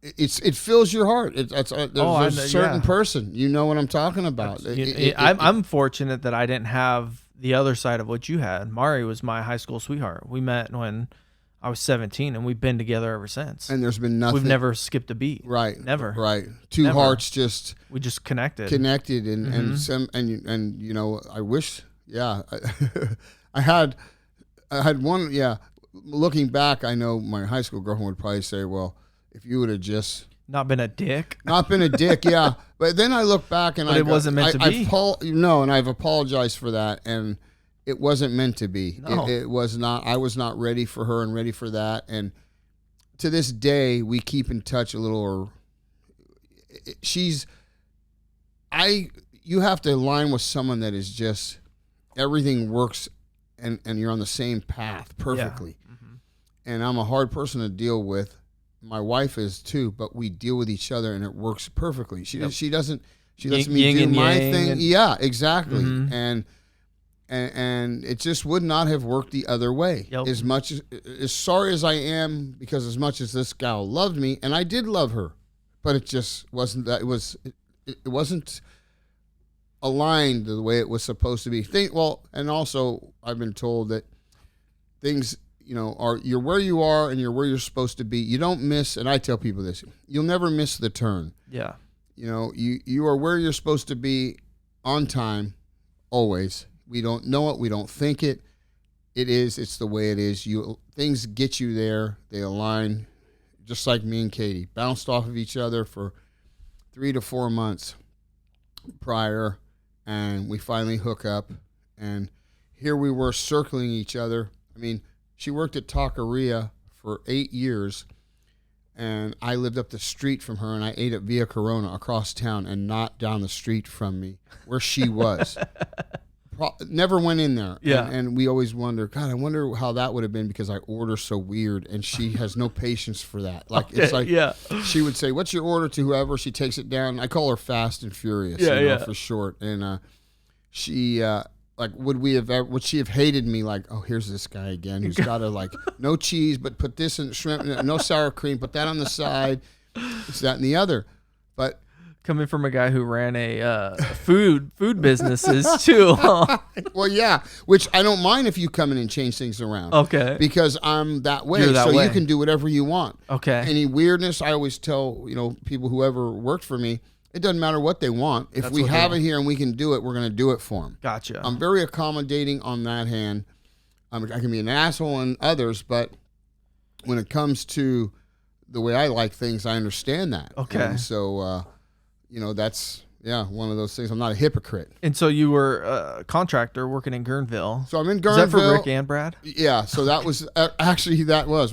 [SPEAKER 2] It fills your heart. There's a certain person. You know what I'm talking about.
[SPEAKER 1] I'm fortunate that I didn't have the other side of what you had. Mari was my high school sweetheart. We met when I was 17, and we've been together ever since.
[SPEAKER 2] And there's been nothing.
[SPEAKER 1] We've never skipped a beat.
[SPEAKER 2] Right.
[SPEAKER 1] Never.
[SPEAKER 2] Right. Two
[SPEAKER 1] Never.
[SPEAKER 2] hearts just
[SPEAKER 1] We just connected.
[SPEAKER 2] And you know, I wish, yeah, I had one, yeah. Looking back, I know my high school girlfriend would probably say, well, if you would have just
[SPEAKER 1] Not been a dick.
[SPEAKER 2] Yeah. But then I look back and
[SPEAKER 1] it wasn't meant to be.
[SPEAKER 2] And I've apologized for that, and it wasn't meant to be.
[SPEAKER 1] No.
[SPEAKER 2] It was not. I was not ready for her and ready for that. And to this day, we keep in touch a little. Or you have to align with someone that is just everything works, and you're on the same path perfectly.
[SPEAKER 1] Yeah. Mm-hmm.
[SPEAKER 2] And I'm a hard person to deal with. My wife is too, but we deal with each other, and it works perfectly. She lets me do my thing. Yeah, exactly.
[SPEAKER 1] Mm-hmm.
[SPEAKER 2] And it just would not have worked the other way.
[SPEAKER 1] Yep.
[SPEAKER 2] As sorry as I am, because as much as this gal loved me, and I did love her, but it just wasn't that. It wasn't aligned the way it was supposed to be. And also I've been told that things, you know, you're where you are and you're where you're supposed to be. You don't miss, and I tell people this, you'll never miss the turn.
[SPEAKER 1] Yeah. You
[SPEAKER 2] know, you are where you're supposed to be on time, always. We don't know it. We don't think it. It's the way it is. Things get you there. They align, just like me and Katie. Bounced off of each other for 3 to 4 months prior, and we finally hook up. And here we were circling each other. I mean, she worked at Taqueria for 8 years, and I lived up the street from her, and I ate at Via Corona across town and not down the street from me where she was. Never went in there.
[SPEAKER 1] Yeah.
[SPEAKER 2] And we always wonder, God, I wonder how that would have been, because I order so weird, and she has no patience for that. Like, okay, it's like, yeah. She would say, what's your order to whoever? She takes it down. I call her Fast and Furious, for short. And she, would she have hated me? Like, oh, here's this guy again who's got to, like, no cheese, but put this in shrimp, no sour cream, put that on the side, it's that and the other. But
[SPEAKER 1] coming from a guy who ran a food businesses too.
[SPEAKER 2] Well, yeah, which I don't mind if you come in and change things around.
[SPEAKER 1] Okay.
[SPEAKER 2] Because I'm that way.
[SPEAKER 1] You're that way.
[SPEAKER 2] You can do whatever you want.
[SPEAKER 1] Okay.
[SPEAKER 2] Any weirdness, I always tell, people whoever worked for me, it doesn't matter what they want. If we have it here and we can do it, we're going to do it for them.
[SPEAKER 1] Gotcha.
[SPEAKER 2] I'm very accommodating on that hand. I can be an asshole on others, but when it comes to the way I like things, I understand that.
[SPEAKER 1] Okay.
[SPEAKER 2] And so, that's, one of those things. I'm not a hypocrite.
[SPEAKER 1] And so you were a contractor working in Guerneville.
[SPEAKER 2] So I'm in Guerneville.
[SPEAKER 1] Is that for Rick and Brad?
[SPEAKER 2] Yeah. So that was,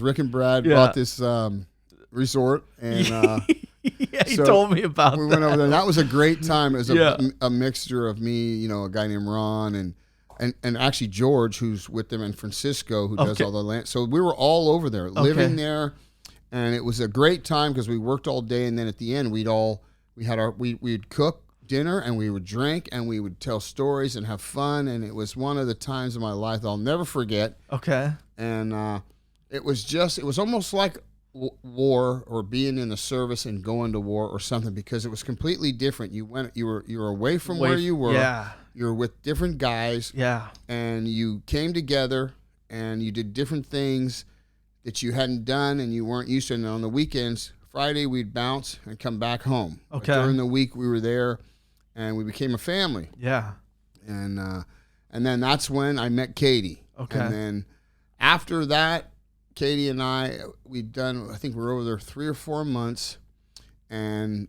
[SPEAKER 2] Rick and Brad bought this resort. And
[SPEAKER 1] he told me about that.
[SPEAKER 2] We went over there. That was a great time. It was a mixture of me, a guy named Ron, and actually George, who's with them, and Francisco, who does all the land. So we were all over there, living there. And it was a great time because we worked all day. And then at the end, we'd cook dinner and we would drink and we would tell stories and have fun. And it was one of the times in my life I'll never forget.
[SPEAKER 1] Okay.
[SPEAKER 2] And it was almost like war, or being in the service and going to war or something, because it was completely different. You were away from where you were.
[SPEAKER 1] Yeah.
[SPEAKER 2] You were with different guys.
[SPEAKER 1] Yeah. And
[SPEAKER 2] you came together and you did different things that you hadn't done and you weren't used to. And on the weekends, Friday, we'd bounce and come back home.
[SPEAKER 1] Okay.
[SPEAKER 2] But during the week, we were there, and we became a family.
[SPEAKER 1] Yeah.
[SPEAKER 2] And then that's when I met Katie.
[SPEAKER 1] Okay.
[SPEAKER 2] And then after that, Katie and I think we were over there 3 or 4 months, and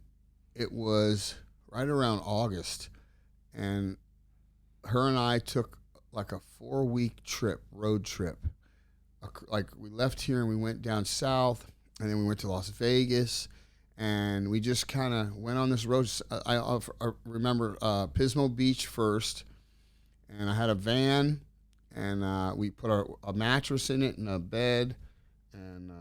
[SPEAKER 2] it was right around August. And her and I took like a 4-week road trip. Like, we left here and we went down south, and then we went to Las Vegas, and we just kind of went on this road. I remember Pismo Beach first, and I had a van, and we put a mattress in it and a bed, and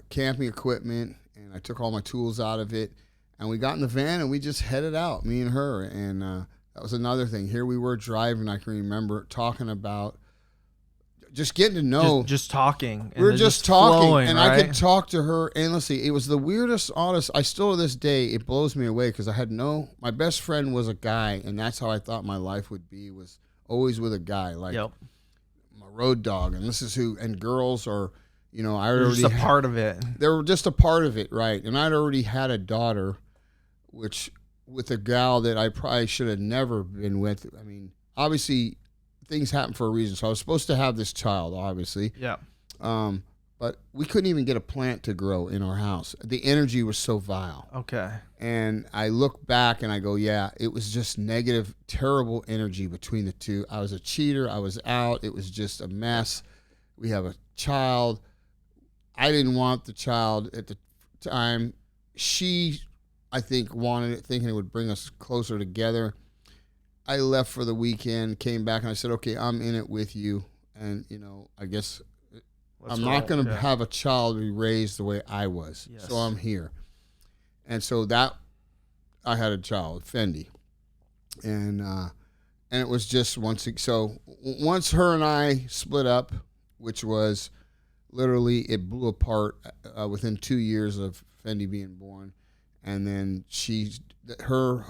[SPEAKER 2] camping equipment, and I took all my tools out of it, and we got in the van and we just headed out, me and her, and that was another thing. Here we were driving. I can remember talking about just getting to know.
[SPEAKER 1] Just talking.
[SPEAKER 2] We were just talking,
[SPEAKER 1] flowing,
[SPEAKER 2] and
[SPEAKER 1] right?
[SPEAKER 2] I could talk to her endlessly. It was the weirdest, oddest. I still to this day, it blows me away, because my best friend was a guy, and that's how I thought my life would be, was always with a guy. Like,
[SPEAKER 1] yep.
[SPEAKER 2] road dog, and this is who. And girls are, I
[SPEAKER 1] They're
[SPEAKER 2] already
[SPEAKER 1] just a part of it.
[SPEAKER 2] They were just a part of it, right? And I'd already had a daughter, which with a gal that I probably should have never been with. I mean, obviously, things happen for a reason. So I was supposed to have this child, obviously.
[SPEAKER 1] Yeah.
[SPEAKER 2] But we couldn't even get a plant to grow in our house. The energy was so vile.
[SPEAKER 1] Okay.
[SPEAKER 2] And I look back and I go, yeah, it was just negative, terrible energy between the two. I was a cheater. I was out. It was just a mess. We have a child. I didn't want the child at the time. She, I think, wanted it, thinking it would bring us closer together. I left for the weekend, came back, and I said, okay, I'm in it with you. And, I guess I'm not going to have a child be raised the way I was. Yes. So I'm here. And so that I had a child, Fendi. And it was just once her and I split up, which was literally it blew apart within 2 years of Fendi being born. And then her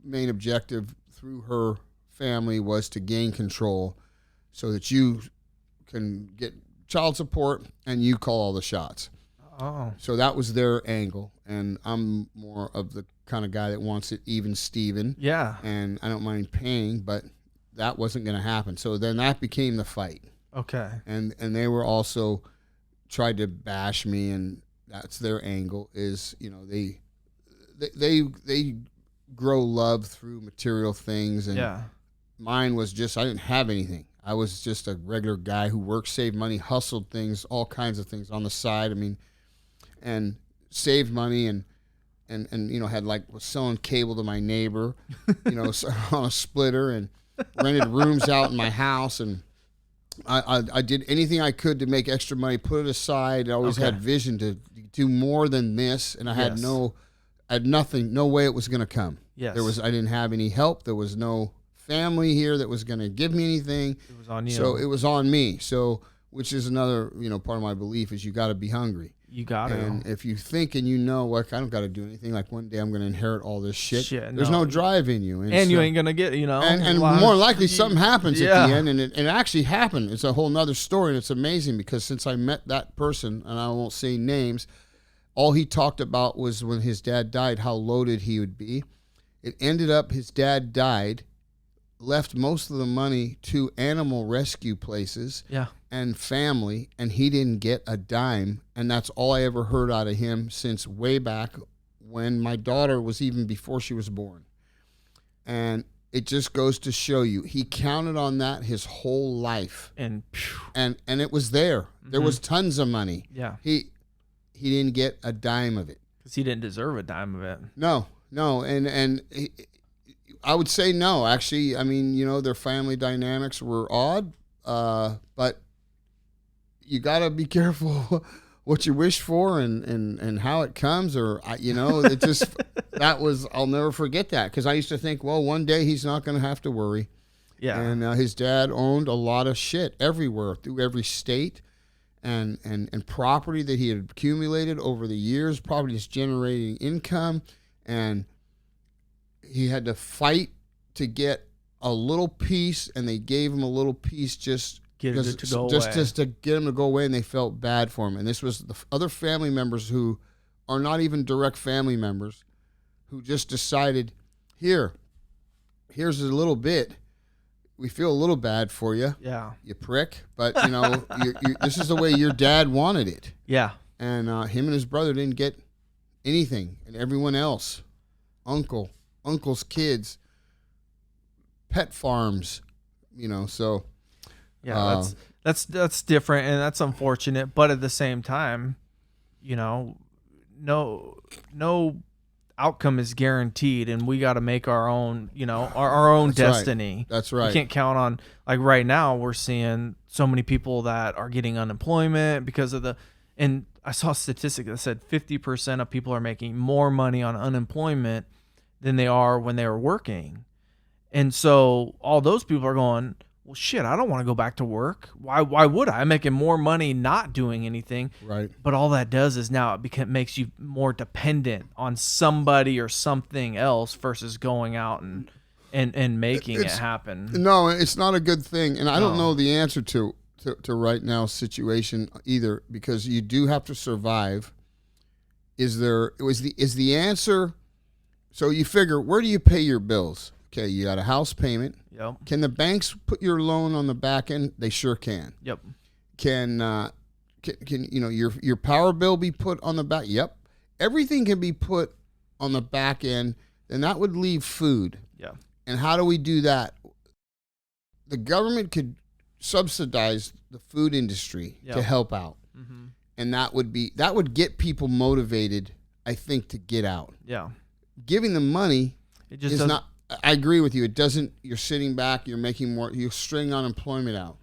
[SPEAKER 2] main objective through her family was to gain control so that you can get child support and you call all the shots.
[SPEAKER 1] Oh.
[SPEAKER 2] So that was their angle. And I'm more of the kind of guy that wants it even Steven.
[SPEAKER 1] Yeah.
[SPEAKER 2] And I don't mind paying, but that wasn't going to happen. So then that became the fight.
[SPEAKER 1] Okay.
[SPEAKER 2] And they were also tried to bash me, and that's their angle is, they grow love through material things. And mine was just, I didn't have anything. I was just a regular guy who worked, saved money, hustled things, all kinds of things on the side. I mean, and saved money and was selling cable to my neighbor, on a splitter, and rented rooms out in my house. And I did anything I could to make extra money, put it aside. I always had vision to do more than this. And I had nothing, no way it was going to come.
[SPEAKER 1] Yes.
[SPEAKER 2] I didn't have any help. There was no family here that was going to give me anything.
[SPEAKER 1] It was on you.
[SPEAKER 2] So it was on me. So, which is another, part of my belief is you got to be hungry.
[SPEAKER 1] You got to.
[SPEAKER 2] And if you think and I don't got to do anything, like one day I'm going to inherit all this shit. There's
[SPEAKER 1] no
[SPEAKER 2] drive in you.
[SPEAKER 1] And you ain't going to get,
[SPEAKER 2] And more likely something happens at the end. And it actually happened. It's a whole nother story. And it's amazing because since I met that person, and I won't say names, all he talked about was when his dad died, how loaded he would be. It ended up his dad died, left most of the money to animal rescue places and family, and he didn't get a dime. And that's all I ever heard out of him since way back when my daughter was even before she was born. And it just goes to show you, he counted on that his whole life. And it was there. Mm-hmm. There was tons of money.
[SPEAKER 1] Yeah.
[SPEAKER 2] He didn't get a dime of it.
[SPEAKER 1] Because he didn't deserve a dime of it.
[SPEAKER 2] No. And I would say no, actually. I mean, their family dynamics were odd, but you got to be careful what you wish for and how it comes, or, it just, I'll never forget that, because I used to think, well, one day he's not going to have to worry. Yeah. And his dad owned a lot of shit everywhere, through every state, and property that he had accumulated over the years, probably just generating income. And he had to fight to get a little piece, and they gave him a little piece just to get him to go away, and they felt bad for him. And this was the other family members who are not even direct family members, who just decided, here's a little bit. We feel a little bad for you, you prick, but this is the way your dad wanted it.
[SPEAKER 1] Yeah.
[SPEAKER 2] And him and his brother didn't get anything, and everyone else, uncle's kids, pet farms, so
[SPEAKER 1] that's different, and that's unfortunate, but at the same time, no outcome is guaranteed, and we got to make our own, our own destiny.
[SPEAKER 2] Right. That's right.
[SPEAKER 1] You can't count on, like right now we're seeing so many people that are getting unemployment because of and I saw a statistic that said 50% of people are making more money on unemployment than they are when they were working. And so all those people are going, well, shit, I don't want to go back to work. Why would I? I'm making more money not doing anything.
[SPEAKER 2] Right.
[SPEAKER 1] But all that does is now it makes you more dependent on somebody or something else versus going out and and making it happen.
[SPEAKER 2] No, it's not a good thing, and I don't know the answer to right now situation either, because you do have to survive. Is the answer? So you figure, where do you pay your bills? Okay, you got a house payment.
[SPEAKER 1] Yep.
[SPEAKER 2] Can the banks put your loan on the back end? They sure can.
[SPEAKER 1] Yep.
[SPEAKER 2] Can your power bill be put on the back? Yep. Everything can be put on the back end, and that would leave food.
[SPEAKER 1] Yeah.
[SPEAKER 2] And how do we do that? The government could subsidize the food industry to help out. Mm-hmm. And that would get people motivated, I think, to get out.
[SPEAKER 1] Yeah.
[SPEAKER 2] Giving them money
[SPEAKER 1] is
[SPEAKER 2] not. I agree with you. It doesn't. You're sitting back. You're making more. You string unemployment out.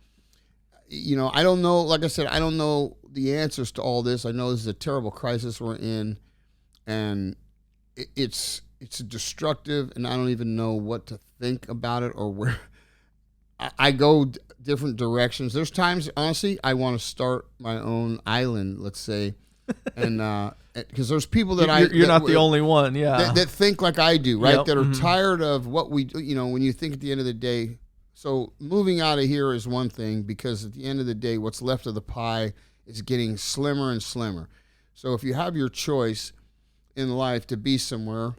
[SPEAKER 2] I don't know. Like I said, I don't know the answers to all this. I know this is a terrible crisis we're in, and it's destructive, and I don't even know what to think about it or where. I go different directions. There's times, honestly, I want to start my own island, let's say, and because there's people that
[SPEAKER 1] you're not the only one, yeah,
[SPEAKER 2] that think like I do, right?
[SPEAKER 1] Yep.
[SPEAKER 2] That are
[SPEAKER 1] Mm-hmm.
[SPEAKER 2] tired of what we do. When you think at the end of the day. So moving out of here is one thing, because at the end of the day, what's left of the pie is getting slimmer and slimmer. So if you have your choice in life to be somewhere,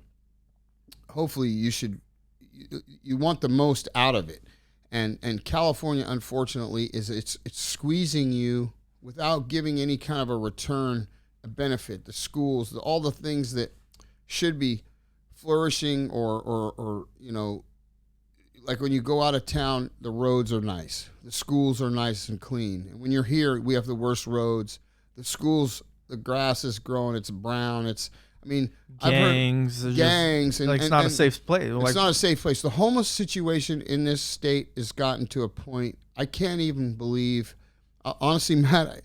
[SPEAKER 2] hopefully you want the most out of it. And California, unfortunately, it's squeezing you without giving any kind of a return, a benefit. The schools, all the things that should be flourishing, or like when you go out of town, the roads are nice, the schools are nice and clean. And when you're here, we have the worst roads. The schools, the grass is growing, it's brown.
[SPEAKER 1] Gangs, it's not a safe place.
[SPEAKER 2] It's not a safe place. The homeless situation in this state has gotten to a point I can't even believe. Honestly, Matt,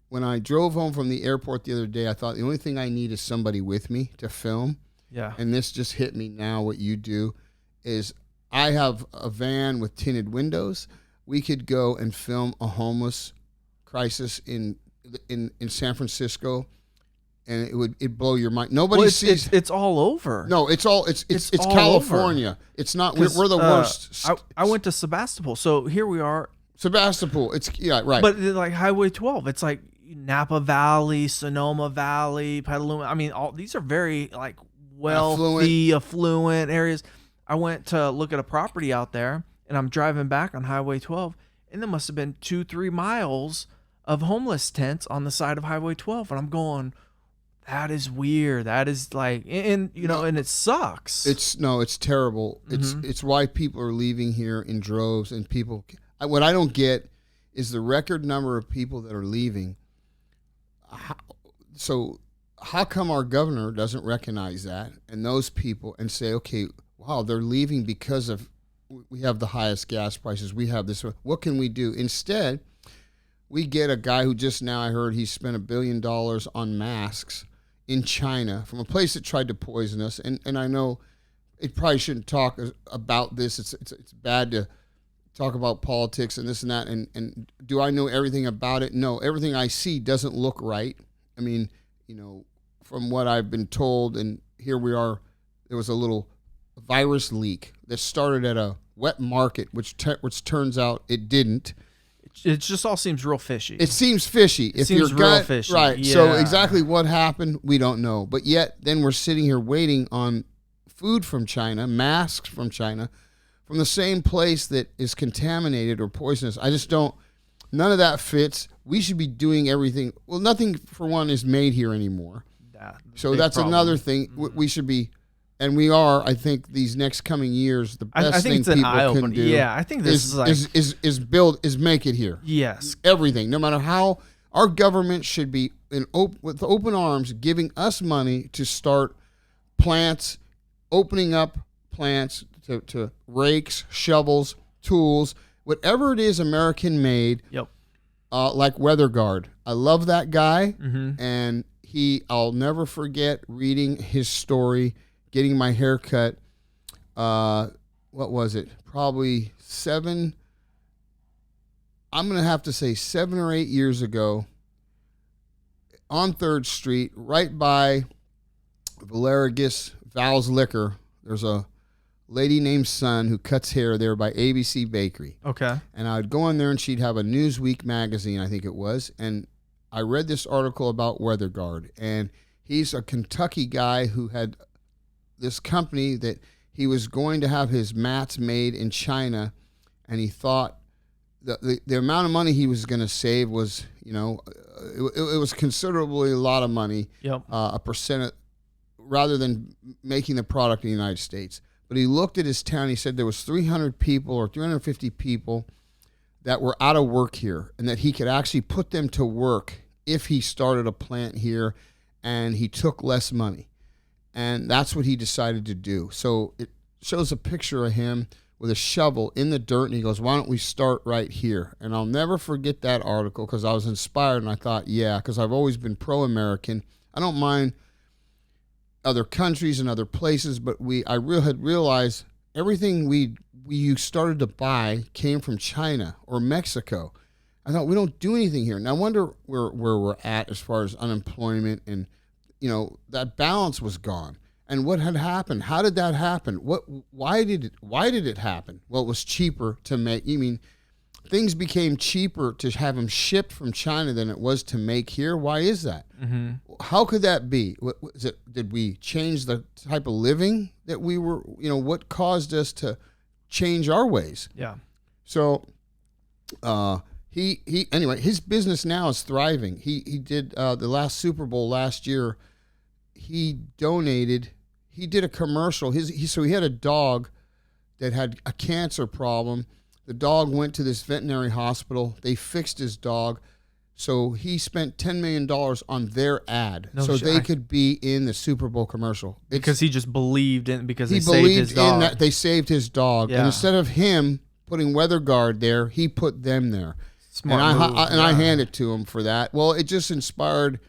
[SPEAKER 2] when I drove home from the airport the other day, I thought the only thing I need is somebody with me to film.
[SPEAKER 1] Yeah.
[SPEAKER 2] And this just hit me now. What you do is, I have a van with tinted windows. We could go and film a homeless crisis in San Francisco. And it'd blow your mind. Nobody sees.
[SPEAKER 1] It's all over.
[SPEAKER 2] No, it's all California. Over. It's not. We're the worst.
[SPEAKER 1] I went to Sebastopol, so here we are.
[SPEAKER 2] Sebastopol. Right.
[SPEAKER 1] But like Highway 12, it's like Napa Valley, Sonoma Valley, Petaluma. I mean, all these are very like wealthy, affluent areas. I went to look at a property out there, and I'm driving back on Highway 12, and there must have been 2-3 miles of homeless tents on the side of Highway 12, and I'm going, that is weird. That is like, and it sucks.
[SPEAKER 2] It's terrible. Mm-hmm. It's why people are leaving here in droves, and what I don't get is the record number of people that are leaving. So how come our governor doesn't recognize that and those people and say, okay, wow, they're leaving because of we have the highest gas prices. We have this. What can we do? Instead, we get a guy who just now, I heard he spent $1 billion on masks in China from a place that tried to poison us. And I know it probably shouldn't talk about this. It's bad to talk about politics and this and that. And do I know everything about it? No, everything I see doesn't look right. I mean, from what I've been told, and here we are, there was a little virus leak that started at a wet market, which turns out it didn't.
[SPEAKER 1] It just all seems real fishy.
[SPEAKER 2] It seems fishy.
[SPEAKER 1] It seems real fishy.
[SPEAKER 2] Right.
[SPEAKER 1] Yeah.
[SPEAKER 2] So exactly what happened, we don't know. But yet then we're sitting here waiting on food from China, masks from China, from the same place that is contaminated or poisonous. I just don't, none of that fits. We should be doing everything. Well, nothing, for one, is made here anymore. So that's problem. Another thing. Mm-hmm. We should be, and we are, I think, these next coming years, the best thing people can do.
[SPEAKER 1] Yeah, I think this
[SPEAKER 2] is make it here.
[SPEAKER 1] Yes.
[SPEAKER 2] Everything, no matter how, our government should be with open arms giving us money to start plants, opening up plants to rakes, shovels, tools, whatever it is American made.
[SPEAKER 1] Yep.
[SPEAKER 2] Like Weather Guard. I love that guy,
[SPEAKER 1] mm-hmm.
[SPEAKER 2] and I'll never forget reading his story, getting my hair cut. What was it? Probably 7 or 8 years ago, on 3rd Street, right by Val's Liquor. There's a lady named Sun who cuts hair there by ABC Bakery.
[SPEAKER 1] Okay.
[SPEAKER 2] And I would go in there and she'd have a Newsweek magazine, I think it was. And I read this article about WeatherGuard. And he's a Kentucky guy who had this company that he was going to have his mats made in China. And he thought the amount of money he was going to save was, it was considerably a lot of money, a percent, rather than making the product in the United States. But he looked at his town. He said there was 300 people or 350 people that were out of work here, and that he could actually put them to work if he started a plant here, and he took less money. And that's what he decided to do. So it shows a picture of him with a shovel in the dirt, and he goes, why don't we start right here? And I'll never forget that article because I was inspired, and I thought, yeah, because I've always been pro-American. I don't mind other countries and other places, but I had realized everything we started to buy came from China or Mexico. I thought, we don't do anything here. And I wonder where we're at as far as unemployment, and that balance was gone. And what had happened? How did that happen? Why did it happen? Well, it was cheaper to make. Things became cheaper to have them shipped from China than it was to make here. Why is that? Mm-hmm. How could that be? Did we change the type of living that we were? What caused us to change our ways?
[SPEAKER 1] Yeah.
[SPEAKER 2] So, anyway, his business now is thriving. He did the last Super Bowl last year. He did a commercial. So he had a dog that had a cancer problem. The dog went to this veterinary hospital. They fixed his dog. So he spent $10 million on their ad they could be in the Super Bowl commercial.
[SPEAKER 1] Because he just believed in because they saved his dog.
[SPEAKER 2] In that they saved his dog. Yeah. And instead of him putting WeatherGuard there, he put them there.
[SPEAKER 1] Smart move.
[SPEAKER 2] I hand it to him for that. Well, it just inspired.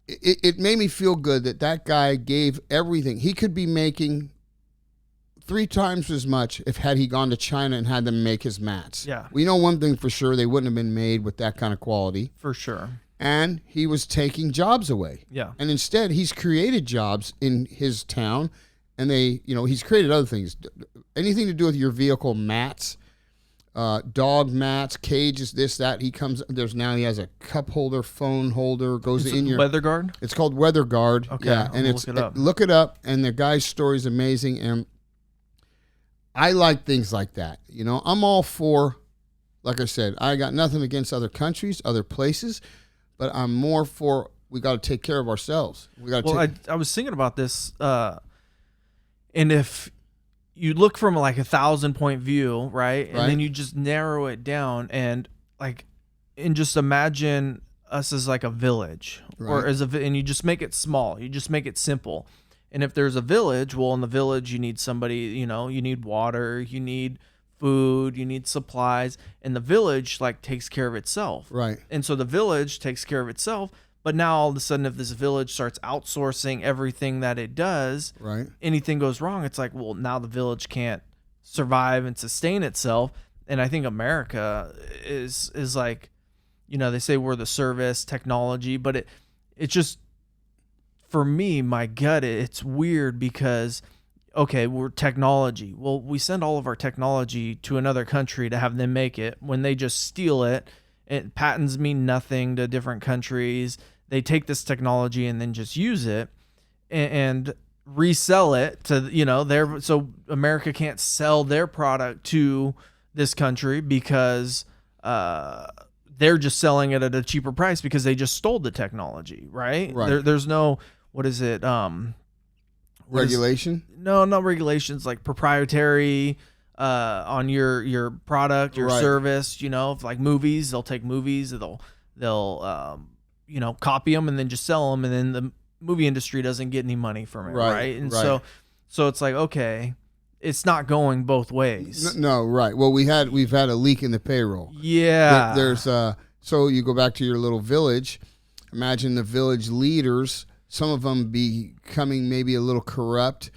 [SPEAKER 2] It made me feel good that guy gave everything. He could be making 3 times as much had he gone to China and had them make his mats.
[SPEAKER 1] Yeah.
[SPEAKER 2] We know one thing for sure, they wouldn't have been made with that kind of quality.
[SPEAKER 1] For sure.
[SPEAKER 2] And he was taking jobs away.
[SPEAKER 1] Yeah.
[SPEAKER 2] And instead, he's created jobs in his town, and he's created other things. Anything to do with your vehicle mats, dog mats, cages, this, that. He has a cup holder, phone holder, goes in your
[SPEAKER 1] WeatherGuard.
[SPEAKER 2] It's called WeatherGuard.
[SPEAKER 1] Okay,
[SPEAKER 2] yeah, and look it up. And the guy's story is amazing, and I like things like that. I'm all for. Like I said, I got nothing against other countries, other places, but I'm more for we got to take care of ourselves.
[SPEAKER 1] I was thinking about this, and if you look from like 1,000-point view, right? And then you just narrow it down and just imagine us as like a village, or and you just make it small. You just make it simple. And if there's a village, well, in the village, you need somebody, you need water, you need food, you need supplies, and the village takes care of itself.
[SPEAKER 2] Right.
[SPEAKER 1] And so the village takes care of itself. But now all of a sudden, if this village starts outsourcing everything that it does, anything goes wrong, it's like, well, now the village can't survive and sustain itself. And I think America is like, they say we're the service technology, but it just, for me, my gut, it's weird because, okay, we're technology. Well, we send all of our technology to another country to have them make it. When they just steal it, patents mean nothing to different countries. They take this technology and then just use it and resell it to, so America can't sell their product to this country because they're just selling it at a cheaper price because they just stole the technology, right? There's no, what is it?
[SPEAKER 2] Regulation?
[SPEAKER 1] No, not regulations, like proprietary on your product, your service. If like movies, they'll take movies, they'll copy them and then just sell them, and then the movie industry doesn't get any money from it, right? And so it's like, okay, it's not going both ways.
[SPEAKER 2] No, right. Well, we've had a leak in the payroll.
[SPEAKER 1] Yeah.
[SPEAKER 2] There's so you go back to your little village. Imagine the village leaders, some of them becoming maybe a little corrupt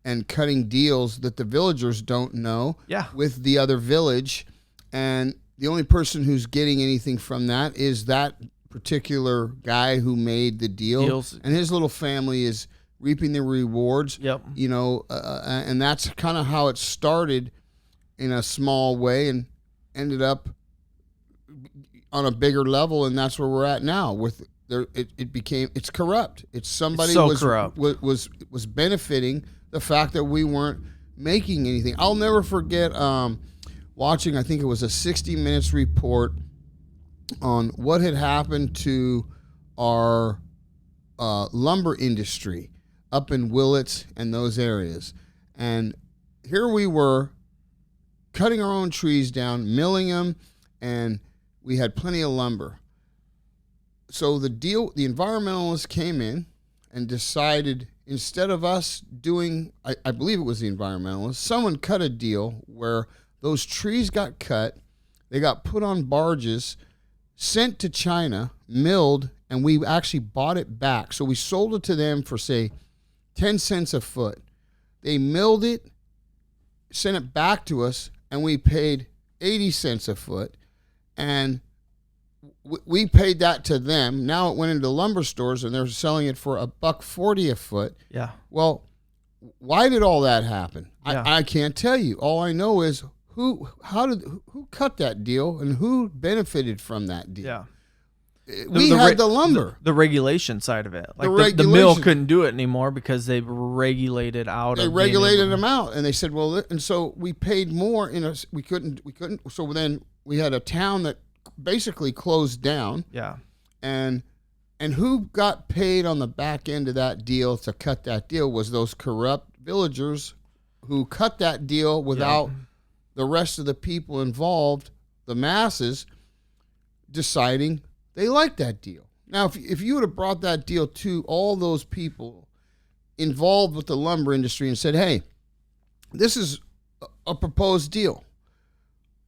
[SPEAKER 2] and cutting deals that the villagers don't know with the other village. And the only person who's getting anything from that is that particular guy who made the deal. And his little family is reaping the rewards.
[SPEAKER 1] Yep.
[SPEAKER 2] And that's kind of how it started in a small way and ended up on a bigger level, and that's where we're at now. With it's corrupt. It's somebody
[SPEAKER 1] corrupt.
[SPEAKER 2] was benefiting the fact that we weren't making anything. I'll never forget watching, I think it was a 60 Minutes report on what had happened to our lumber industry up in Willits and those areas. And here we were cutting our own trees down, milling them, and we had plenty of lumber. So the environmentalists came in and decided, instead of us doing, I believe it was the environmentalists, someone cut a deal where those trees got cut, they got put on barges, sent to China, milled, and we actually bought it back. So we sold it to them for, say, 10 cents a foot. They milled it, sent it back to us, and we paid 80 cents a foot. And we paid that to them. Now it went into lumber stores, and they're selling it for $1.40 a foot.
[SPEAKER 1] Yeah.
[SPEAKER 2] Well, why did all that happen?
[SPEAKER 1] Yeah.
[SPEAKER 2] I can't tell you. All I know is who cut that deal and who benefited from that deal.
[SPEAKER 1] Yeah.
[SPEAKER 2] We had the lumber.
[SPEAKER 1] The regulation side of it. Like the
[SPEAKER 2] regulation.
[SPEAKER 1] mill couldn't do it anymore because they regulated out.
[SPEAKER 2] They regulated them out, and they said, well, and so we paid more. We couldn't. So then we had a town that basically closed down.
[SPEAKER 1] Yeah.
[SPEAKER 2] And who got paid on the back end of that deal to cut that deal was those corrupt villagers who cut that deal without the rest of the people involved, the masses, deciding they liked that deal. Now, if you would have brought that deal to all those people involved with the lumber industry and said, hey, this is a proposed deal,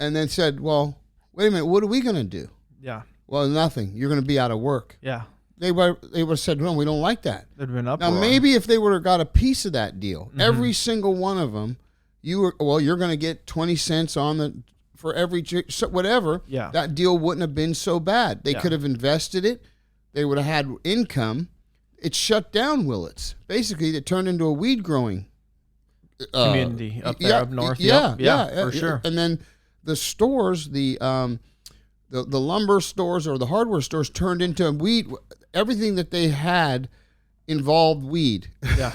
[SPEAKER 2] and then said, well, wait a minute, what are we going to do?
[SPEAKER 1] Yeah.
[SPEAKER 2] Well, nothing. You're going to be out of work.
[SPEAKER 1] Yeah.
[SPEAKER 2] They would have said, no, we don't like that.
[SPEAKER 1] There'd been up.
[SPEAKER 2] Now, maybe if they would have got a piece of that deal, every single one of them, you're going to get 20 cents for every, whatever.
[SPEAKER 1] Yeah.
[SPEAKER 2] That deal wouldn't have been so bad. They could have invested it. They would have had income. It shut down Willits. Basically, it turned into a weed growing
[SPEAKER 1] community up there up north. Yeah, for sure.
[SPEAKER 2] And then the stores, the lumber stores or the hardware stores turned into weed. Everything that they had involved weed.
[SPEAKER 1] Yeah.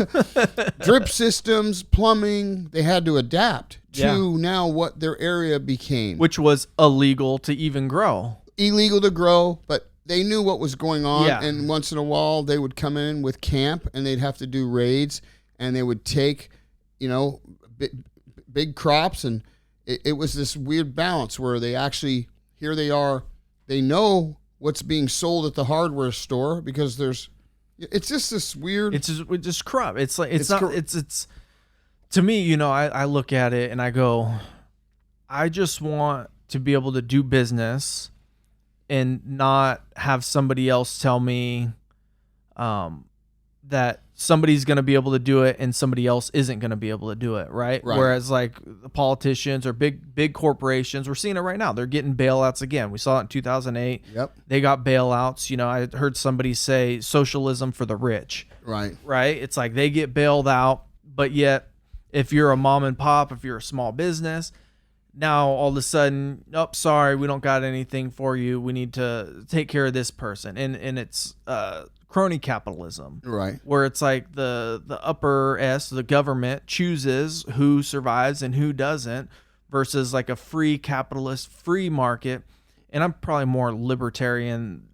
[SPEAKER 2] Drip systems, plumbing, they had to adapt to now what their area became.
[SPEAKER 1] Which was illegal to even grow.
[SPEAKER 2] Illegal to grow, but they knew what was going on.
[SPEAKER 1] Yeah.
[SPEAKER 2] And once in a while, they would come in with camp, and they'd have to do raids, and they would take, big crops, and it was this weird balance where they actually, here they are, they know what's being sold at the hardware store because it's just this weird.
[SPEAKER 1] It's just corrupt. It's like, it's to me, I look at it and I go, I just want to be able to do business and not have somebody else tell me that somebody's going to be able to do it and somebody else isn't going to be able to do it, right? Whereas like the politicians or big corporations, we're seeing it right now. They're getting bailouts again. We saw it in 2008.
[SPEAKER 2] Yep. They
[SPEAKER 1] got bailouts. I heard somebody say socialism for the rich.
[SPEAKER 2] Right.
[SPEAKER 1] It's like they get bailed out, but yet if you're a mom and pop, if you're a small business, now all of a sudden, sorry, we don't got anything for you. We need to take care of this person. And it's crony capitalism,
[SPEAKER 2] right?
[SPEAKER 1] Where it's like the upper S, the government chooses who survives and who doesn't, versus like a free capitalist, free market. And I'm probably more libertarian,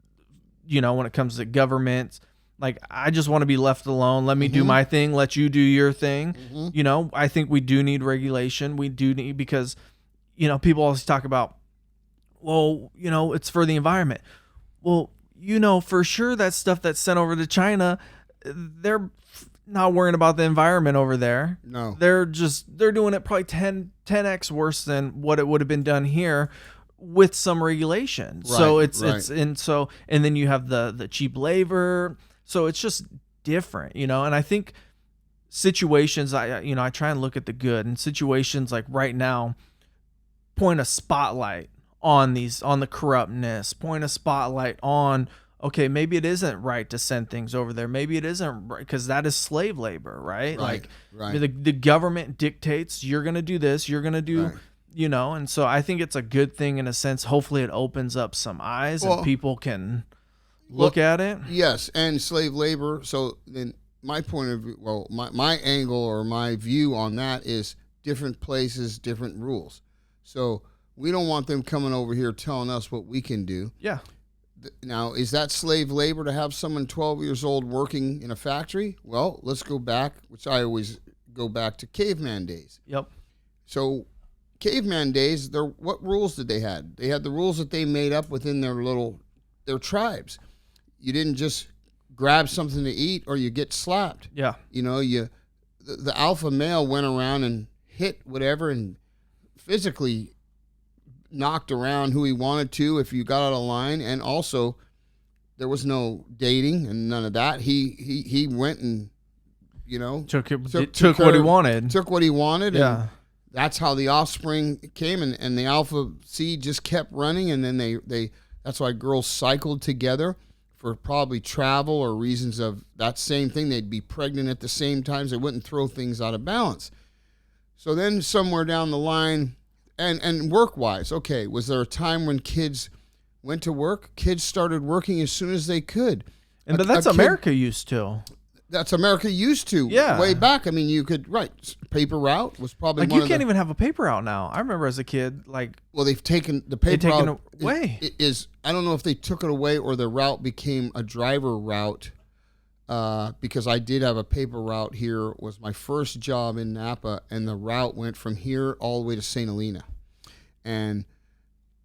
[SPEAKER 1] when it comes to government. Like, I just want to be left alone. Let me do my thing. Let you do your thing. I think we do need regulation. We do need, because, people always talk about, well, it's for the environment. Well, for sure that stuff that's sent over to China, they're not worrying about the environment over there.
[SPEAKER 2] No.
[SPEAKER 1] They're doing it probably 10x worse than what it would have been done here with some regulation.
[SPEAKER 2] Right,
[SPEAKER 1] so it's and then you have the cheap labor. So it's just different, and I think situations, I try and look at the good, and situations like right now point a spotlight on the corruptness, point a spotlight on, okay, maybe it isn't right to send things over there. Maybe it isn't right because that is slave labor, right? Like the government dictates you're going to do this, you're going to do, and so I think it's a good thing in a sense. Hopefully it opens up some eyes and people can look at it.
[SPEAKER 2] Yes, and slave labor. So then my point of view, my angle or my view on that is different places, different rules. So we don't want them coming over here telling us what we can do.
[SPEAKER 1] Yeah.
[SPEAKER 2] Now, is that slave labor to have someone 12 years old working in a factory? Well, let's go back, which I always go back to caveman days.
[SPEAKER 1] Yep.
[SPEAKER 2] So caveman days, what rules did they have? They had the rules that they made up within their tribes. You didn't just grab something to eat or you get slapped.
[SPEAKER 1] Yeah.
[SPEAKER 2] The alpha male went around and hit whatever and physically knocked around who he wanted to if you got out of line. And also there was no dating and none of that. He went and took
[SPEAKER 1] what he wanted.
[SPEAKER 2] Took what he wanted.
[SPEAKER 1] Yeah.
[SPEAKER 2] And that's how the offspring came, and the alpha seed just kept running, and then they that's why girls cycled together for probably travel or reasons of that same thing. They'd be pregnant at the same time. So they wouldn't throw things out of balance. So then somewhere down the line, and work-wise, okay, was there a time when kids went to work? Kids started working as soon as they could.
[SPEAKER 1] But that's America used to.
[SPEAKER 2] That's America used to.
[SPEAKER 1] Yeah.
[SPEAKER 2] Way back. I mean, you could, paper route was probably
[SPEAKER 1] you can't even have a paper route now. I remember as a kid,
[SPEAKER 2] well, they've taken the paper route
[SPEAKER 1] away.
[SPEAKER 2] I don't know if they took it away or the route became a driver route, because I did have a paper route here. Was my first job in Napa, and the route went from here all the way to St. Helena. And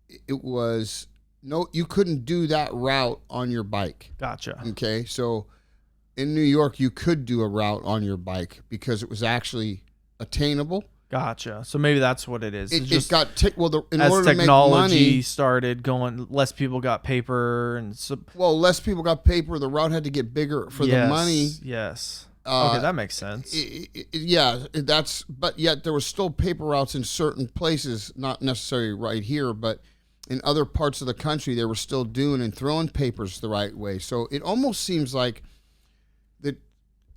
[SPEAKER 2] it was, you couldn't do that route on your bike.
[SPEAKER 1] Gotcha.
[SPEAKER 2] Okay, so in New York, you could do a route on your bike because it was actually attainable.
[SPEAKER 1] Gotcha. So maybe that's what it is.
[SPEAKER 2] It got in order to
[SPEAKER 1] technology
[SPEAKER 2] make money,
[SPEAKER 1] started going, less people got paper, and
[SPEAKER 2] less people got paper. The route had to get bigger for the money.
[SPEAKER 1] Yes. Okay, that makes sense.
[SPEAKER 2] But yet there was still paper routes in certain places, not necessarily right here, but in other parts of the country, they were still doing and throwing papers the right way. So it almost seems like that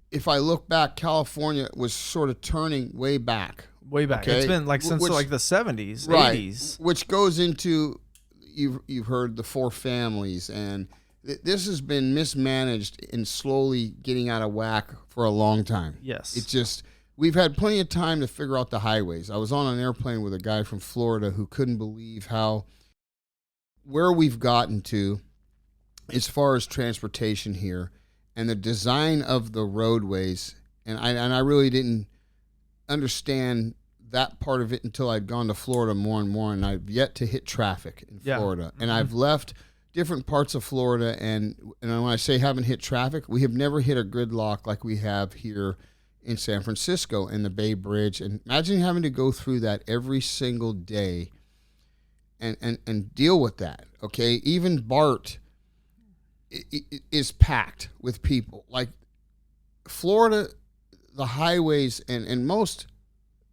[SPEAKER 2] if I look back, California was sort of turning way back.
[SPEAKER 1] Way back. Okay? It's been since the 70s,
[SPEAKER 2] right,
[SPEAKER 1] 80s.
[SPEAKER 2] Which goes into, you've heard the 4 families, and this has been mismanaged and slowly getting out of whack for a long time.
[SPEAKER 1] Yes.
[SPEAKER 2] It's just, we've had plenty of time to figure out the highways. I was on an airplane with a guy from Florida who couldn't believe where we've gotten to as far as transportation here and the design of the roadways. And I really didn't understand that part of it until I'd gone to Florida more and more, and I've yet to hit traffic in Florida. And I've left different parts of Florida, and when I say haven't hit traffic, we have never hit a gridlock like we have here in San Francisco and the Bay Bridge. And imagine having to go through that every single day and deal with that, okay? Even BART is packed with people. Like Florida, the highways and most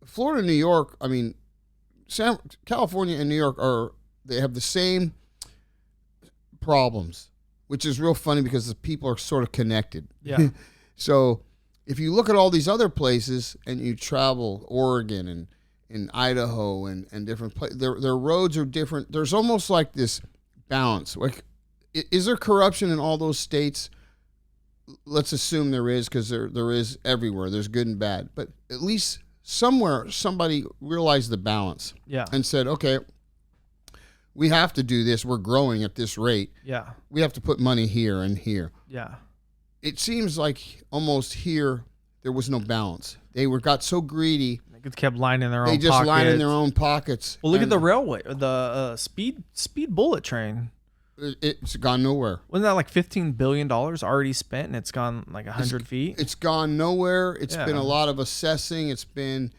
[SPEAKER 2] Florida, New York, I mean, California and New York they have the same problems, which is real funny because the people are sort of connected.
[SPEAKER 1] Yeah.
[SPEAKER 2] So if you look at all these other places and you travel Oregon and in Idaho and different places, their roads are different. There's almost like this balance. Like, is there corruption in all those states? Let's assume there is, because there is everywhere. There's good and bad. But at least somewhere somebody realized the balance.
[SPEAKER 1] Yeah.
[SPEAKER 2] And said, okay, we have to do this. We're growing at this rate.
[SPEAKER 1] Yeah.
[SPEAKER 2] We have to put money here and here.
[SPEAKER 1] Yeah.
[SPEAKER 2] It seems like almost here there was no balance. They got so greedy.
[SPEAKER 1] They kept lining their own pockets.
[SPEAKER 2] They just lined in their own pockets.
[SPEAKER 1] Well, look at the railway, the speed bullet train.
[SPEAKER 2] It's gone nowhere.
[SPEAKER 1] Wasn't that like $15 billion already spent, and it's gone like 100 feet?
[SPEAKER 2] It's gone nowhere. It's been a lot of assessing. It's been,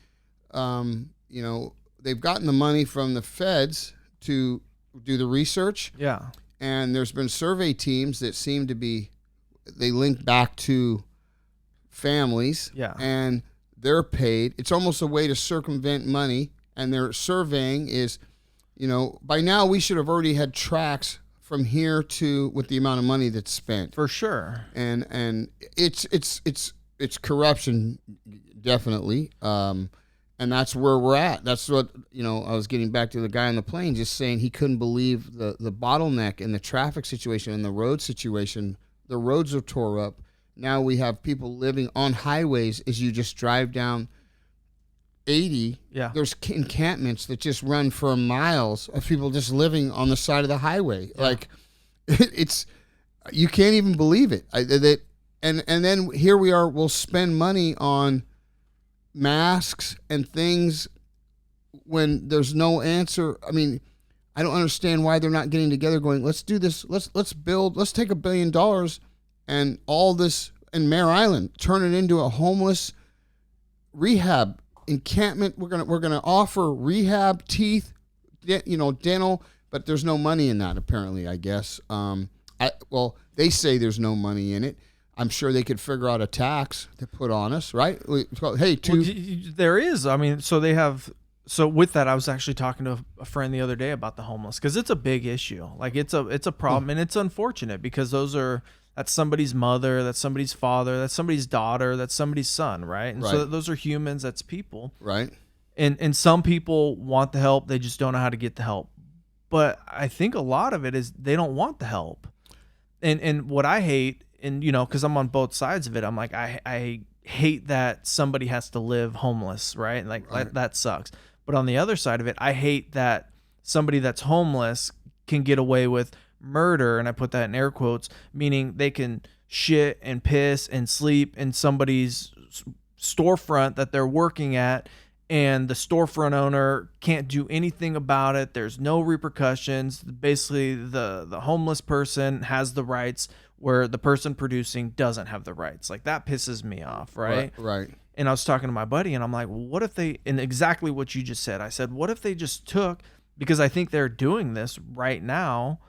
[SPEAKER 2] they've gotten the money from the feds to do the research.
[SPEAKER 1] Yeah.
[SPEAKER 2] And there's been survey teams that seem to be, they link back to families.
[SPEAKER 1] Yeah.
[SPEAKER 2] And they're paid. It's almost a way to circumvent money. And their surveying is, by now we should have already had tracks from here to with the amount of money that's spent.
[SPEAKER 1] For sure.
[SPEAKER 2] And it's corruption, definitely. And that's where we're at. That's what, I was getting back to the guy on the plane just saying he couldn't believe the bottleneck and the traffic situation and the road situation. The roads are tore up. Now we have people living on highways as you just drive down 80.
[SPEAKER 1] Yeah.
[SPEAKER 2] There's encampments that just run for miles of people just living on the side of the highway.
[SPEAKER 1] Yeah.
[SPEAKER 2] Like, it's, you can't even believe it. And then here we are, we'll spend money on masks and things when there's no answer. I mean, I don't understand why they're not getting together going, let's do this. Let's take $1 billion and all this in Mare Island, turn it into a homeless rehab encampment. We're gonna offer rehab, teeth, dental, but there's no money in that apparently, I guess. They say there's no money in it. I'm sure they could figure out a tax to put on us, right? Hey,
[SPEAKER 1] there is. I mean, so they have. So with that, I was actually talking to a friend the other day about the homeless because it's a big issue. Like it's a problem, and it's unfortunate because that's somebody's mother, that's somebody's father, that's somebody's daughter, that's somebody's son, right? And so those are humans, that's people,
[SPEAKER 2] right?
[SPEAKER 1] And some people want the help, they just don't know how to get the help. But I think a lot of it is they don't want the help, and what I hate. And, because I'm on both sides of it, I'm like, I hate that somebody has to live homeless, right? Like, that sucks. But on the other side of it, I hate that somebody that's homeless can get away with murder, and I put that in air quotes, meaning they can shit and piss and sleep in somebody's storefront that they're working at, and the storefront owner can't do anything about it. There's no repercussions. Basically, the homeless person has the rights where the person producing doesn't have the rights. Like, that pisses me off, right?
[SPEAKER 2] Right.
[SPEAKER 1] And I was talking to my buddy, and I'm like, well, what if they, and exactly what you just said, I said, what if they just took, because I think they're doing this right now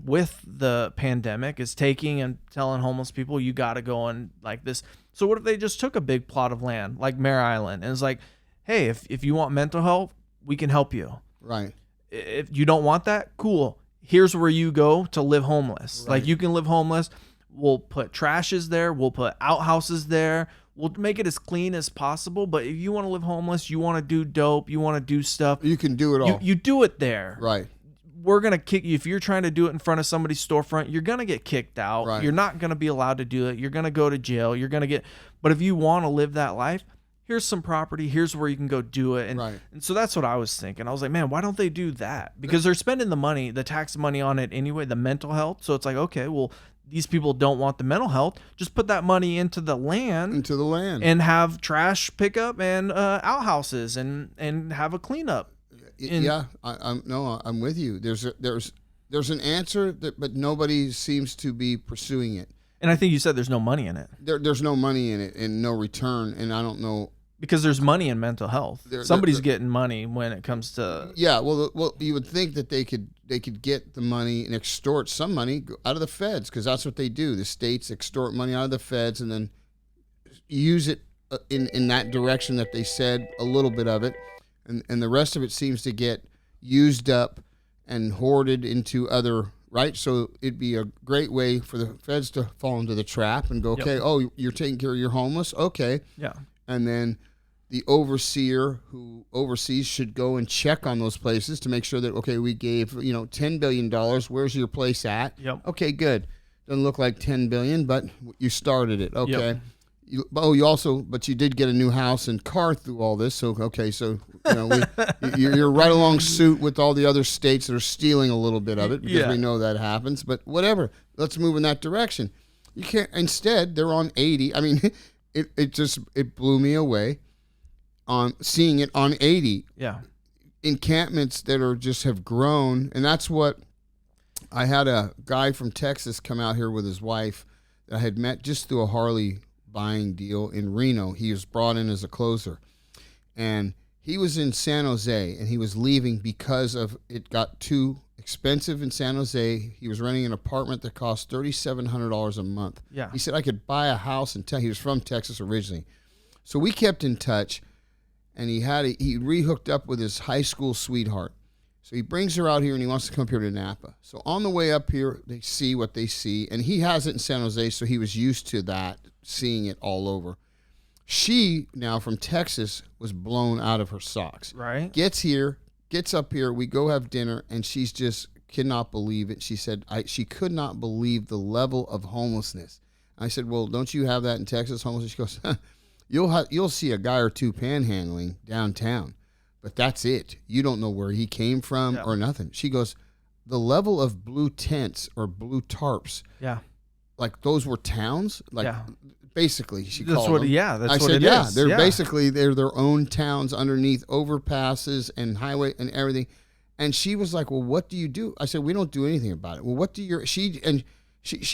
[SPEAKER 1] with the pandemic, is taking and telling homeless people, you got to go on like this. So what if they just took a big plot of land, like Mare Island, and it's like, hey, if you want mental health, we can help you.
[SPEAKER 2] Right.
[SPEAKER 1] If you don't want that, cool. Here's where you go to live homeless. Right. Like, you can live homeless. We'll put trashes there. We'll put outhouses there. We'll make it as clean as possible. But if you want to live homeless, you want to do dope, you want to do stuff,
[SPEAKER 2] you can do it all.
[SPEAKER 1] You do it there.
[SPEAKER 2] Right.
[SPEAKER 1] We're going to kick you. If you're trying to do it in front of somebody's storefront, you're going to get kicked out.
[SPEAKER 2] Right.
[SPEAKER 1] You're not going to be allowed to do it. You're going to go to jail. You're going to get, but if you want to live that life, here's some property, here's where you can go do it. And so that's what I was thinking. I was like, man, why don't they do that? Because they're spending the money, the tax money on it anyway, the mental health. So it's like, okay, well, these people don't want the mental health. Just put that money into the land. And have trash pickup and outhouses and have a cleanup.
[SPEAKER 2] I'm with you. There's an answer, but nobody seems to be pursuing it.
[SPEAKER 1] And I think you said there's no money in it.
[SPEAKER 2] There's no money in it and no return. And I don't know.
[SPEAKER 1] Because there's money in mental health. Somebody's getting money when it comes to.
[SPEAKER 2] Yeah, well, you would think that they could get the money and extort some money out of the feds, because that's what they do. The states extort money out of the feds and then use it in that direction that they said, a little bit of it, and the rest of it seems to get used up and hoarded into other. Right, so it'd be a great way for the feds to fall into the trap and go, okay, oh, you're taking care of your homeless, okay,
[SPEAKER 1] yeah,
[SPEAKER 2] and then the overseer who oversees should go and check on those places to make sure that, okay, we gave $10 billion. Where's your place at?
[SPEAKER 1] Yep.
[SPEAKER 2] Okay, good. Doesn't look like $10 billion, but you started it. Okay.
[SPEAKER 1] Yep.
[SPEAKER 2] But you did get a new house and car through all this. So, okay, so you're right along suit with all the other states that are stealing a little bit of it, because we know that happens. But whatever, let's move in that direction. You can't. Instead, they're on 80. I mean, it blew me away on seeing it on 80.
[SPEAKER 1] Yeah,
[SPEAKER 2] encampments that are just have grown, and that's what I had a guy from Texas come out here with his wife that I had met just through a Harley buying deal in Reno. He was brought in as a closer, and he was in San Jose, and he was leaving because of it got too expensive in San Jose. He was renting an apartment that cost $3,700 a month.
[SPEAKER 1] Yeah,
[SPEAKER 2] he said I could buy a house in Texas. He was from Texas originally, so we kept in touch, and he rehooked up with his high school sweetheart, So he brings her out here and he wants to come up here to Napa. So on the way up here, they see what they see. And he has it in San Jose, so he was used to that, seeing it all over. She, now from Texas, was blown out of her socks.
[SPEAKER 1] Right.
[SPEAKER 2] Gets up here, we go have dinner, and she's just cannot believe it. She said she could not believe the level of homelessness. I said, well, don't you have that in Texas, homelessness? She goes, you'll see a guy or two panhandling downtown, but that's it. You don't know where he came from or nothing. She goes, the level of blue tents or blue tarps, like those were towns, like basically she
[SPEAKER 1] that's
[SPEAKER 2] called
[SPEAKER 1] what,
[SPEAKER 2] them.
[SPEAKER 1] Yeah, that's
[SPEAKER 2] I
[SPEAKER 1] what
[SPEAKER 2] said,
[SPEAKER 1] it is.
[SPEAKER 2] They're basically they're their own towns underneath overpasses and highway and everything. And she was like, well, what do you do? I said, we don't do anything about it. Well, what do your she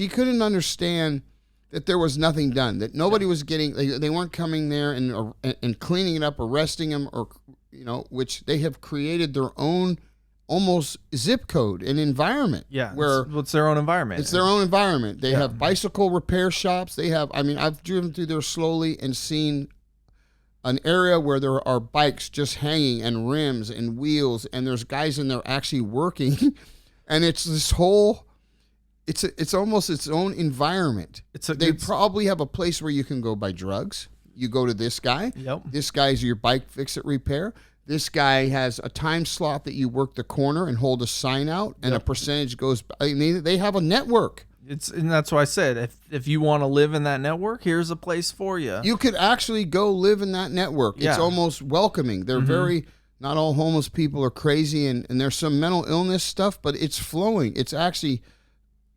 [SPEAKER 2] couldn't understand that there was nothing done, that nobody was getting, they weren't coming there and cleaning it up, arresting them, or which they have created their own almost zip code and environment.
[SPEAKER 1] Yeah,
[SPEAKER 2] where
[SPEAKER 1] it's their own environment.
[SPEAKER 2] It's their own environment. They have bicycle repair shops. They have, I've driven through there slowly and seen an area where there are bikes just hanging and rims and wheels, and there's guys in there actually working, and it's this whole. It's almost its own environment. They probably have a place where you can go buy drugs. You go to this guy.
[SPEAKER 1] Yep.
[SPEAKER 2] This guy's your bike fix it repair. This guy has a time slot that you work the corner and hold a sign out, and a percentage goes. They have a network.
[SPEAKER 1] And that's why I said, if you want to live in that network, here's a place for you.
[SPEAKER 2] You could actually go live in that network. It's almost welcoming. They're very. Not all homeless people are crazy, and there's some mental illness stuff, but it's flowing. It's actually.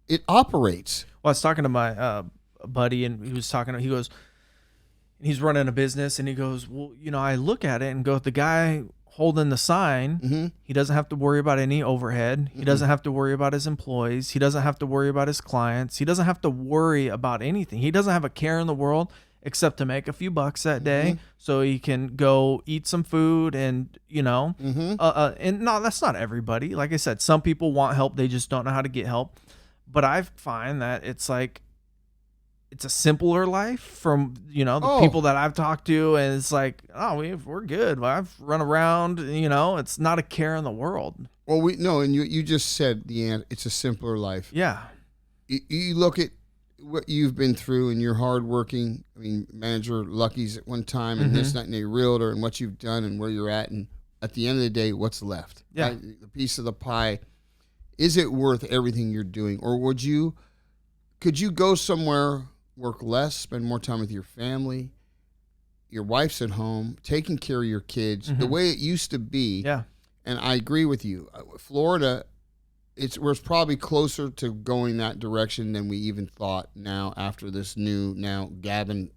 [SPEAKER 2] It operates.
[SPEAKER 1] Well, I was talking to my buddy, and he goes, he's running a business, and he goes, well, I look at it and go, the guy holding the sign, he doesn't have to worry about any overhead. He doesn't have to worry about his employees. He doesn't have to worry about his clients. He doesn't have to worry about anything. He doesn't have a care in the world except to make a few bucks that day so he can go eat some food and, and no, that's not everybody. Like I said, some people want help. They just don't know how to get help. But I find that it's a simpler life from, the people that I've talked to. And it's like, we're good. I've run around, it's not a care in the world.
[SPEAKER 2] Well, and you just said it's a simpler life.
[SPEAKER 1] Yeah.
[SPEAKER 2] You look at what you've been through and you're hardworking. Manager Lucky's at one time and this, that, and a realtor, and what you've done and where you're at. And at the end of the day, what's left?
[SPEAKER 1] Yeah.
[SPEAKER 2] Right? The piece of the pie. Is it worth everything you're doing? Or could you go somewhere, work less, spend more time with your family, your wife's at home, taking care of your kids, the way it used to be?
[SPEAKER 1] Yeah.
[SPEAKER 2] And I agree with you. Florida, we're probably closer to going that direction than we even thought now after this now Gavin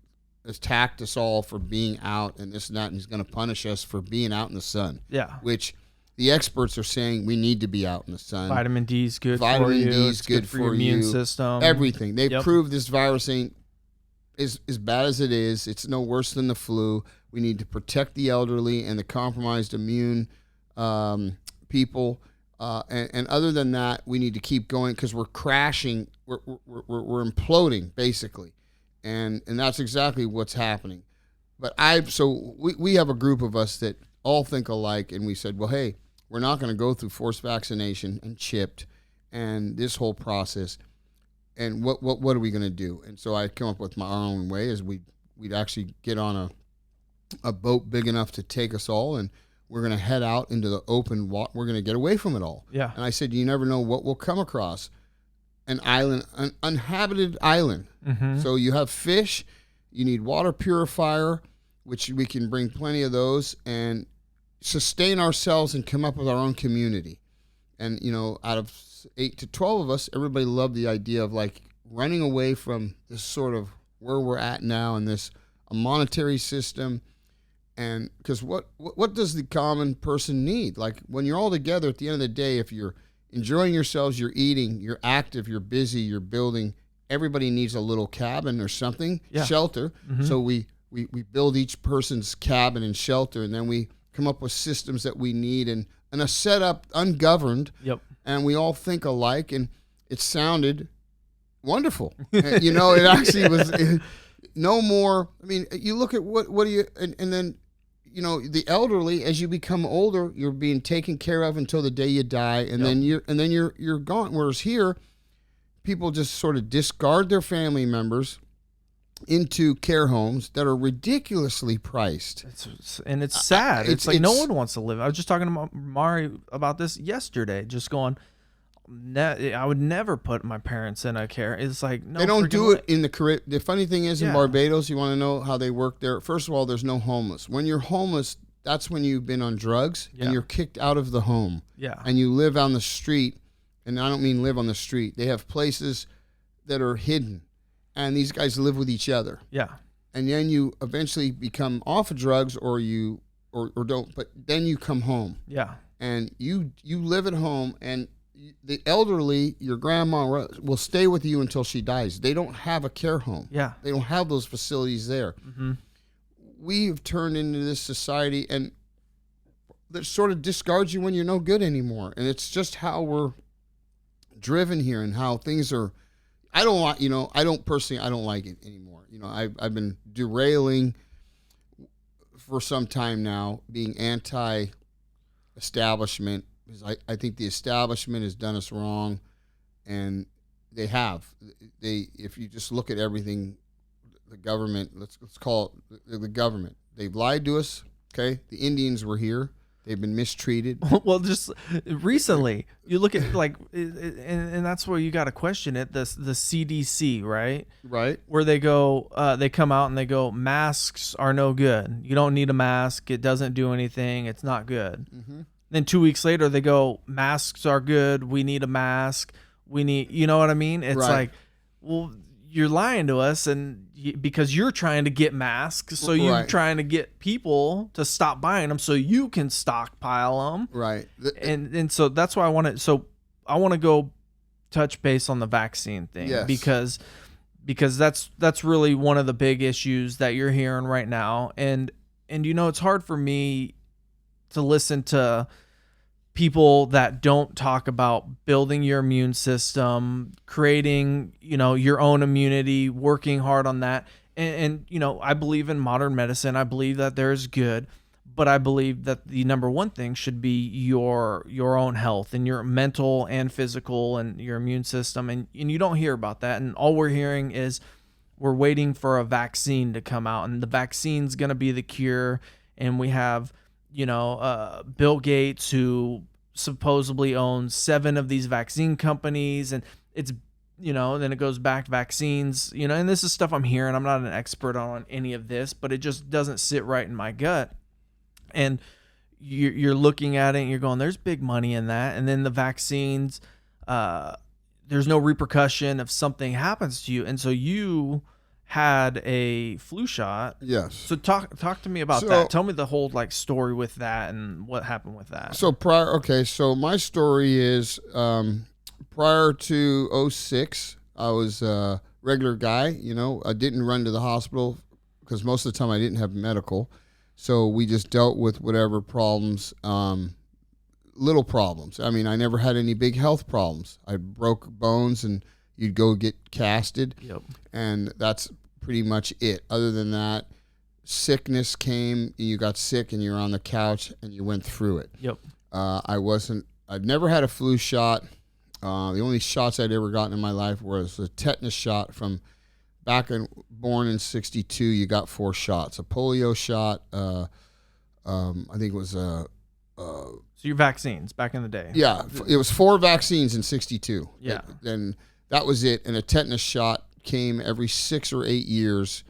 [SPEAKER 2] has attacked us all for being out and this and that, and he's going to punish us for being out in the sun.
[SPEAKER 1] Yeah.
[SPEAKER 2] Which the experts are saying we need to be out in the sun.
[SPEAKER 1] Vitamin D is good for you.
[SPEAKER 2] Vitamin D is good for
[SPEAKER 1] your immune system.
[SPEAKER 2] Everything. They've proved this virus ain't as bad as it is. It's no worse than the flu. We need to protect the elderly and the compromised immune people. And other than that, we need to keep going because we're crashing. We're imploding, basically. And that's exactly what's happening. But we have a group of us that all think alike, and we said, well, hey, we're not going to go through forced vaccination and chipped and this whole process. And what are we going to do? And so I come up with my own way is we'd actually get on a boat big enough to take us all, and we're going to head out into the open water. We're going to get away from it all.
[SPEAKER 1] Yeah.
[SPEAKER 2] And I said, you never know what we'll come across. An island, an uninhabited island. So you have fish, you need water purifier, which we can bring plenty of those, and sustain ourselves and come up with our own community. And, out of 8 to 12 of us, everybody loved the idea of like running away from this sort of where we're at now and this a monetary system. And because what does the common person need? Like when you're all together at the end of the day, if you're enjoying yourselves, you're eating, you're active, you're busy, you're building, everybody needs a little cabin or something, shelter. So we build each person's cabin and shelter, and then we come up with systems that we need and a setup ungoverned.
[SPEAKER 1] Yep. And
[SPEAKER 2] we all think alike, and it sounded wonderful. It actually was no more. You look at what do you, and then the elderly, as you become older, you're being taken care of until the day you die, and then you're gone. Whereas here, people just sort of discard their family members into care homes that are ridiculously priced.
[SPEAKER 1] It's sad. It's like no one wants to live. I was just talking to Mari about this yesterday, just going, I would never put my parents in a care. It's like, no,
[SPEAKER 2] they don't do it in the Caribbean. The funny thing is, in Barbados, you want to know how they work there? First of all, there's no homeless. When you're homeless, that's when you've been on drugs and you're kicked out of the home.
[SPEAKER 1] Yeah.
[SPEAKER 2] And you live on the street. And I don't mean live on the street. They have places that are hidden. And these guys live with each other. Yeah. And then you eventually become off of drugs or don't, but then you come home. Yeah. And you live at home, and the elderly, your grandma will stay with you until she dies. They don't have a care home. Yeah. They don't have those facilities there. Mm-hmm. We've turned into this society and that sort of discards you when you're no good anymore. And it's just how we're driven here and how things are. I don't like it anymore. I've been derailing for some time now, being anti-establishment, because I think the establishment has done us wrong, and they have. If you just look at everything, the government, let's call it the government. They've lied to us. Okay, the Indians were here. They've been mistreated.
[SPEAKER 1] Well, just recently, you look at and that's where you got to question it. The CDC, right? Right. Where they go, they come out and they go, masks are no good. You don't need a mask. It doesn't do anything. It's not good. Mm-hmm. Then 2 weeks later, they go, masks are good. We need a mask. We need, you know what I mean? It's like, well, you're lying to us, and because you're trying to get masks, so you're trying to get people to stop buying them so you can stockpile them. Right. And so that's why I want to go touch base on the vaccine thing. Yes. because that's really one of the big issues that you're hearing right now. And it's hard for me to listen to people that don't talk about building your immune system, creating, your own immunity, working hard on that. And I believe in modern medicine. I believe that there's good, but I believe that the number one thing should be your own health and your mental and physical and your immune system. And you don't hear about that. And all we're hearing is we're waiting for a vaccine to come out, and the vaccine's going to be the cure. And we have, Bill Gates, who supposedly owns 7 of these vaccine companies, and it's, then it goes back to vaccines, and this is stuff I'm hearing. I'm not an expert on any of this, but it just doesn't sit right in my gut. And you're looking at it and you're going, there's big money in that. And then the vaccines, there's no repercussion if something happens to you. And so you had a flu shot. Yes. So talk to me about that. Tell me the whole story with that and what happened with that.
[SPEAKER 2] So so my story is prior to 06, I was a regular guy. I didn't run to the hospital because most of the time I didn't have medical. So we just dealt with whatever problems, little problems. I mean, I never had any big health problems. I broke bones and you'd go get casted. Yep. And that's pretty much it. Other than that, sickness came, you got sick and you're on the couch and you went through it. Yep. I'd never had a flu shot. The only shots I'd ever gotten in my life was a tetanus shot from born in 62. You got 4 shots, a polio shot. I think it was
[SPEAKER 1] so your vaccines back in the day.
[SPEAKER 2] Yeah. It was 4 vaccines in 62. Yeah. And that was it. And a tetanus shot came every 6 or 8 years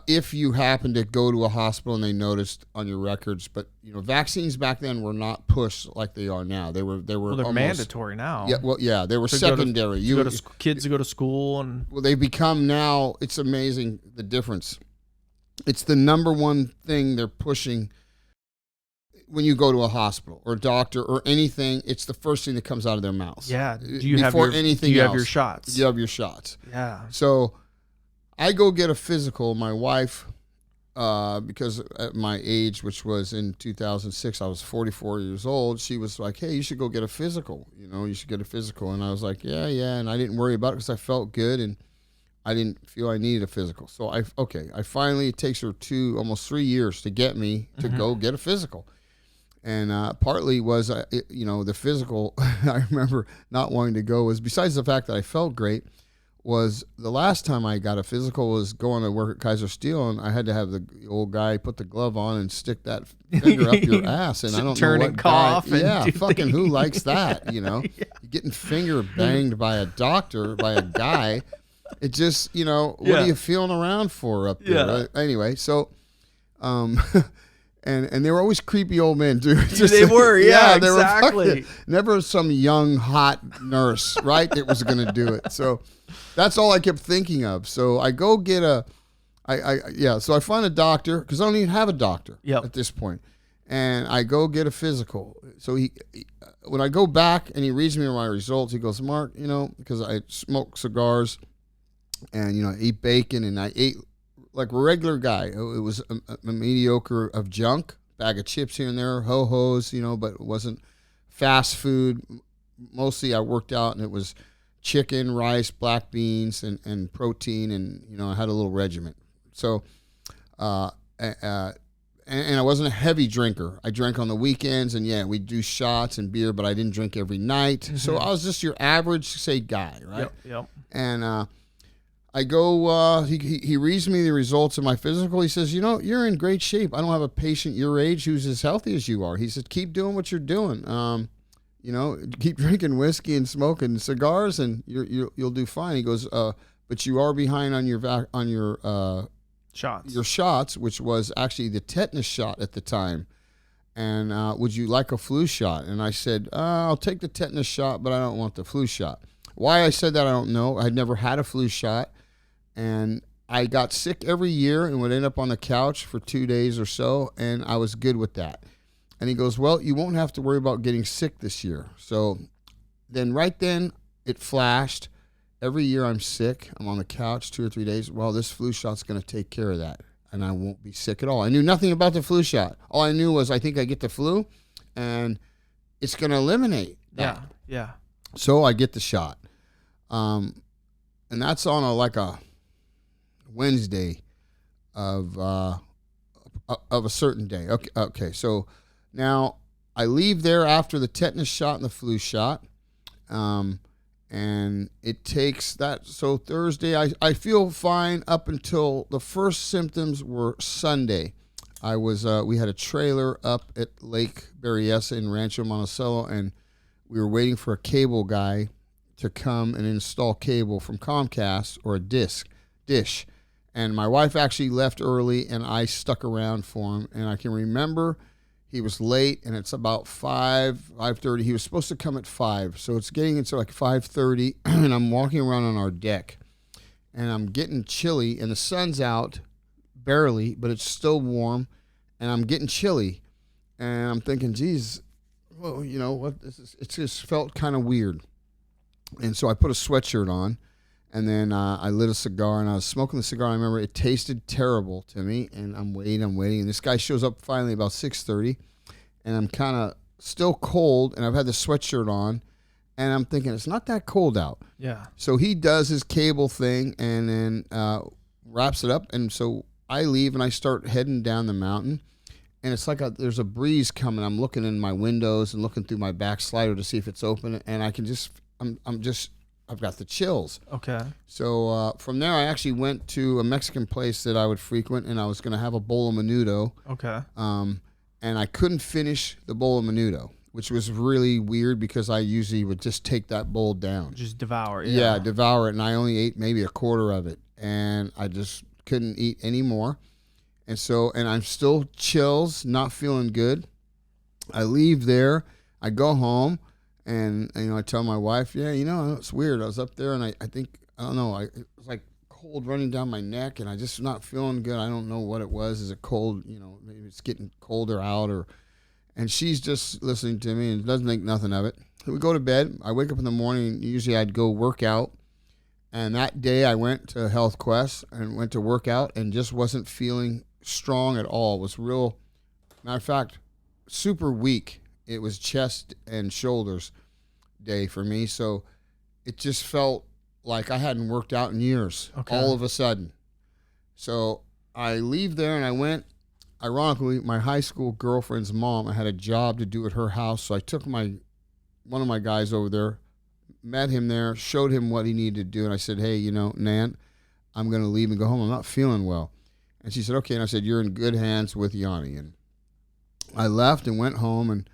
[SPEAKER 2] if you happen to go to a hospital and they noticed on your records. But vaccines back then were not pushed like they are now. They were
[SPEAKER 1] they're
[SPEAKER 2] almost
[SPEAKER 1] mandatory now.
[SPEAKER 2] Yeah, well, yeah, they were secondary.
[SPEAKER 1] Kids go to school, and
[SPEAKER 2] they become now. It's amazing the difference. It's the number one thing they're pushing. When you go to a hospital or a doctor or anything, it's the first thing that comes out of their mouths.
[SPEAKER 1] Yeah. Do you have your shots?
[SPEAKER 2] You have your shots.
[SPEAKER 1] Yeah.
[SPEAKER 2] So I go get a physical. My wife, because at my age, which was in 2006, I was 44 years old. She was like, "Hey, you should go get a physical. You should get a physical." And I was like, "Yeah." And I didn't worry about it because I felt good. And I didn't feel I needed a physical. So I finally, it takes her almost 3 years to get me to go get a physical. And partly was, the physical, I remember not wanting to go was, besides the fact that I felt great, was the last time I got a physical was going to work at Kaiser Steel, and I had to have the old guy put the glove on and stick that finger up your ass. And I don't know what
[SPEAKER 1] cough
[SPEAKER 2] guy.
[SPEAKER 1] and
[SPEAKER 2] Yeah, fucking who likes that, Yeah. Getting finger banged by a doctor, by a guy. It just, what are you feeling around for up there?
[SPEAKER 1] Yeah.
[SPEAKER 2] Right? Anyway, so, and they were always creepy old men, dude.
[SPEAKER 1] They were, yeah,
[SPEAKER 2] they
[SPEAKER 1] exactly.
[SPEAKER 2] were never some young hot nurse, right, that was going to do it. So that's all I kept thinking of. So I go get so I find a doctor because I don't even have a doctor at this point, and I go get a physical. So when I go back and he reads me my results, he goes, Mark, because I smoke cigars, and I eat bacon, and I ate like a regular guy. It was a mediocre of junk, bag of chips here and there, ho-hos, but it wasn't fast food. Mostly I worked out, and it was chicken, rice, black beans, and protein, and, I had a little regiment. So, and I wasn't a heavy drinker. I drank on the weekends, and we'd do shots and beer, but I didn't drink every night. Mm-hmm. So I was just your average, say, guy, right?
[SPEAKER 1] Yep.
[SPEAKER 2] And, I go, he reads me the results of my physical. He says, you're in great shape. I don't have a patient your age who's as healthy as you are. He said, keep doing what you're doing. Keep drinking whiskey and smoking cigars, and you'll do fine. He goes, but you are behind on your
[SPEAKER 1] shots.
[SPEAKER 2] Your shots, which was actually the tetanus shot at the time. And would you like a flu shot? And I said, I'll take the tetanus shot, but I don't want the flu shot. Why I said that, I don't know. I'd never had a flu shot. And I got sick every year and would end up on the couch for 2 days or so, and I was good with that. And he goes, well, you won't have to worry about getting sick this year. So then it flashed. Every year I'm sick. I'm on the couch 2 or 3 days. Well, this flu shot's going to take care of that, and I won't be sick at all. I knew nothing about the flu shot. All I knew was I think I get the flu, and it's going to eliminate that.
[SPEAKER 1] Yeah.
[SPEAKER 2] So I get the shot. And that's on a Wednesday of a certain day. Okay. So now I leave there after the tetanus shot and the flu shot, and it takes that. So Thursday, I feel fine up until the first symptoms were Sunday. We had a trailer up at Lake Berryessa in Rancho Monticello, and we were waiting for a cable guy to come and install cable from Comcast or a dish. And my wife actually left early, and I stuck around for him. And I can remember he was late, and it's about 5:30. He was supposed to come at 5, so it's getting into like 5:30, and I'm walking around on our deck, and I'm getting chilly, and the sun's out barely, but it's still warm, and I'm getting chilly, and I'm thinking, geez, well, what? It just felt kind of weird. And so I put a sweatshirt on, and then I lit a cigar, and I was smoking the cigar. I remember it tasted terrible to me, and I'm waiting, and this guy shows up finally about 6:30, and I'm kind of still cold, and I've had the sweatshirt on, and I'm thinking it's not that cold out.
[SPEAKER 1] Yeah.
[SPEAKER 2] So he does his cable thing, and then wraps it up, and so I leave, and I start heading down the mountain, and it's like there's a breeze coming. I'm looking in my windows and looking through my back slider to see if it's open, and I can just I've got the chills.
[SPEAKER 1] Okay.
[SPEAKER 2] So from there, I actually went to a Mexican place that I would frequent, and I was going to have a bowl of menudo.
[SPEAKER 1] Okay.
[SPEAKER 2] And I couldn't finish the bowl of menudo, which was really weird because I usually would just take that bowl down.
[SPEAKER 1] Just devour it.
[SPEAKER 2] Yeah, devour it. And I only ate maybe a quarter of it, and I just couldn't eat any more. And I'm still chills, not feeling good. I leave there. I go home. And I tell my wife, it's weird. I was up there, and I think, I don't know, it was like cold running down my neck, and I just not feeling good. I don't know what it was. Is it cold? Maybe it's getting colder out, and she's just listening to me and doesn't think nothing of it. So we go to bed. I wake up in the morning. Usually I'd go work out, and that day I went to Health Quest and went to work out and just wasn't feeling strong at all. It was real, matter of fact, super weak. It was chest and shoulders day for me, so it just felt like I hadn't worked out in years.
[SPEAKER 1] Okay.
[SPEAKER 2] All of a sudden. So I leave there and I went. Ironically, my high school girlfriend's mom, I had a job to do at her house, so I took one of my guys over there, met him there, showed him what he needed to do, and I said, hey, Nan, I'm going to leave and go home. I'm not feeling well. And she said, okay. And I said, you're in good hands with Yanni. And I left and went home, and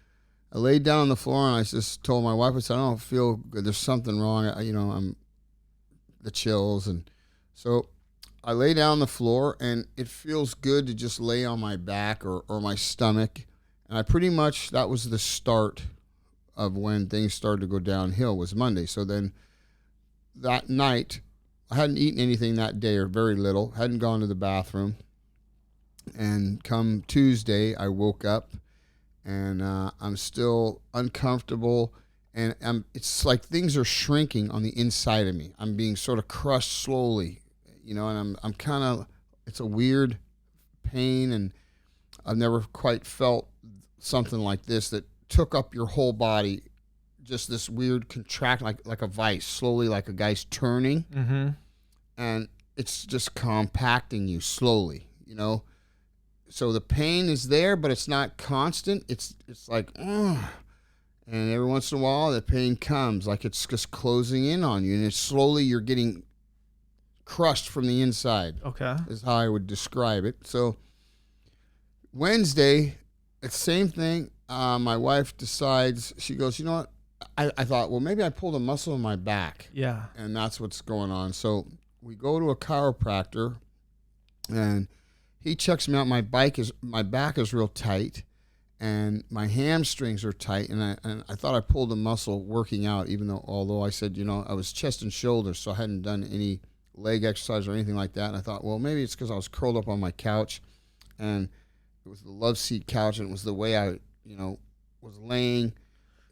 [SPEAKER 2] I laid down on the floor, and I just told my wife, I said, I don't feel good. There's something wrong. I'm the chills. And so I lay down on the floor, and it feels good to just lay on my back or my stomach. And I pretty much, that was the start of when things started to go downhill, was Monday. So then that night, I hadn't eaten anything that day, or very little, hadn't gone to the bathroom. And come Tuesday, I woke up, and I'm still uncomfortable, and it's like things are shrinking on the inside of me. I'm being sort of crushed slowly, and I'm kind of, it's a weird pain, and I've never quite felt something like this that took up your whole body, just this weird contract, like a vice, slowly, like a guy's turning, and it's just compacting you slowly, So the pain is there, but it's not constant. It's like, ugh. And every once in a while, the pain comes, like it's just closing in on you, and it's slowly you're getting crushed from the inside.
[SPEAKER 1] Okay.
[SPEAKER 2] Is how I would describe it. So Wednesday, it's the same thing. My wife decides, she goes, you know what? I thought, well, maybe I pulled a muscle in my back.
[SPEAKER 1] Yeah.
[SPEAKER 2] And that's what's going on. So we go to a chiropractor, and he checks me out. My back is real tight, and my hamstrings are tight. And I thought I pulled a muscle working out, although I said, I was chest and shoulders, so I hadn't done any leg exercise or anything like that. And I thought, well, maybe it's because I was curled up on my couch, and it was the love seat couch, and it was the way I, was laying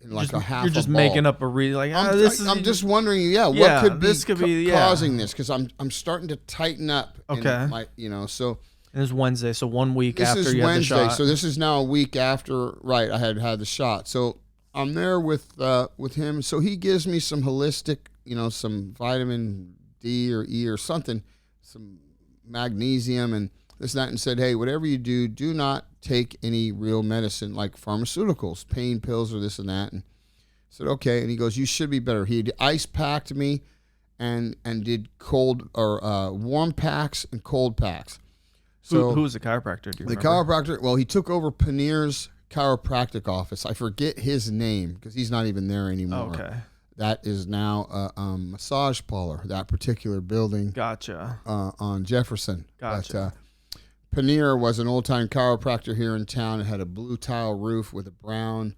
[SPEAKER 2] in like a half.
[SPEAKER 1] You're just
[SPEAKER 2] a ball.
[SPEAKER 1] Making up a
[SPEAKER 2] I'm just wondering, what could be causing this? Because I'm starting to tighten up.
[SPEAKER 1] Okay.
[SPEAKER 2] In my, so.
[SPEAKER 1] And it's Wednesday, so 1 week
[SPEAKER 2] This
[SPEAKER 1] after
[SPEAKER 2] is
[SPEAKER 1] you had the
[SPEAKER 2] Wednesday,
[SPEAKER 1] shot.
[SPEAKER 2] so this is now a week after, right, I had the shot. So I'm there with him. So he gives me some holistic, some vitamin D or E or something, some magnesium and this and that, and said, hey, whatever you do, do not take any real medicine like pharmaceuticals, pain pills or this and that. And I said, okay. And he goes, you should be better. He ice packed me and did cold or warm packs and cold packs. So
[SPEAKER 1] who was the chiropractor? Do you remember?
[SPEAKER 2] Chiropractor, well, he took over Panier's chiropractic office. I forget his name because he's not even there anymore.
[SPEAKER 1] Okay.
[SPEAKER 2] That is now a massage parlor, that particular building.
[SPEAKER 1] Gotcha.
[SPEAKER 2] On Jefferson.
[SPEAKER 1] Gotcha.
[SPEAKER 2] But Panier was an old-time chiropractor here in town. It had a blue tile roof with a brown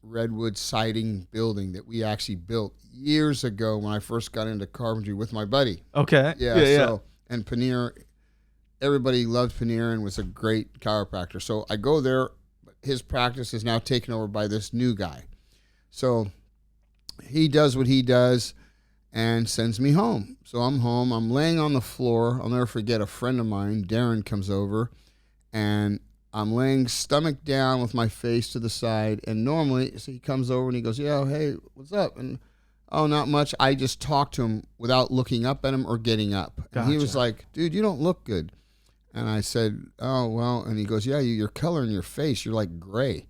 [SPEAKER 2] redwood siding building that we actually built years ago when I first got into carpentry with my buddy.
[SPEAKER 1] Okay.
[SPEAKER 2] Yeah. And Panier, everybody loved Panier and was a great chiropractor. So I go there. His practice is now taken over by this new guy. So he does what he does and sends me home. So I'm home. I'm laying on the floor. I'll never forget, a friend of mine, Darren, comes over, and I'm laying stomach down with my face to the side. And normally, so he comes over and he goes, yeah, hey, what's up? And, oh, not much. I just talked to him without looking up at him or getting up.
[SPEAKER 1] Gotcha.
[SPEAKER 2] And he was like, dude, you don't look good. And I said, oh, well. And he goes, yeah, your color in your face, you're like gray.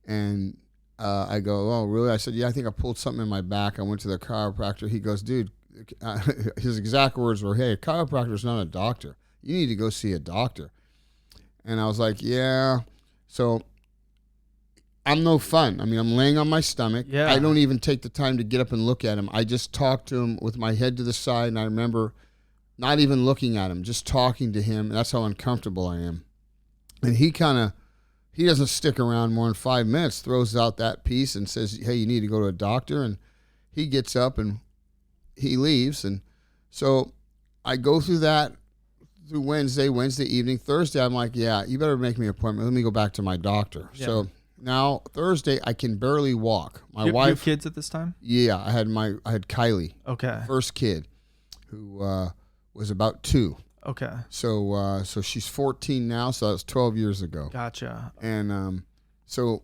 [SPEAKER 2] And I go, oh, really? I said, yeah, I think I pulled something in my back. I went to the chiropractor. He goes, dude, his exact words were, hey, a chiropractor's not a doctor. You need to go see a doctor. And I was like, yeah. So I'm no fun. I mean, I'm laying on my stomach.
[SPEAKER 1] Yeah.
[SPEAKER 2] I don't even take the time to get up and look at him. I just talk to him with my head to the side, and I remember not even looking at him, just talking to him. And that's how uncomfortable I am. And he doesn't stick around more than 5 minutes, throws out that piece and says, hey, you need to go to a doctor. And he gets up and he leaves. And so I go through that through Wednesday evening. Thursday, I'm like, yeah, you better make me an appointment. Let me go back to my doctor. Yeah. So now Thursday, I can barely walk. My wife. You have
[SPEAKER 1] kids at this time?
[SPEAKER 2] Yeah, I had Kylie.
[SPEAKER 1] Okay.
[SPEAKER 2] First kid, who was about 2.
[SPEAKER 1] Okay.
[SPEAKER 2] So she's 14 now, so that was 12 years ago.
[SPEAKER 1] Gotcha.
[SPEAKER 2] And so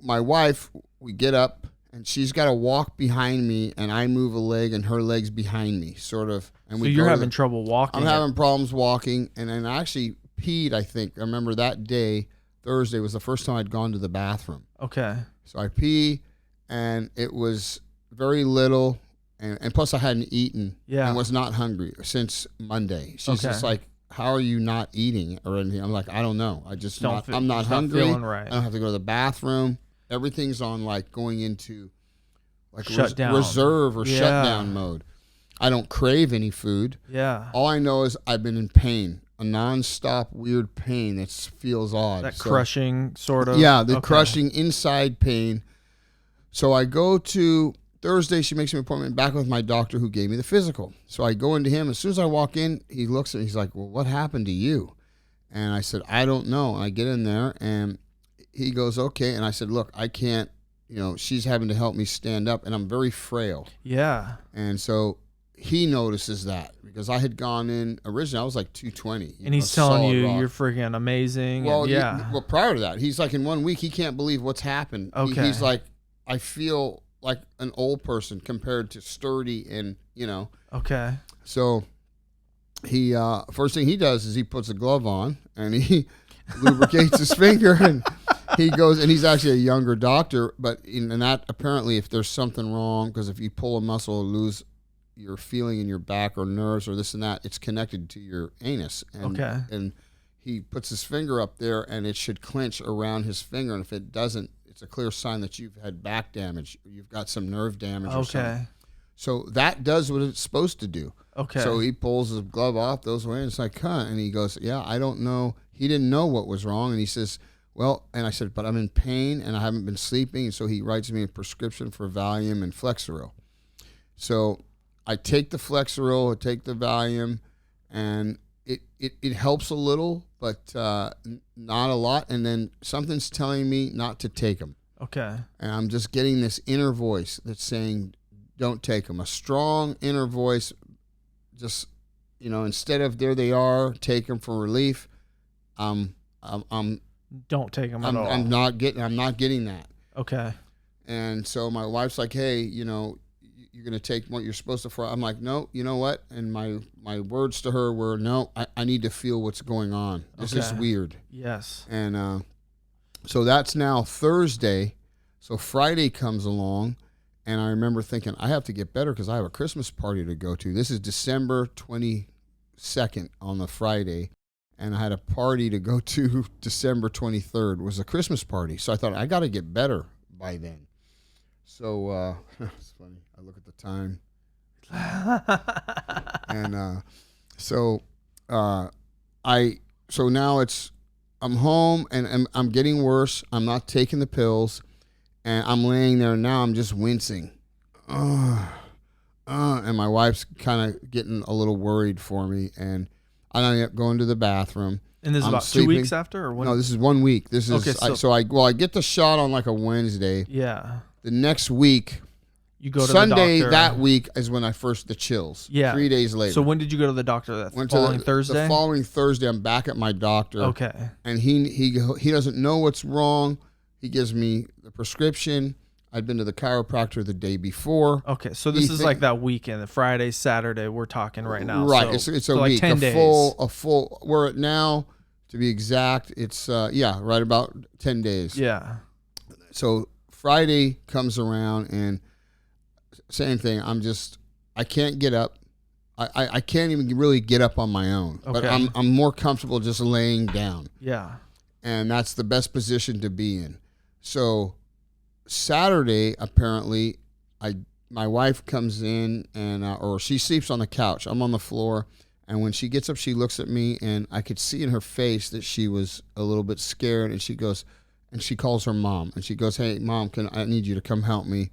[SPEAKER 2] my wife, we get up and she's got to walk behind me, and I move a leg, and her leg's behind me, sort of. And
[SPEAKER 1] so you're having trouble walking.
[SPEAKER 2] I'm having problems walking, and then I actually peed, I think. I remember that day, Thursday, was the first time I'd gone to the bathroom.
[SPEAKER 1] Okay.
[SPEAKER 2] So I pee, and it was very little, and plus I hadn't eaten and was not hungry since Monday. She's just like, how are you not eating or anything? I'm like, I don't know. I'm not hungry.
[SPEAKER 1] Feeling right.
[SPEAKER 2] I don't have to go to the bathroom. Everything's on like going into like
[SPEAKER 1] shutdown.
[SPEAKER 2] Reserve or shutdown mode. I don't crave any food.
[SPEAKER 1] Yeah.
[SPEAKER 2] All I know is I've been in pain, a nonstop weird pain that feels odd.
[SPEAKER 1] That crushing sort of.
[SPEAKER 2] Yeah, the crushing inside pain. So I go to Thursday. She makes an appointment back with my doctor who gave me the physical. So I go into him. As soon as I walk in, he looks at me. He's like, well, what happened to you? And I said, I don't know. And I get in there, and he goes, okay. And I said, look, I can't, she's having to help me stand up, and I'm very frail.
[SPEAKER 1] Yeah.
[SPEAKER 2] And so he notices that because I had gone in originally, I was like 220.
[SPEAKER 1] And he's telling you you're freaking amazing.
[SPEAKER 2] Well,
[SPEAKER 1] and
[SPEAKER 2] well, prior to that, he's like, in 1 week, he can't believe what's happened.
[SPEAKER 1] Okay.
[SPEAKER 2] He's like, I feel like an old person compared to sturdy and,
[SPEAKER 1] Okay.
[SPEAKER 2] So he, first thing he does is he puts a glove on and he lubricates his finger, and he goes, and he's actually a younger doctor, but in that apparently if there's something wrong, because if you pull a muscle or lose your feeling in your back or nerves or this and that, it's connected to your anus. And, and he puts his finger up there, and it should clench around his finger, and if it doesn't, it's a clear sign that you've had back damage. You've got some nerve damage or something. So that does what it's supposed to do.
[SPEAKER 1] Okay.
[SPEAKER 2] So he pulls his glove off, those away, and it's like, huh? And he goes, yeah, I don't know. He didn't know what was wrong. And he says, well, and I said, but I'm in pain and I haven't been sleeping. And so he writes me a prescription for Valium and Flexeril. So I take the Flexeril, I take the Valium, and it helps a little, but not a lot. And then something's telling me not to take them.
[SPEAKER 1] Okay.
[SPEAKER 2] And I'm just getting this inner voice that's saying, don't take them. A strong inner voice, just, instead of there they are, take them for relief. I'm
[SPEAKER 1] don't take them at all.
[SPEAKER 2] I'm not getting that.
[SPEAKER 1] Okay.
[SPEAKER 2] And so my wife's like, hey, you're going to take what you're supposed to. I'm like, no, you know what? And my words to her were, no, I need to feel what's going on. This is weird.
[SPEAKER 1] Yes.
[SPEAKER 2] And so that's now Thursday. So Friday comes along, and I remember thinking, I have to get better because I have a Christmas party to go to. This is December 22nd on the Friday. And I had a party to go to December 23rd. It was a Christmas party. So I thought, I got to get better by then. So it's funny. I look at the time. And so now I'm home, and I'm getting worse. I'm not taking the pills. And I'm laying there now. I'm just wincing. And my wife's kind of getting a little worried for me. And I ended up going to the bathroom.
[SPEAKER 1] And this is about sleeping. 2 weeks after? Or when?
[SPEAKER 2] No, this is 1 week. This is okay, I get the shot on like a Wednesday.
[SPEAKER 1] Yeah.
[SPEAKER 2] The next week,
[SPEAKER 1] you go to
[SPEAKER 2] Sunday
[SPEAKER 1] the doctor.
[SPEAKER 2] That week is when I first the chills.
[SPEAKER 1] Yeah.
[SPEAKER 2] 3 days later.
[SPEAKER 1] So when did you go to the doctor? That following Thursday?
[SPEAKER 2] The following Thursday, I'm back at my doctor.
[SPEAKER 1] Okay.
[SPEAKER 2] And he doesn't know what's wrong. He gives me the prescription. I'd been to the chiropractor the day before.
[SPEAKER 1] Okay, so this is like that weekend, the Friday, Saturday we're talking right now.
[SPEAKER 2] Right,
[SPEAKER 1] so,
[SPEAKER 2] it's a week,
[SPEAKER 1] like 10 days.
[SPEAKER 2] A full. We're at now, to be exact, it's right about 10 days.
[SPEAKER 1] Yeah.
[SPEAKER 2] So Friday comes around, and same thing. I can't get up. I can't even really get up on my own. Okay. But I'm more comfortable just laying down.
[SPEAKER 1] Yeah.
[SPEAKER 2] And that's the best position to be in. So Saturday, apparently, my wife comes in, and or she sleeps on the couch. I'm on the floor, and when she gets up, she looks at me, and I could see in her face that she was a little bit scared. And she goes, and she calls her mom, and she goes, "Hey, Mom, I need you to come help me?"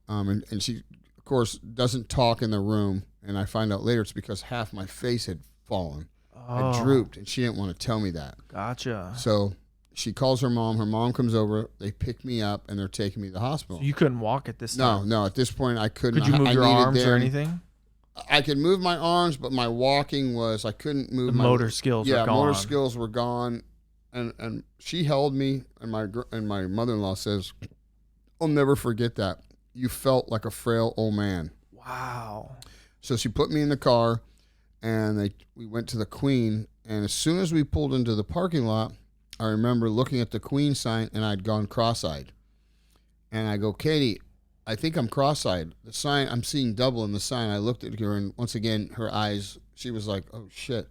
[SPEAKER 2] And she, of course, doesn't talk in the room, and I find out later it's because half my face had fallen, had drooped, and she didn't want to tell me that.
[SPEAKER 1] Gotcha.
[SPEAKER 2] So she calls her mom. Her mom comes over. They pick me up, and they're taking me to the hospital.
[SPEAKER 1] So you couldn't walk at this time?
[SPEAKER 2] No. At this point, I couldn't.
[SPEAKER 1] Could you move your arms or anything?
[SPEAKER 2] I could move my arms, but my walking I couldn't move.
[SPEAKER 1] The motor skills were gone. Yeah,
[SPEAKER 2] motor skills were gone. And she held me, and my mother-in-law says, I'll never forget that. You felt like a frail old man.
[SPEAKER 1] Wow.
[SPEAKER 2] So she put me in the car, and we went to the Queen. And as soon as we pulled into the parking lot, I remember looking at the Queen sign, and I'd gone cross-eyed. And I go, Katie, I think I'm cross-eyed. The sign, I'm seeing double in the sign. I looked at her, and once again, her eyes, she was like, oh, shit,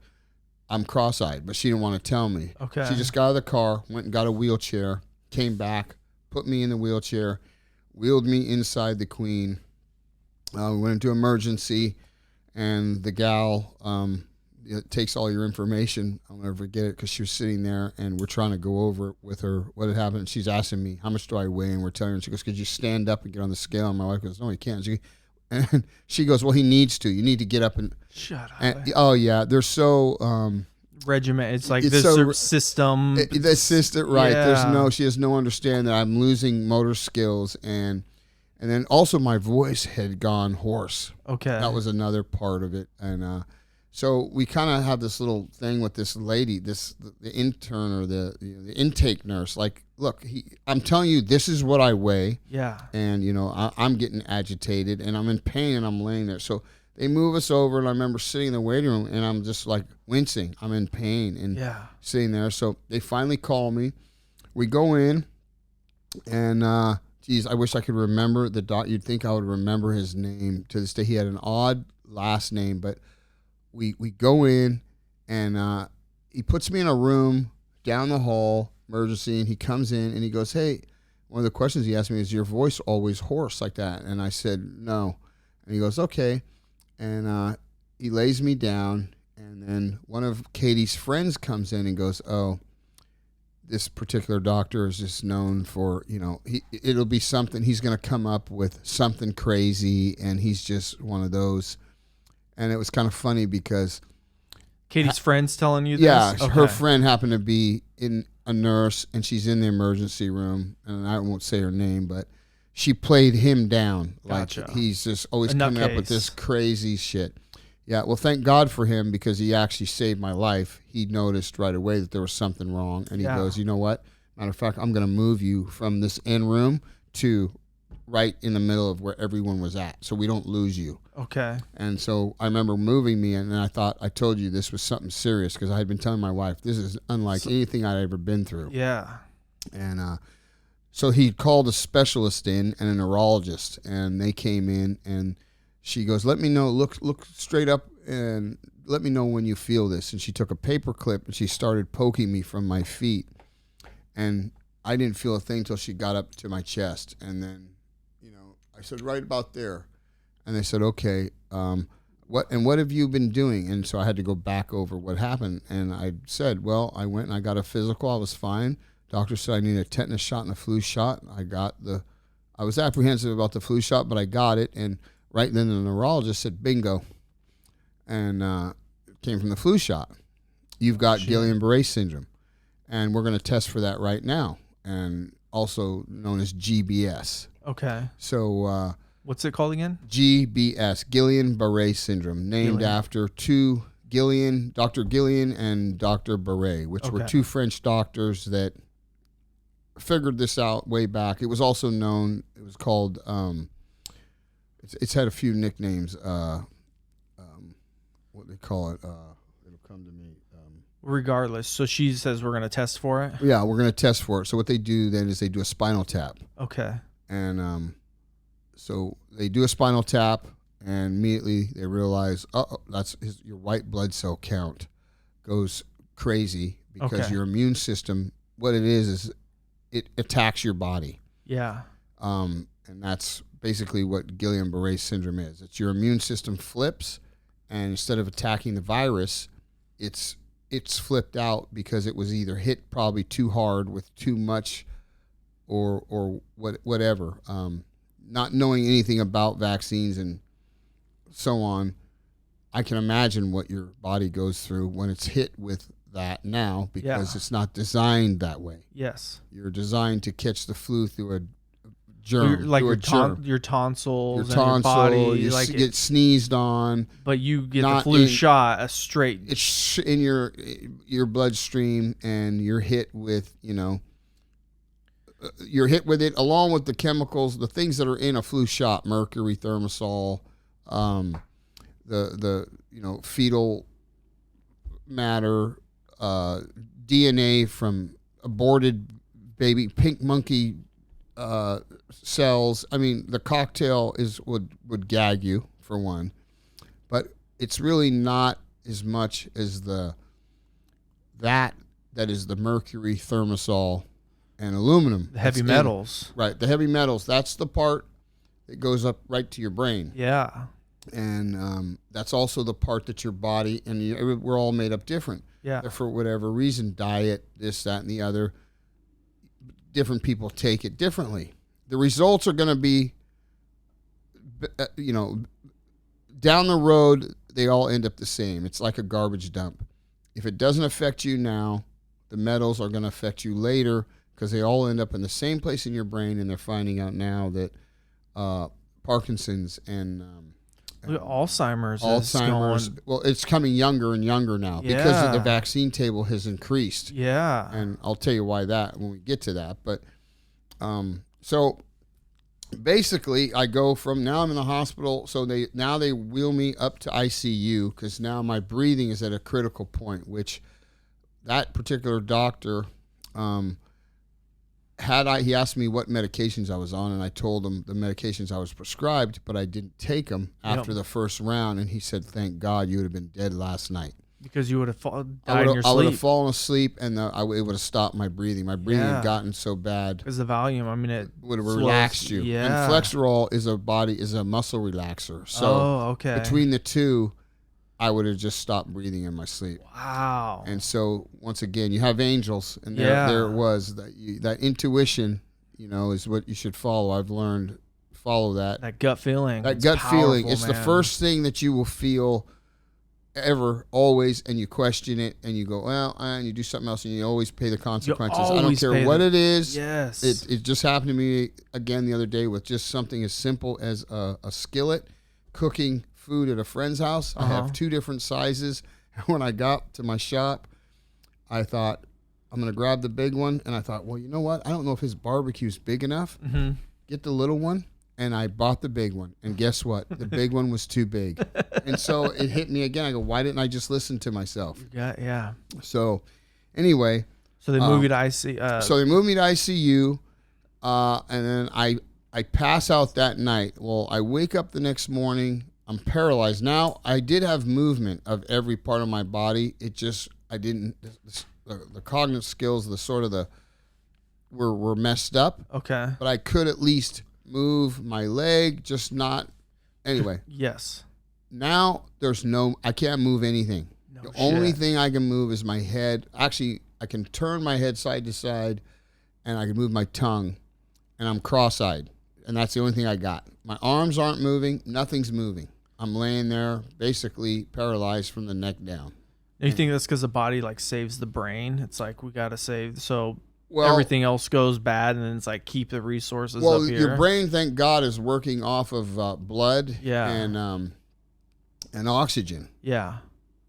[SPEAKER 2] I'm cross-eyed. But she didn't want to tell me.
[SPEAKER 1] Okay.
[SPEAKER 2] She just got out of the car, went and got a wheelchair, came back, put me in the wheelchair, wheeled me inside the Queen. We went into emergency, and the gal it takes all your information. I'll never forget it because she was sitting there, and we're trying to go over with her what had happened. And she's asking me, how much do I weigh? And we're telling her, and she goes, could you stand up and get on the scale? And my wife goes, no, he can't. And she goes, well, he needs to. You need to get up and...
[SPEAKER 1] Shut up.
[SPEAKER 2] And, oh, yeah. They're so...
[SPEAKER 1] regiment. It's like
[SPEAKER 2] it's
[SPEAKER 1] this
[SPEAKER 2] so,
[SPEAKER 1] system.
[SPEAKER 2] The system, right.
[SPEAKER 1] Yeah.
[SPEAKER 2] She has no understanding that I'm losing motor skills. And then also my voice had gone hoarse.
[SPEAKER 1] Okay.
[SPEAKER 2] That was another part of it. And so we kind of have this little thing with this lady, the intern or the intake nurse. Like, look, I'm telling you, this is what I weigh.
[SPEAKER 1] Yeah.
[SPEAKER 2] And, I'm getting agitated and I'm in pain and I'm laying there. So they move us over, and I remember sitting in the waiting room, and I'm just like wincing. I'm in pain and sitting there. So they finally call me. We go in, and geez, I wish I could remember the doc. You'd think I would remember his name to this day. He had an odd last name, but we go in, and he puts me in a room down the hall, emergency, and he comes in and he goes, hey, one of the questions he asked me is, your voice always hoarse like that? And I said, no. And he goes, okay. And he lays me down, and then one of Katie's friends comes in and goes, oh, this particular doctor is just known for, it'll be something, he's going to come up with something crazy, and he's just one of those. And it was kind of funny because...
[SPEAKER 1] Katie's friend's telling you this?
[SPEAKER 2] Yeah,
[SPEAKER 1] okay.
[SPEAKER 2] Her friend happened to be a nurse, and she's in the emergency room, and I won't say her name, but... She played him down.
[SPEAKER 1] Gotcha.
[SPEAKER 2] Like he's just always coming up with this crazy shit. Yeah, well, thank God for him because he actually saved my life. He noticed right away that there was something wrong. And he goes, you know what? Matter of fact, I'm going to move you from this end room to right in the middle of where everyone was at so we don't lose you.
[SPEAKER 1] Okay.
[SPEAKER 2] And so I remember moving me, and I thought, I told you this was something serious because I had been telling my wife, this is unlike anything I'd ever been through.
[SPEAKER 1] Yeah.
[SPEAKER 2] And so he called a specialist in and a neurologist, and they came in, and she goes, let me know, look straight up and let me know when you feel this. And she took a paper clip and she started poking me from my feet. And I didn't feel a thing until she got up to my chest. And then, I said, right about there. And they said, okay, what have you been doing? And so I had to go back over what happened. And I said, well, I went and I got a physical. I was fine. Doctor said I need a tetanus shot and a flu shot. I was apprehensive about the flu shot, but I got it. And right then the neurologist said, bingo. And it came from the flu shot. You've got Guillain-Barré syndrome. And we're going to test for that right now. And also known as GBS.
[SPEAKER 1] Okay.
[SPEAKER 2] So
[SPEAKER 1] what's it called again?
[SPEAKER 2] GBS, Guillain-Barré syndrome, named after two Gillian, Dr. Gillian and Dr. Barré, which were two French doctors that figured this out way back. It was also known, it was called, it's had a few nicknames, what they call it, it'll come to me.
[SPEAKER 1] Regardless, so she says we're going to test for it?
[SPEAKER 2] Yeah, we're going to test for it. So what they do then is they do a spinal tap.
[SPEAKER 1] Okay.
[SPEAKER 2] And so they do a spinal tap, and immediately they realize, your white blood cell count goes crazy because your immune system, what it is it attacks your body.
[SPEAKER 1] Yeah.
[SPEAKER 2] And that's basically what Guillain-Barré syndrome is. It's your immune system flips, and instead of attacking the virus, it's flipped out because it was either hit probably too hard with too much or whatever. Not knowing anything about vaccines and so on, I can imagine what your body goes through when it's hit with that now because it's not designed that way.
[SPEAKER 1] Yes.
[SPEAKER 2] You're designed to catch the flu through a germ.
[SPEAKER 1] Like your tonsils and your body.
[SPEAKER 2] You get sneezed on.
[SPEAKER 1] But you get the flu shot straight.
[SPEAKER 2] It's in your bloodstream, and you're hit with, you're hit with it along with the chemicals, the things that are in a flu shot, mercury, thimerosal, the fetal matter, DNA from aborted baby, pink monkey cells. I mean, the cocktail would gag you for one, but it's really not as much as that is the mercury, thimerosal, and aluminum.
[SPEAKER 1] The heavy metals.
[SPEAKER 2] Right, the heavy metals. That's the part that goes up right to your brain.
[SPEAKER 1] Yeah.
[SPEAKER 2] And that's also the part that your body, and we're all made up different.
[SPEAKER 1] Yeah.
[SPEAKER 2] For whatever reason, diet, this, that, and the other, different people take it differently. The results are going to be, down the road, they all end up the same. It's like a garbage dump. If it doesn't affect you now, the metals are going to affect you later because they all end up in the same place in your brain, and they're finding out now that Parkinson's and
[SPEAKER 1] Alzheimer's.
[SPEAKER 2] Well, it's coming younger and younger now because the vaccine table has increased.
[SPEAKER 1] Yeah.
[SPEAKER 2] And I'll tell you why that when we get to that. But so basically, I go from now I'm in the hospital. So they wheel me up to ICU because now my breathing is at a critical point, which that particular doctor he asked me what medications I was on, and I told him the medications I was prescribed, but I didn't take them after the first round, and he said, "Thank God you would have been dead last night."
[SPEAKER 1] Because you would have died in your sleep.
[SPEAKER 2] I would have fallen asleep, and it would have stopped my breathing. My breathing had gotten so bad.
[SPEAKER 1] Because the volume, it
[SPEAKER 2] would have relaxed you.
[SPEAKER 1] Yeah.
[SPEAKER 2] And Flexerol is a muscle relaxer. So between the two, I would have just stopped breathing in my sleep.
[SPEAKER 1] Wow.
[SPEAKER 2] And so once again, you have angels, and there it was. That intuition, is what you should follow. I've learned follow that.
[SPEAKER 1] That gut feeling.
[SPEAKER 2] That gut feeling. It's the first thing that you will feel ever, always, and you question it, and you go, well, and you do something else, and you always pay the consequences. I don't care what it is.
[SPEAKER 1] Yes.
[SPEAKER 2] It just happened to me again the other day with just something as simple as a skillet cooking food at a friend's house. I have 2 different sizes. When I got to my shop, I thought, I'm going to grab the big one, and I thought, well, you know what? I don't know if his barbecue's big enough. Mm-hmm. Get the little one. And I bought the big one. And guess what? The big one was too big. And so it hit me again. I go, why didn't I just listen to myself?
[SPEAKER 1] Yeah.
[SPEAKER 2] So anyway.
[SPEAKER 1] So they moved you to ICU.
[SPEAKER 2] So they moved me to ICU. And then I pass out that night. Well, I wake up the next morning. I'm paralyzed. Now, I did have movement of every part of my body. It just, I didn't, the cognitive skills, were messed up.
[SPEAKER 1] Okay.
[SPEAKER 2] But I could at least move my leg, just not. Anyway.
[SPEAKER 1] Yes.
[SPEAKER 2] Now I can't move anything. The only thing I can move is my head. Actually, I can turn my head side to side, and I can move my tongue, and I'm cross-eyed, and that's the only thing I got. My arms aren't moving. Nothing's moving. I'm laying there, basically paralyzed from the neck down.
[SPEAKER 1] You think that's because the body saves the brain? It's like we gotta save everything else goes bad, and then it's like keep the resources up here.
[SPEAKER 2] Your brain, thank God, is working off of blood and oxygen.
[SPEAKER 1] Yeah.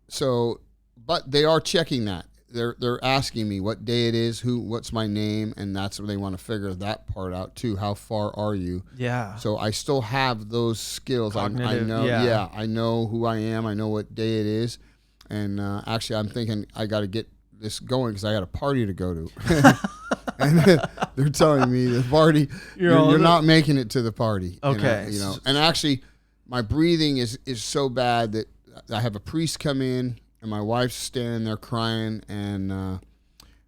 [SPEAKER 2] So, but they are checking that. They're asking me what day it is, what's my name, and that's where they want to figure that part out too. How far are you?
[SPEAKER 1] Yeah.
[SPEAKER 2] So I still have those skills. I know. Yeah. I know who I am. I know what day it is, and actually, I'm thinking I got to get this going because I got a party to go to. And they're telling me the party, you're not making it to the party.
[SPEAKER 1] Okay.
[SPEAKER 2] And actually my breathing is so bad that I have a priest come in, and my wife's standing there crying, and I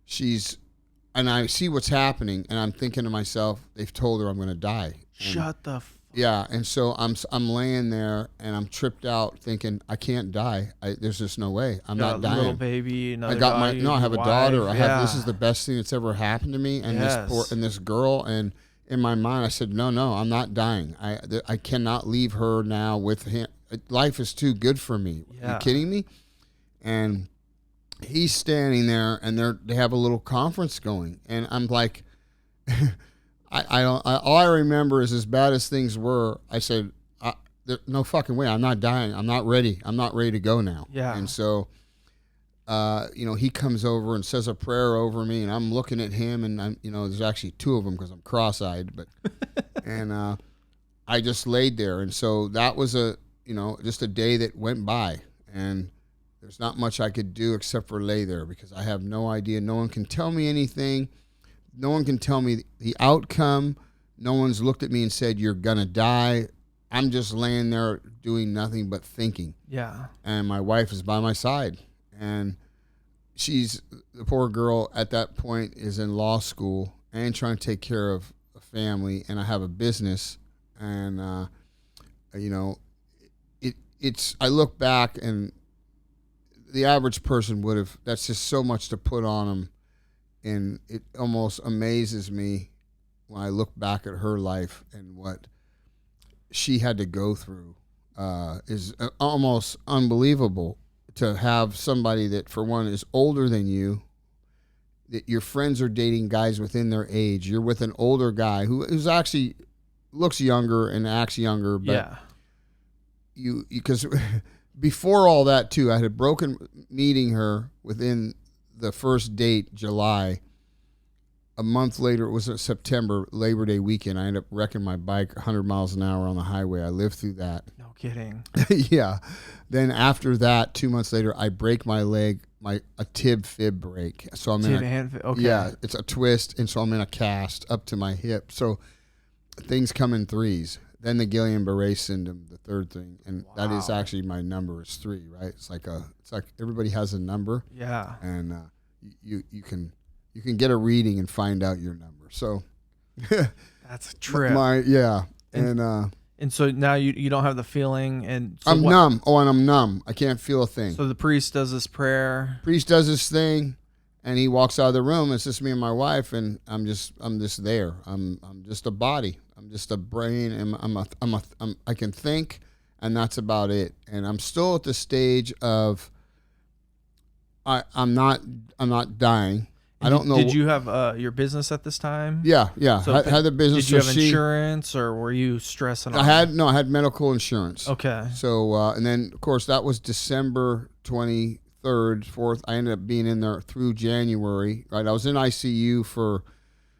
[SPEAKER 2] see what's happening, and I'm thinking to myself, they've told her I'm going to die.
[SPEAKER 1] Shut the
[SPEAKER 2] Yeah, and so I'm laying there, and I'm tripped out, thinking I can't die. There's just no way. I'm not dying.
[SPEAKER 1] Little baby.
[SPEAKER 2] I have a daughter. This is the best thing that's ever happened to me, and this girl. And in my mind, I said, no, I'm not dying. I cannot leave her now with him. Life is too good for me.
[SPEAKER 1] Yeah.
[SPEAKER 2] Are you kidding me? And he's standing there, and they have a little conference going, and I'm like. All I remember is as bad as things were, I said, no fucking way. I'm not dying. I'm not ready. I'm not ready to go now.
[SPEAKER 1] Yeah.
[SPEAKER 2] And so he comes over and says a prayer over me, and I'm looking at him, and there's actually two of them because I'm cross-eyed, but and I just laid there, and so that was just a day that went by, and there's not much I could do except for lay there because I have no idea. No one can tell me anything. No one can tell me the outcome. No one's looked at me and said, you're going to die. I'm just laying there doing nothing but thinking.
[SPEAKER 1] Yeah.
[SPEAKER 2] And my wife is by my side. And the poor girl at that point is in law school and trying to take care of a family. And I have a business. And, I look back and the average person that's just so much to put on them. And it almost amazes me when I look back at her life and what she had to go through is almost unbelievable to have somebody that, for one, is older than you, that your friends are dating guys within their age. You're with an older guy who's actually looks younger and acts younger, but because before all that too, I had broken meeting her within the first date, July. A month later, it was September, Labor Day weekend. I ended up wrecking my bike 100 miles an hour on the highway. I lived through that.
[SPEAKER 1] No kidding.
[SPEAKER 2] Yeah. Then after that, 2 months later, I break my leg, a tib-fib break. So I'm
[SPEAKER 1] okay.
[SPEAKER 2] Yeah, it's a twist, and so I'm in a cast up to my hip. So things come in threes. Then the Guillain-Barré syndrome, the third thing, and that is actually my number is 3, right? It's like everybody has a number.
[SPEAKER 1] Yeah.
[SPEAKER 2] And you can get a reading and find out your number. So
[SPEAKER 1] that's a trip.
[SPEAKER 2] And
[SPEAKER 1] so now you don't have the feeling, and so
[SPEAKER 2] I'm numb. Oh, and I'm numb. I can't feel a thing.
[SPEAKER 1] So the priest does this prayer.
[SPEAKER 2] Priest does this thing, and he walks out of the room. It's just me and my wife, and I'm just there. I'm just a body. I'm just a brain, and I can think, and that's about it. And I'm still at the stage of I'm not dying. I don't know.
[SPEAKER 1] Did you have your business at this time?
[SPEAKER 2] Yeah.
[SPEAKER 1] So
[SPEAKER 2] I had the business.
[SPEAKER 1] Did you have insurance, or were you stressing?
[SPEAKER 2] I had medical insurance.
[SPEAKER 1] Okay.
[SPEAKER 2] So and then of course that was December 23rd, 4th. I ended up being in there through January. Right. I was in ICU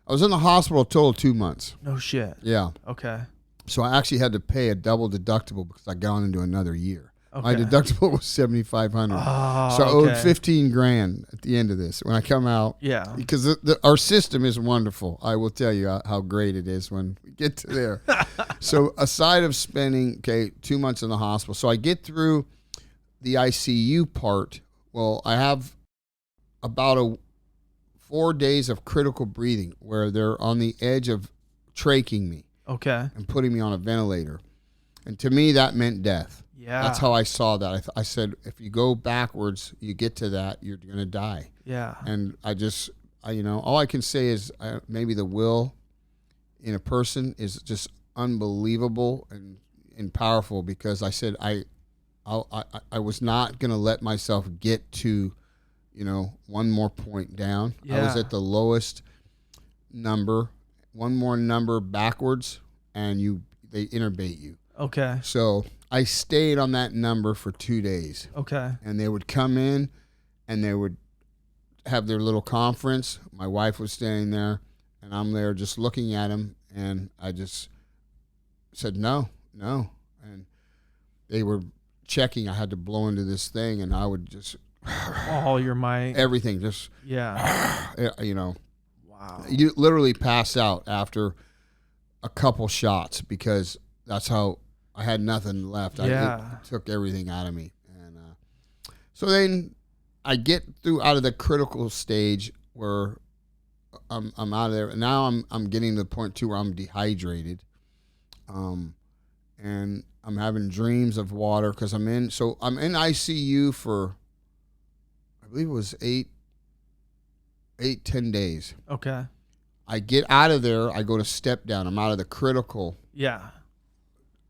[SPEAKER 2] I was in the hospital a total of 2 months.
[SPEAKER 1] No shit.
[SPEAKER 2] Yeah.
[SPEAKER 1] Okay.
[SPEAKER 2] So I actually had to pay a double deductible because I got into another year.
[SPEAKER 1] Okay.
[SPEAKER 2] My deductible was $7,500.
[SPEAKER 1] Oh,
[SPEAKER 2] so I owed $15,000 at the end of this when I come out.
[SPEAKER 1] Yeah.
[SPEAKER 2] Because our system is wonderful. I will tell you how great it is when we get to there. So aside of spending 2 months in the hospital, so I get through the ICU part. Well, I have about 4 days of critical breathing where they're on the edge of tracheing me.
[SPEAKER 1] Okay.
[SPEAKER 2] And putting me on a ventilator. And to me, that meant death.
[SPEAKER 1] Yeah.
[SPEAKER 2] That's how I saw that. I said, if you go backwards, you get to that, you're going to die.
[SPEAKER 1] Yeah.
[SPEAKER 2] And all I can say is maybe the will in a person is just unbelievable and powerful, because I said I was not going to let myself get to, one more point down.
[SPEAKER 1] Yeah.
[SPEAKER 2] I was at the lowest number, one more number backwards, and they intubate you.
[SPEAKER 1] Okay.
[SPEAKER 2] So I stayed on that number for 2 days.
[SPEAKER 1] Okay.
[SPEAKER 2] And they would come in and they would have their little conference. My wife was standing there, and I'm there just looking at them, and I just said, no. And they were checking. I had to blow into this thing, and I would just...
[SPEAKER 1] all your might.
[SPEAKER 2] Everything. Just...
[SPEAKER 1] Yeah.
[SPEAKER 2] Wow. You literally pass out after a couple shots because that's how... I had nothing left.
[SPEAKER 1] Yeah.
[SPEAKER 2] It took everything out of me. And so then I get out of the critical stage where I'm out of there. And now I'm getting to the point too where I'm dehydrated. And I'm having dreams of water because I'm in ICU for, I believe it was 10 days.
[SPEAKER 1] Okay.
[SPEAKER 2] I get out of there. I go to step down. I'm out of the critical.
[SPEAKER 1] Yeah.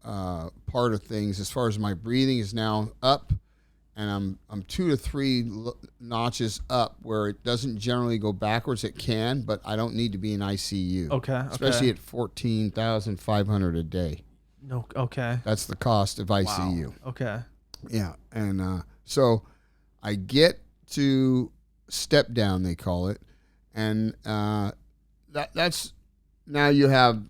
[SPEAKER 2] Part of things as far as my breathing is now up, and I'm 2 to 3 notches up where it doesn't generally go backwards. It can, but I don't need to be in ICU.
[SPEAKER 1] Okay.
[SPEAKER 2] Especially at $14,500 a day.
[SPEAKER 1] No. Okay.
[SPEAKER 2] That's the cost of ICU.
[SPEAKER 1] Wow. Okay.
[SPEAKER 2] Yeah, and so I get to step down, they call it, and that's now you have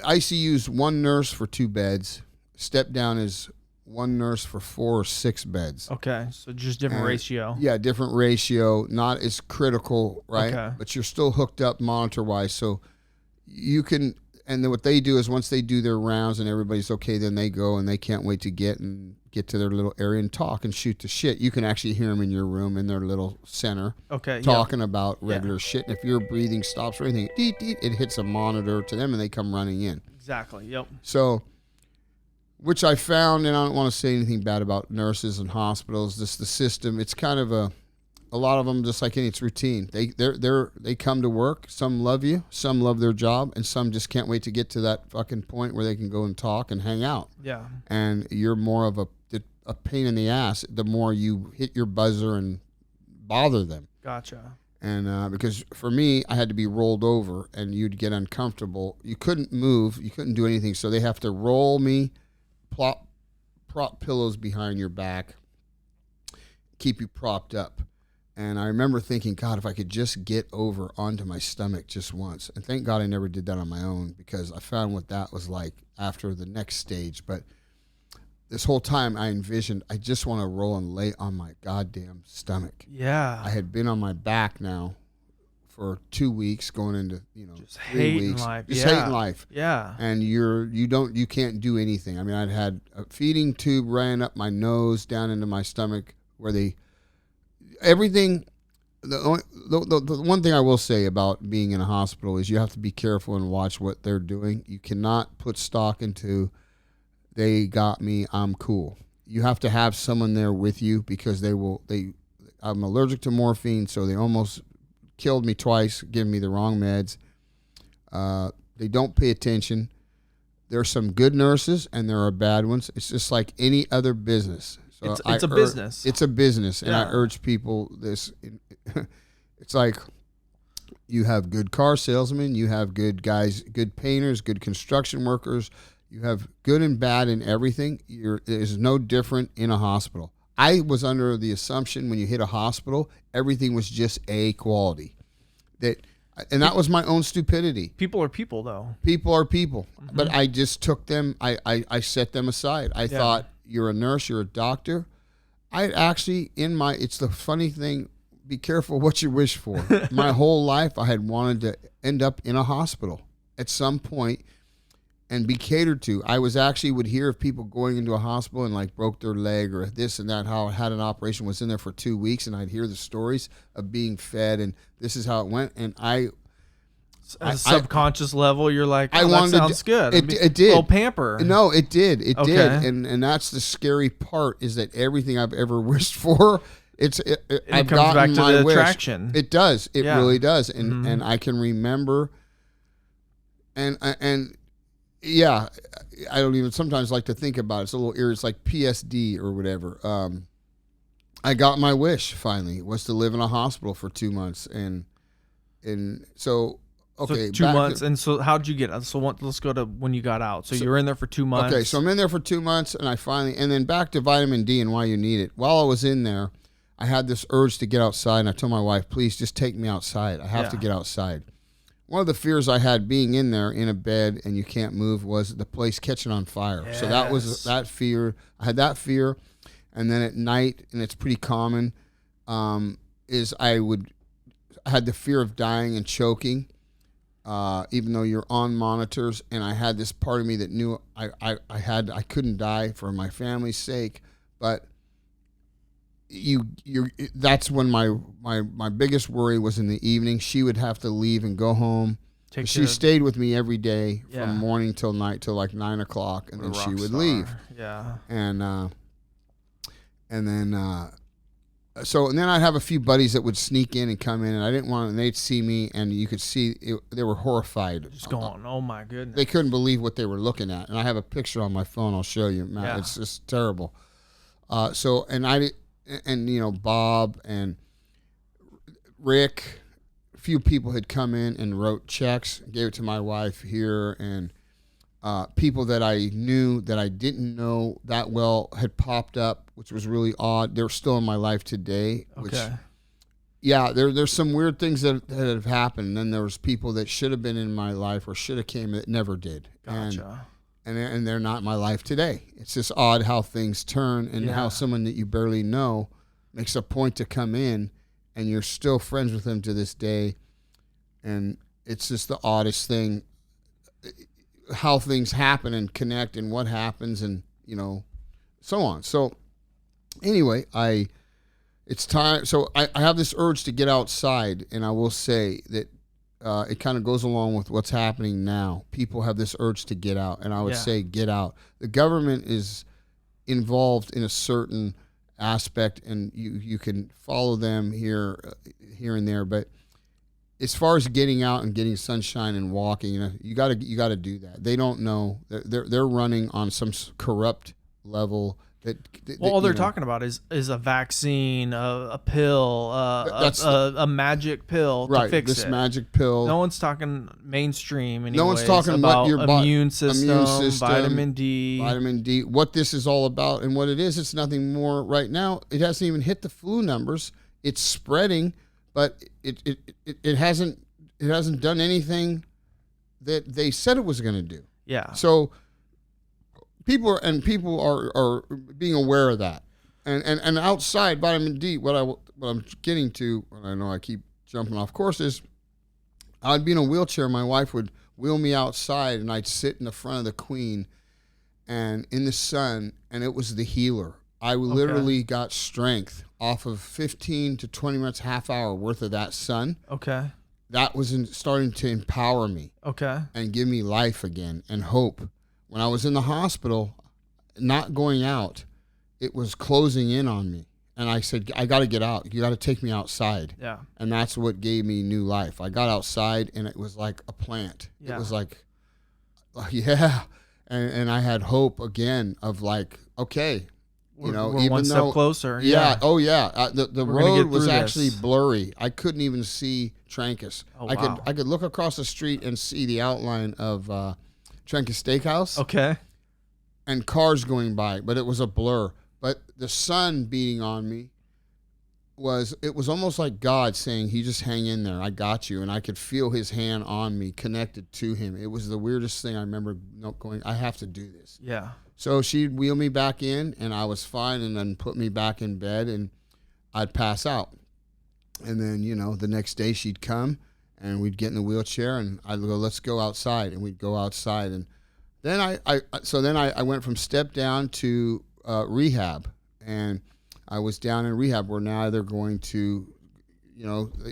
[SPEAKER 2] ICU's one nurse for 2 beds. Step down is one nurse for 4 or 6 beds.
[SPEAKER 1] Okay, so just different ratio.
[SPEAKER 2] Yeah, different ratio, not as critical, right?
[SPEAKER 1] Okay.
[SPEAKER 2] But you're still hooked up monitor-wise, so you can. And then what they do is once they do their rounds and everybody's okay, then they go and they can't wait to get to their little area and talk and shoot the shit. You can actually hear them in your room in their little center, talking about regular shit. And if your breathing stops or anything, it hits a monitor to them and they come running in.
[SPEAKER 1] Exactly. Yep. So,
[SPEAKER 2] which I found, and I don't want to say anything bad about nurses and hospitals. Just the system. It's kind of a lot of them, just like any, it's routine. They come to work. Some love you, some love their job, and some just can't wait to get to that fucking point where they can go and talk and hang out.
[SPEAKER 1] Yeah.
[SPEAKER 2] And you're more of a pain in the ass the more you hit your buzzer and bother them.
[SPEAKER 1] Gotcha.
[SPEAKER 2] And because for me, I had to be rolled over, and you'd get uncomfortable. You couldn't move. You couldn't do anything. So they have to roll me, prop pillows behind your back, keep you propped up. And I remember thinking, God, if I could just get over onto my stomach just once. And thank God I never did that on my own, because I found what that was like after the next stage. But this whole time I envisioned, I just want to roll and lay on my goddamn stomach.
[SPEAKER 1] Yeah.
[SPEAKER 2] I had been on my back now for 2 weeks, going into,
[SPEAKER 1] just
[SPEAKER 2] 3 weeks.
[SPEAKER 1] Life.
[SPEAKER 2] Just hating life.
[SPEAKER 1] Yeah.
[SPEAKER 2] And you can't do anything. I mean, I'd had a feeding tube ran up my nose down into my stomach where everything. The one thing I will say about being in a hospital is you have to be careful and watch what they're doing. You cannot put stock into, they got me, I'm cool. You have to have someone there with you, because I'm allergic to morphine, so they almost killed me twice, giving me the wrong meds. They don't pay attention. There are some good nurses and there are bad ones. It's just like any other business. So
[SPEAKER 1] it's a business.
[SPEAKER 2] It's a business, and I urge people this. It's like you have good car salesmen, you have good guys, good painters, good construction workers. You have good and bad in everything. There's no different in a hospital. I was under the assumption when you hit a hospital, everything was just A quality. And that was my own stupidity.
[SPEAKER 1] People are people, though.
[SPEAKER 2] People are people. Mm-hmm. But I just took them, I set them aside. I thought, you're a nurse, you're a doctor. I actually, it's the funny thing, be careful what you wish for. My whole life, I had wanted to end up in a hospital at some point and be catered to. I would hear of people going into a hospital and like broke their leg or this and that, how it had an operation, was in there for 2 weeks, and I'd hear the stories of being fed, and this is how it went. And
[SPEAKER 1] at a subconscious level, you're like,
[SPEAKER 2] that
[SPEAKER 1] sounds good.
[SPEAKER 2] It did.
[SPEAKER 1] A little pamper.
[SPEAKER 2] No, it did. It did. And that's the scary part, is that everything I've ever wished for, it
[SPEAKER 1] comes back to the attraction.
[SPEAKER 2] It does. It really does. And and I can remember, and yeah, I don't even sometimes like to think about it. It's a little eerie. It's like PSD or whatever. I got my wish finally, was to live in a hospital for 2 months, and so. Okay,
[SPEAKER 1] so 2 months. And so how'd you get out? So let's go to when you got out. So you were in there for 2 months.
[SPEAKER 2] Okay, so I'm in there for 2 months, and and then back to vitamin D and why you need it. While I was in there, I had this urge to get outside, and I told my wife, please just take me outside. I have to get outside. One of the fears I had being in there in a bed and you can't move was the place catching on fire. Yes. So that was that fear. I had that fear. And then at night, and it's pretty common, is I had the fear of dying and choking. Even though you're on monitors, and I had this part of me that knew I couldn't die for my family's sake, but that's when my biggest worry was in the evening. She would have to leave and go home. She stayed with me every day from morning till night till like 9 o'clock, and then she would leave.
[SPEAKER 1] Yeah, and
[SPEAKER 2] then. And then I'd have a few buddies that would sneak in and come in, and I didn't want, and they'd see me, and you could see they were horrified.
[SPEAKER 1] Just going, oh my goodness!
[SPEAKER 2] They couldn't believe what they were looking at, and I have a picture on my phone. I'll show you, Matt. Yeah. It's just terrible. And Bob and Rick, a few people had come in and wrote checks, gave it to my wife here, and people that I knew that I didn't know that well had popped up, which was really odd. They're still in my life today, which yeah, there's some weird things that have happened. And then there was people that should have been in my life or should have came that never did.
[SPEAKER 1] Gotcha.
[SPEAKER 2] And they're not in my life today. It's just odd how things turn and how someone that you barely know makes a point to come in and you're still friends with them to this day. And it's just the oddest thing, how things happen and connect and what happens and, so on. So anyway, it's time. So I have this urge to get outside, and I will say that it kind of goes along with what's happening now. People have this urge to get out, and I would say get out. The government is involved in a certain aspect, and you can follow them here and there. But as far as getting out and getting sunshine and walking, you got to do that. They don't know. They're running on some corrupt level.
[SPEAKER 1] All they're talking about is a vaccine, a pill, a magic pill to fix it.
[SPEAKER 2] This magic pill.
[SPEAKER 1] No one's talking mainstream anyways.
[SPEAKER 2] No one's talking
[SPEAKER 1] about
[SPEAKER 2] your
[SPEAKER 1] immune system, vitamin D.
[SPEAKER 2] Vitamin D. What this is all about and what it is, it's nothing more right now. It hasn't even hit the flu numbers. It's spreading, but it hasn't done anything that they said it was going to do.
[SPEAKER 1] Yeah.
[SPEAKER 2] So people are being aware of that, and outside vitamin D. What I'm getting to, and I know I keep jumping off course, is I'd be in a wheelchair. My wife would wheel me outside, and I'd sit in the front of the Queen, and in the sun, and it was the healer. I literally got strength off of 15 to 20 minutes, half hour worth of that sun.
[SPEAKER 1] Okay.
[SPEAKER 2] That was starting to empower me.
[SPEAKER 1] Okay.
[SPEAKER 2] And give me life again and hope. When I was in the hospital, not going out, it was closing in on me. And I said, I got to get out. You got to take me outside.
[SPEAKER 1] Yeah.
[SPEAKER 2] And that's what gave me new life. I got outside, and it was like a plant. Yeah. It was like, yeah. And I had hope again of like, okay,
[SPEAKER 1] we're
[SPEAKER 2] even
[SPEAKER 1] one step closer.
[SPEAKER 2] Yeah. Oh, yeah. The road was actually blurry. I couldn't even see Trancas.
[SPEAKER 1] Oh,
[SPEAKER 2] I could look across the street and see the outline of Trancas Steakhouse.
[SPEAKER 1] Okay.
[SPEAKER 2] And cars going by, but it was a blur. But the sun beating on me it was almost like God saying, "You just hang in there. I got you." And I could feel his hand on me, connected to him. It was the weirdest thing. I remember going, I have to do this.
[SPEAKER 1] Yeah. So
[SPEAKER 2] she'd wheel me back in, and I was fine, and then put me back in bed, and I'd pass out. And then, the next day she'd come, and we'd get in the wheelchair, and I'd go, let's go outside. And we'd go outside. And then I went from step down to rehab. And I was down in rehab where now they're going to,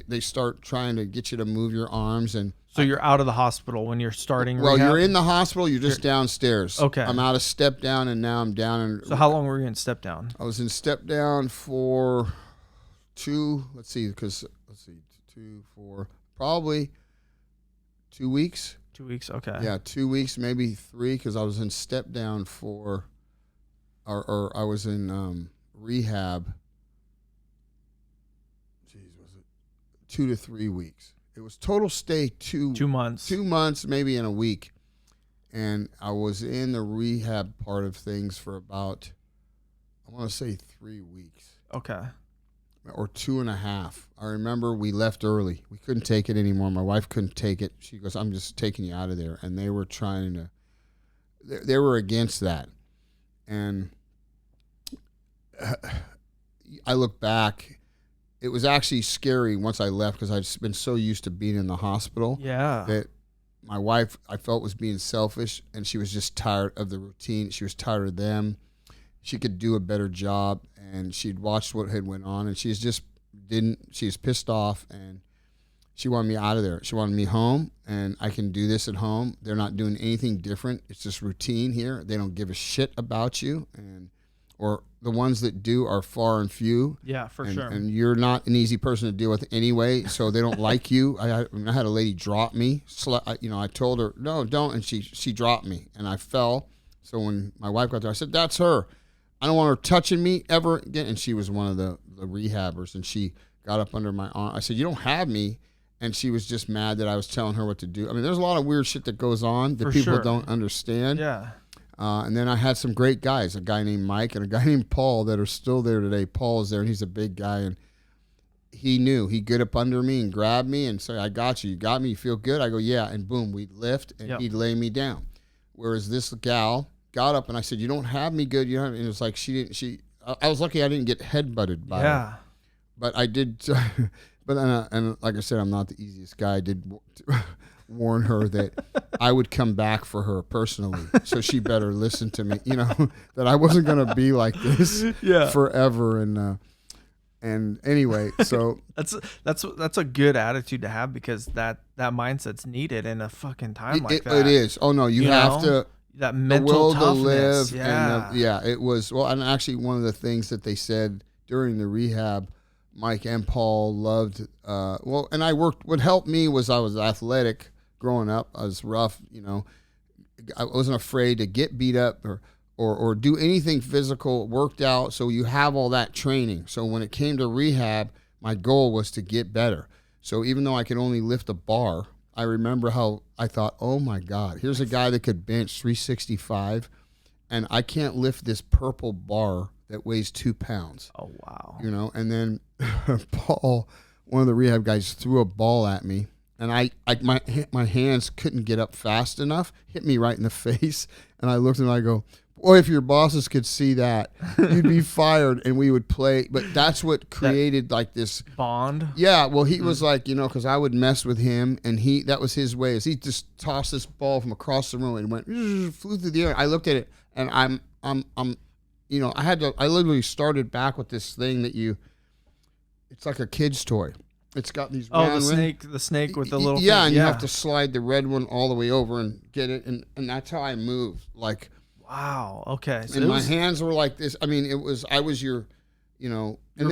[SPEAKER 2] they start trying to get you to move your arms. And
[SPEAKER 1] so you're out of the hospital when you're starting
[SPEAKER 2] rehab? Well, you're in the hospital. You're just downstairs.
[SPEAKER 1] Okay.
[SPEAKER 2] I'm out of step down, and now I'm down.
[SPEAKER 1] So how long were you in step down?
[SPEAKER 2] I was in step down for probably 2 weeks.
[SPEAKER 1] 2 weeks, okay.
[SPEAKER 2] Yeah, 2 weeks, maybe 3, because I was in step down or I was in rehab. Was it 2 to 3 weeks? It was total stay 2
[SPEAKER 1] months.
[SPEAKER 2] 2 months, maybe in a week. And I was in the rehab part of things for about, I want to say 3 weeks.
[SPEAKER 1] Okay.
[SPEAKER 2] Or 2.5. I remember we left early. We couldn't take it anymore. My wife couldn't take it. She goes, I'm just taking you out of there. And they were trying to, they were against that. And I look back, it was actually scary once I left because I'd been so used to being in the hospital.
[SPEAKER 1] Yeah.
[SPEAKER 2] That my wife, I felt, was being selfish, and she was just tired of the routine. She was tired of them. She could do a better job, and she'd watched what had went on, and she was pissed off, and she wanted me out of there. She wanted me home, and I can do this at home. They're not doing anything different. It's just routine here. They don't give a shit about you, or the ones that do are far and few.
[SPEAKER 1] Yeah, for sure.
[SPEAKER 2] And you're not an easy person to deal with anyway, so they don't like you. I had a lady drop me. I told her, no, don't, and she dropped me, and I fell. So when my wife got there, I said, that's her. I don't want her touching me ever again. And she was one of the rehabbers, and she got up under my arm. I said, you don't have me. And she was just mad that I was telling her what to do. I mean, there's a lot of weird shit that goes on that people don't understand.
[SPEAKER 1] Yeah.
[SPEAKER 2] And then I had some great guys, a guy named Mike and a guy named Paul that are still there today. Paul is there, and he's a big guy. And he knew. He'd get up under me and grab me and say, I got you. You got me? You feel good? I go, yeah. And boom, we'd lift and he'd lay me down. Whereas this gal got up and I said, you don't have me good. You know, and it was like I was lucky I didn't get headbutted by her. But I did. But and like I said, I'm not the easiest guy. I did warn her that I would come back for her personally, so she better listen to me. You know, that I wasn't gonna be like this forever. And anyway, so
[SPEAKER 1] that's a good attitude to have, because that mindset's needed in a fucking time like that.
[SPEAKER 2] It is. Oh no, you have to.
[SPEAKER 1] That mental toughness.
[SPEAKER 2] To live. It was. Well, and actually, one of the things that they said during the rehab, Mike and Paul loved. And I worked. What helped me was I was athletic growing up. I was rough. You know, I wasn't afraid to get beat up or do anything physical. Worked out. So you have all that training. So when it came to rehab, my goal was to get better. So even though I could only lift a bar, I remember how I thought, oh my God, here's a guy that could bench 365, and I can't lift this purple bar that weighs 2 pounds.
[SPEAKER 1] Oh, wow.
[SPEAKER 2] You know, and then Paul, one of the rehab guys, threw a ball at me, and my hands couldn't get up fast enough, hit me right in the face, and I looked and I go, boy, if your bosses could see that, you'd be fired, and we would play. But that's what created like this
[SPEAKER 1] bond.
[SPEAKER 2] Yeah, well, he was like, you know, because I would mess with him, and that was his way. Is he just tossed this ball from across the room and went flew through the air. I looked at it, and I'm, you know, I literally started back with this thing that it's like a kid's toy. It's got these round
[SPEAKER 1] the snake with the little
[SPEAKER 2] thing. And you have to slide the red one all the way over and get it, and that's how I moved, like.
[SPEAKER 1] Wow. Okay. So
[SPEAKER 2] and my hands were like this. I mean, I was your, you know, and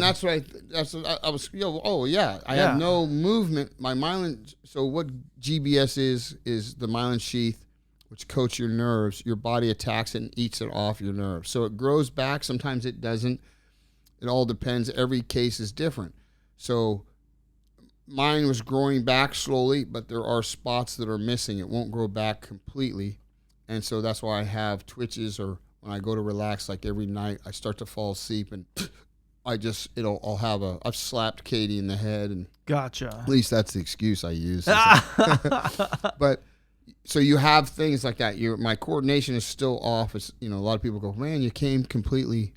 [SPEAKER 2] that's what I was. You know, oh yeah, I had no movement. My myelin. So what GBS is the myelin sheath, which coats your nerves. Your body attacks it and eats it off your nerves. So it grows back. Sometimes it doesn't. It all depends. Every case is different. So mine was growing back slowly, but there are spots that are missing. It won't grow back completely. And so that's why I have twitches, or when I go to relax, like every night, I start to fall asleep, and I've slapped Katie in the head, and
[SPEAKER 1] gotcha.
[SPEAKER 2] At least that's the excuse I use. But so you have things like that. My coordination is still off. It's, you know, a lot of people go, man, you came completely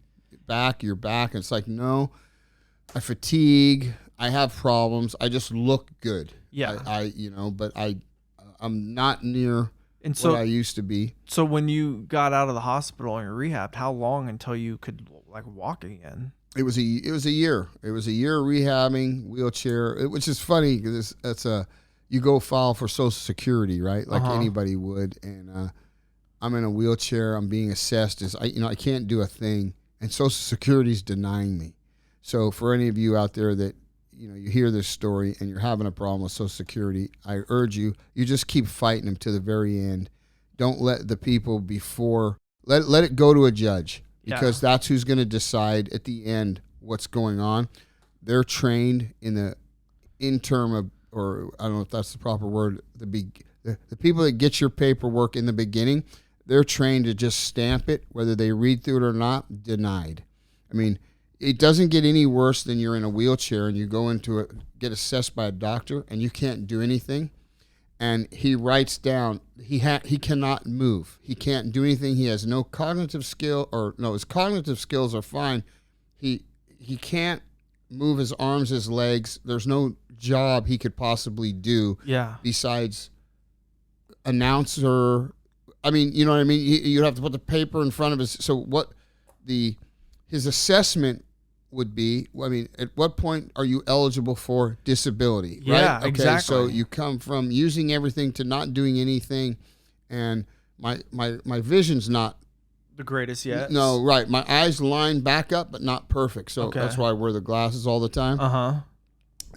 [SPEAKER 2] back. You're back. And it's like, no, I fatigue. I have problems. I just look good.
[SPEAKER 1] Yeah.
[SPEAKER 2] But I'm not near. And so, what I used to be.
[SPEAKER 1] So when you got out of the hospital and rehabbed, how long until you could like walk again?
[SPEAKER 2] It was a year. It was a year rehabbing, wheelchair. Which is funny because you go file for Social Security, right? Like anybody would. And I'm in a wheelchair. I'm being assessed I can't do a thing, and Social Security's denying me. So for any of you out there that, you know, you hear this story and you're having a problem with Social Security, I urge you just keep fighting them to the very end. Don't let the people let it go to a judge, because that's who's going to decide at the end what's going on. They're trained in the interim of, or I don't know if that's the proper word, the people that get your paperwork in the beginning, they're trained to just stamp it, whether they read through it or not, denied. I mean, it doesn't get any worse than you're in a wheelchair and you go into it, get assessed by a doctor, and you can't do anything. And he writes down he cannot move. He can't do anything. He has no cognitive skill, his cognitive skills are fine. He can't move his arms, his legs. There's no job he could possibly do. Besides announcer. I mean, you know what I mean? You'd have to put the paper in front of his. So what his assessment would be, I mean, at what point are you eligible for disability?
[SPEAKER 1] Yeah,
[SPEAKER 2] right? Okay,
[SPEAKER 1] exactly.
[SPEAKER 2] So you come from using everything to not doing anything, and my vision's not
[SPEAKER 1] the greatest yet.
[SPEAKER 2] No, right. My eyes line back up, but not perfect. So that's why I wear the glasses all the time.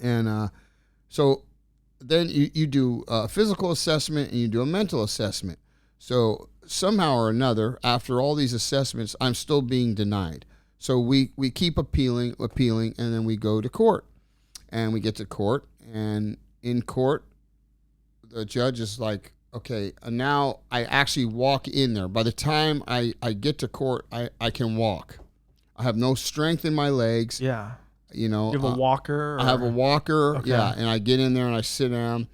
[SPEAKER 2] And so then you do a physical assessment and you do a mental assessment. So somehow or another, after all these assessments, I'm still being denied. So we keep appealing, and then we go to court. And we get to court, and in court, the judge is like, okay, now I actually walk in there. By the time I get to court, I can walk. I have no strength in my legs.
[SPEAKER 1] Yeah.
[SPEAKER 2] You know,
[SPEAKER 1] You have a walker?
[SPEAKER 2] I have a walker.
[SPEAKER 1] Okay.
[SPEAKER 2] Yeah. And I get in there and I sit down,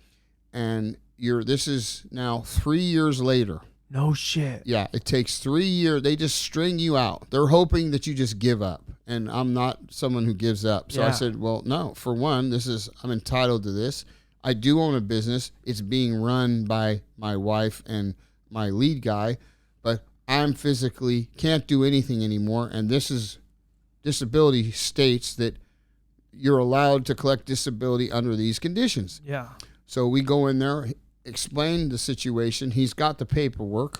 [SPEAKER 2] and this is now 3 years later.
[SPEAKER 1] No shit.
[SPEAKER 2] Yeah. It takes 3 years. They just string you out. They're hoping that you just give up. And I'm not someone who gives up. So I said, well, no, for one, I'm entitled to this. I do own a business. It's being run by my wife and my lead guy, but I'm physically can't do anything anymore. And disability states that you're allowed to collect disability under these conditions.
[SPEAKER 1] Yeah.
[SPEAKER 2] So we go in there, explain the situation. He's got the paperwork,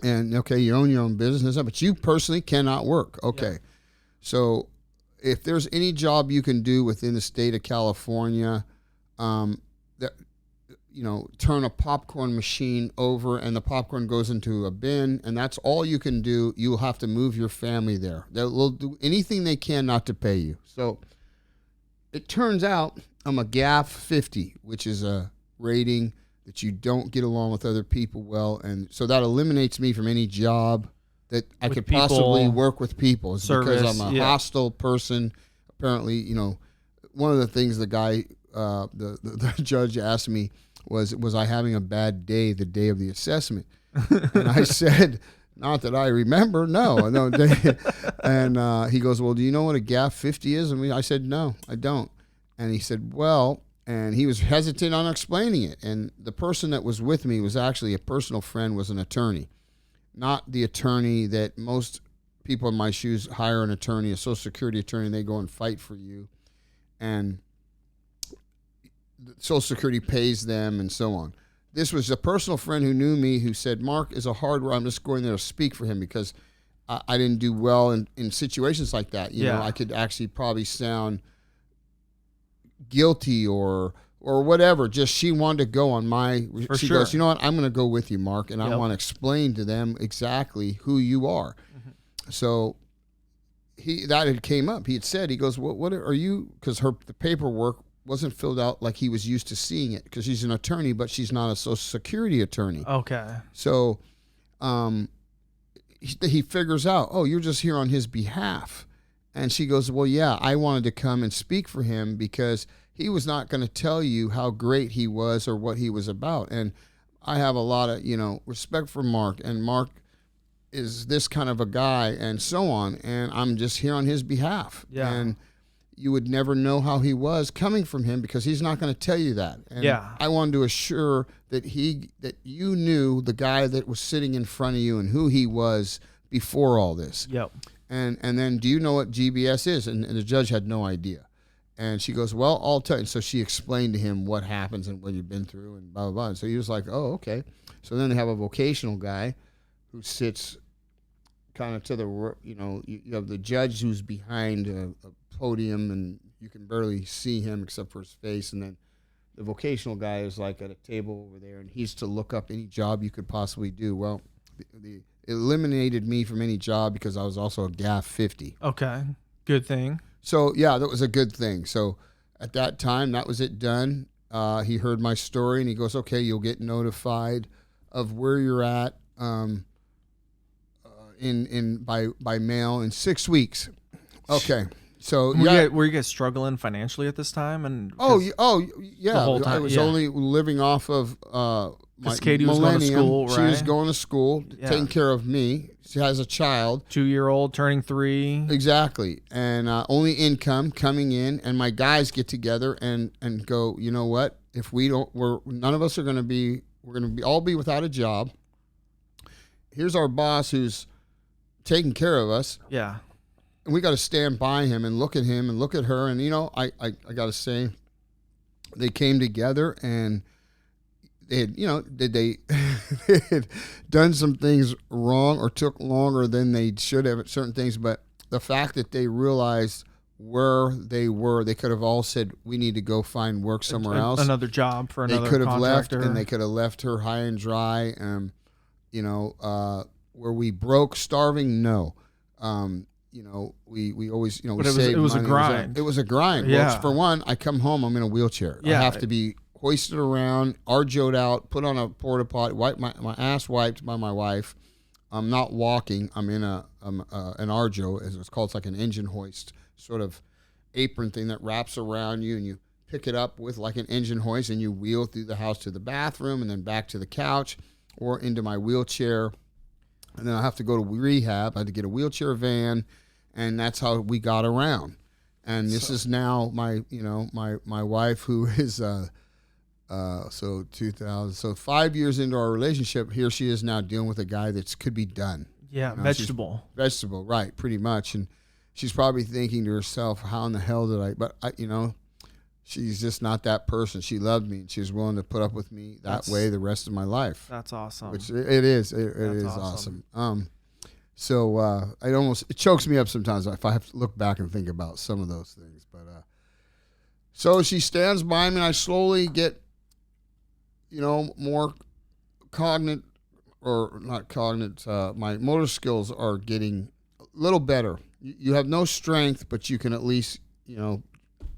[SPEAKER 2] and okay, you own your own business, but you personally cannot work. Okay. Yeah. So if there's any job you can do within the state of California, that, turn a popcorn machine over and the popcorn goes into a bin, and that's all you can do. You'll have to move your family there. They'll do anything they can not to pay you. So it turns out I'm a GAF 50, which is a rating that you don't get along with other people well, and so that eliminates me from any job that I could possibly work with people. It's because I'm a hostile person. Apparently, one of the things the guy, the judge asked me was I having a bad day the day of the assessment? And I said, not that I remember, no. And he goes, well, do you know what a GAF 50 is? And I said, no, I don't. And he said, well, and he was hesitant on explaining it. And the person that was with me was actually a personal friend, was an attorney. Not the attorney that most people in my shoes hire, an attorney, a Social Security attorney, and they go and fight for you. And Social Security pays them and so on. This was a personal friend who knew me, who said, Mark is a hard worker. I'm just going there to speak for him because I didn't do well in situations like that. You know, I could actually probably sound guilty or whatever. Just she wanted to go on my. She goes, you know what? I'm going to go with you, Mark, and I want to explain to them exactly who you are. Mm-hmm. So that had came up. He had said, he goes, what are you? Because the paperwork wasn't filled out like he was used to seeing it, because she's an attorney, but she's not a Social Security attorney.
[SPEAKER 1] Okay.
[SPEAKER 2] So he figures out, oh, you're just here on his behalf. And she goes, well, yeah, I wanted to come and speak for him because he was not going to tell you how great he was or what he was about. And I have a lot of, respect for Mark, and Mark is this kind of a guy and so on. And I'm just here on his behalf. Yeah. And you would never know how he was coming from him because he's not going to tell you that. And I wanted to assure that you knew the guy that was sitting in front of you and who he was before all this. Yep. And then, do you know what GBS is? And the judge had no idea. And she goes, well, I'll tell you. And so she explained to him what happens and what you've been through and blah, blah, blah. And so he was like, oh, okay. So then they have a vocational guy who sits kind of to the, you have the judge who's behind a podium and you can barely see him except for his face. And then the vocational guy is like at a table over there, and he's to look up any job you could possibly do. Well, it eliminated me from any job because I was also a GAF 50.
[SPEAKER 1] Okay. Good thing.
[SPEAKER 2] So, yeah, that was a good thing. So, at that time, that was it done. He heard my story, and he goes, okay, you'll get notified of where you're at by mail in 6 weeks. Okay. So,
[SPEAKER 1] were you guys struggling financially at this time? And
[SPEAKER 2] yeah.
[SPEAKER 1] The whole time,
[SPEAKER 2] I was only living off of
[SPEAKER 1] because Katie was going to school, right?
[SPEAKER 2] She was going to school, taking care of me. She has a child.
[SPEAKER 1] 2-year-old turning 3.
[SPEAKER 2] Exactly. And only income coming in. And my guys get together and go, you know what? If none of us are going to be, we're going to all be without a job. Here's our boss who's taking care of us. Yeah. And we got to stand by him and look at him and look at her. And, I got to say, they came together and they had, they had done some things wrong or took longer than they should have at certain things. But the fact that they realized where they were, they could have all said, we need to go find work somewhere else.
[SPEAKER 1] Another job for another
[SPEAKER 2] They could have
[SPEAKER 1] contractor.
[SPEAKER 2] left, and they could have left her high and dry. Were we broke, starving? No. We always,
[SPEAKER 1] but
[SPEAKER 2] we saved
[SPEAKER 1] it was
[SPEAKER 2] money.
[SPEAKER 1] a grind.
[SPEAKER 2] It was a grind.
[SPEAKER 1] Yeah.
[SPEAKER 2] Well, for one, I come home, I'm in a wheelchair.
[SPEAKER 1] Yeah.
[SPEAKER 2] I have to be hoisted around, arjoed out, put on a porta potty, wipe my ass wiped by my wife. I'm not walking. I'm in an arjo, as it's called. It's like an engine hoist, sort of apron thing that wraps around you, and you pick it up with like an engine hoist, and you wheel through the house to the bathroom and then back to the couch or into my wheelchair. And then I have to go to rehab. I had to get a wheelchair van, and that's how we got around. And this is now my wife, who is so 2000. So 5 years into our relationship, here she is now dealing with a guy that could be done.
[SPEAKER 1] Yeah, vegetable,
[SPEAKER 2] right, pretty much. And she's probably thinking to herself, "How in the hell did I?" But she's just not that person. She loved me, and she was willing to put up with me that way the rest of my life.
[SPEAKER 1] That's awesome.
[SPEAKER 2] Which it is. It is awesome. So it chokes me up sometimes if I have to look back and think about some of those things. But so she stands by me, and I slowly get, more cognate, or not cognate. My motor skills are getting a little better. You have no strength, but you can at least,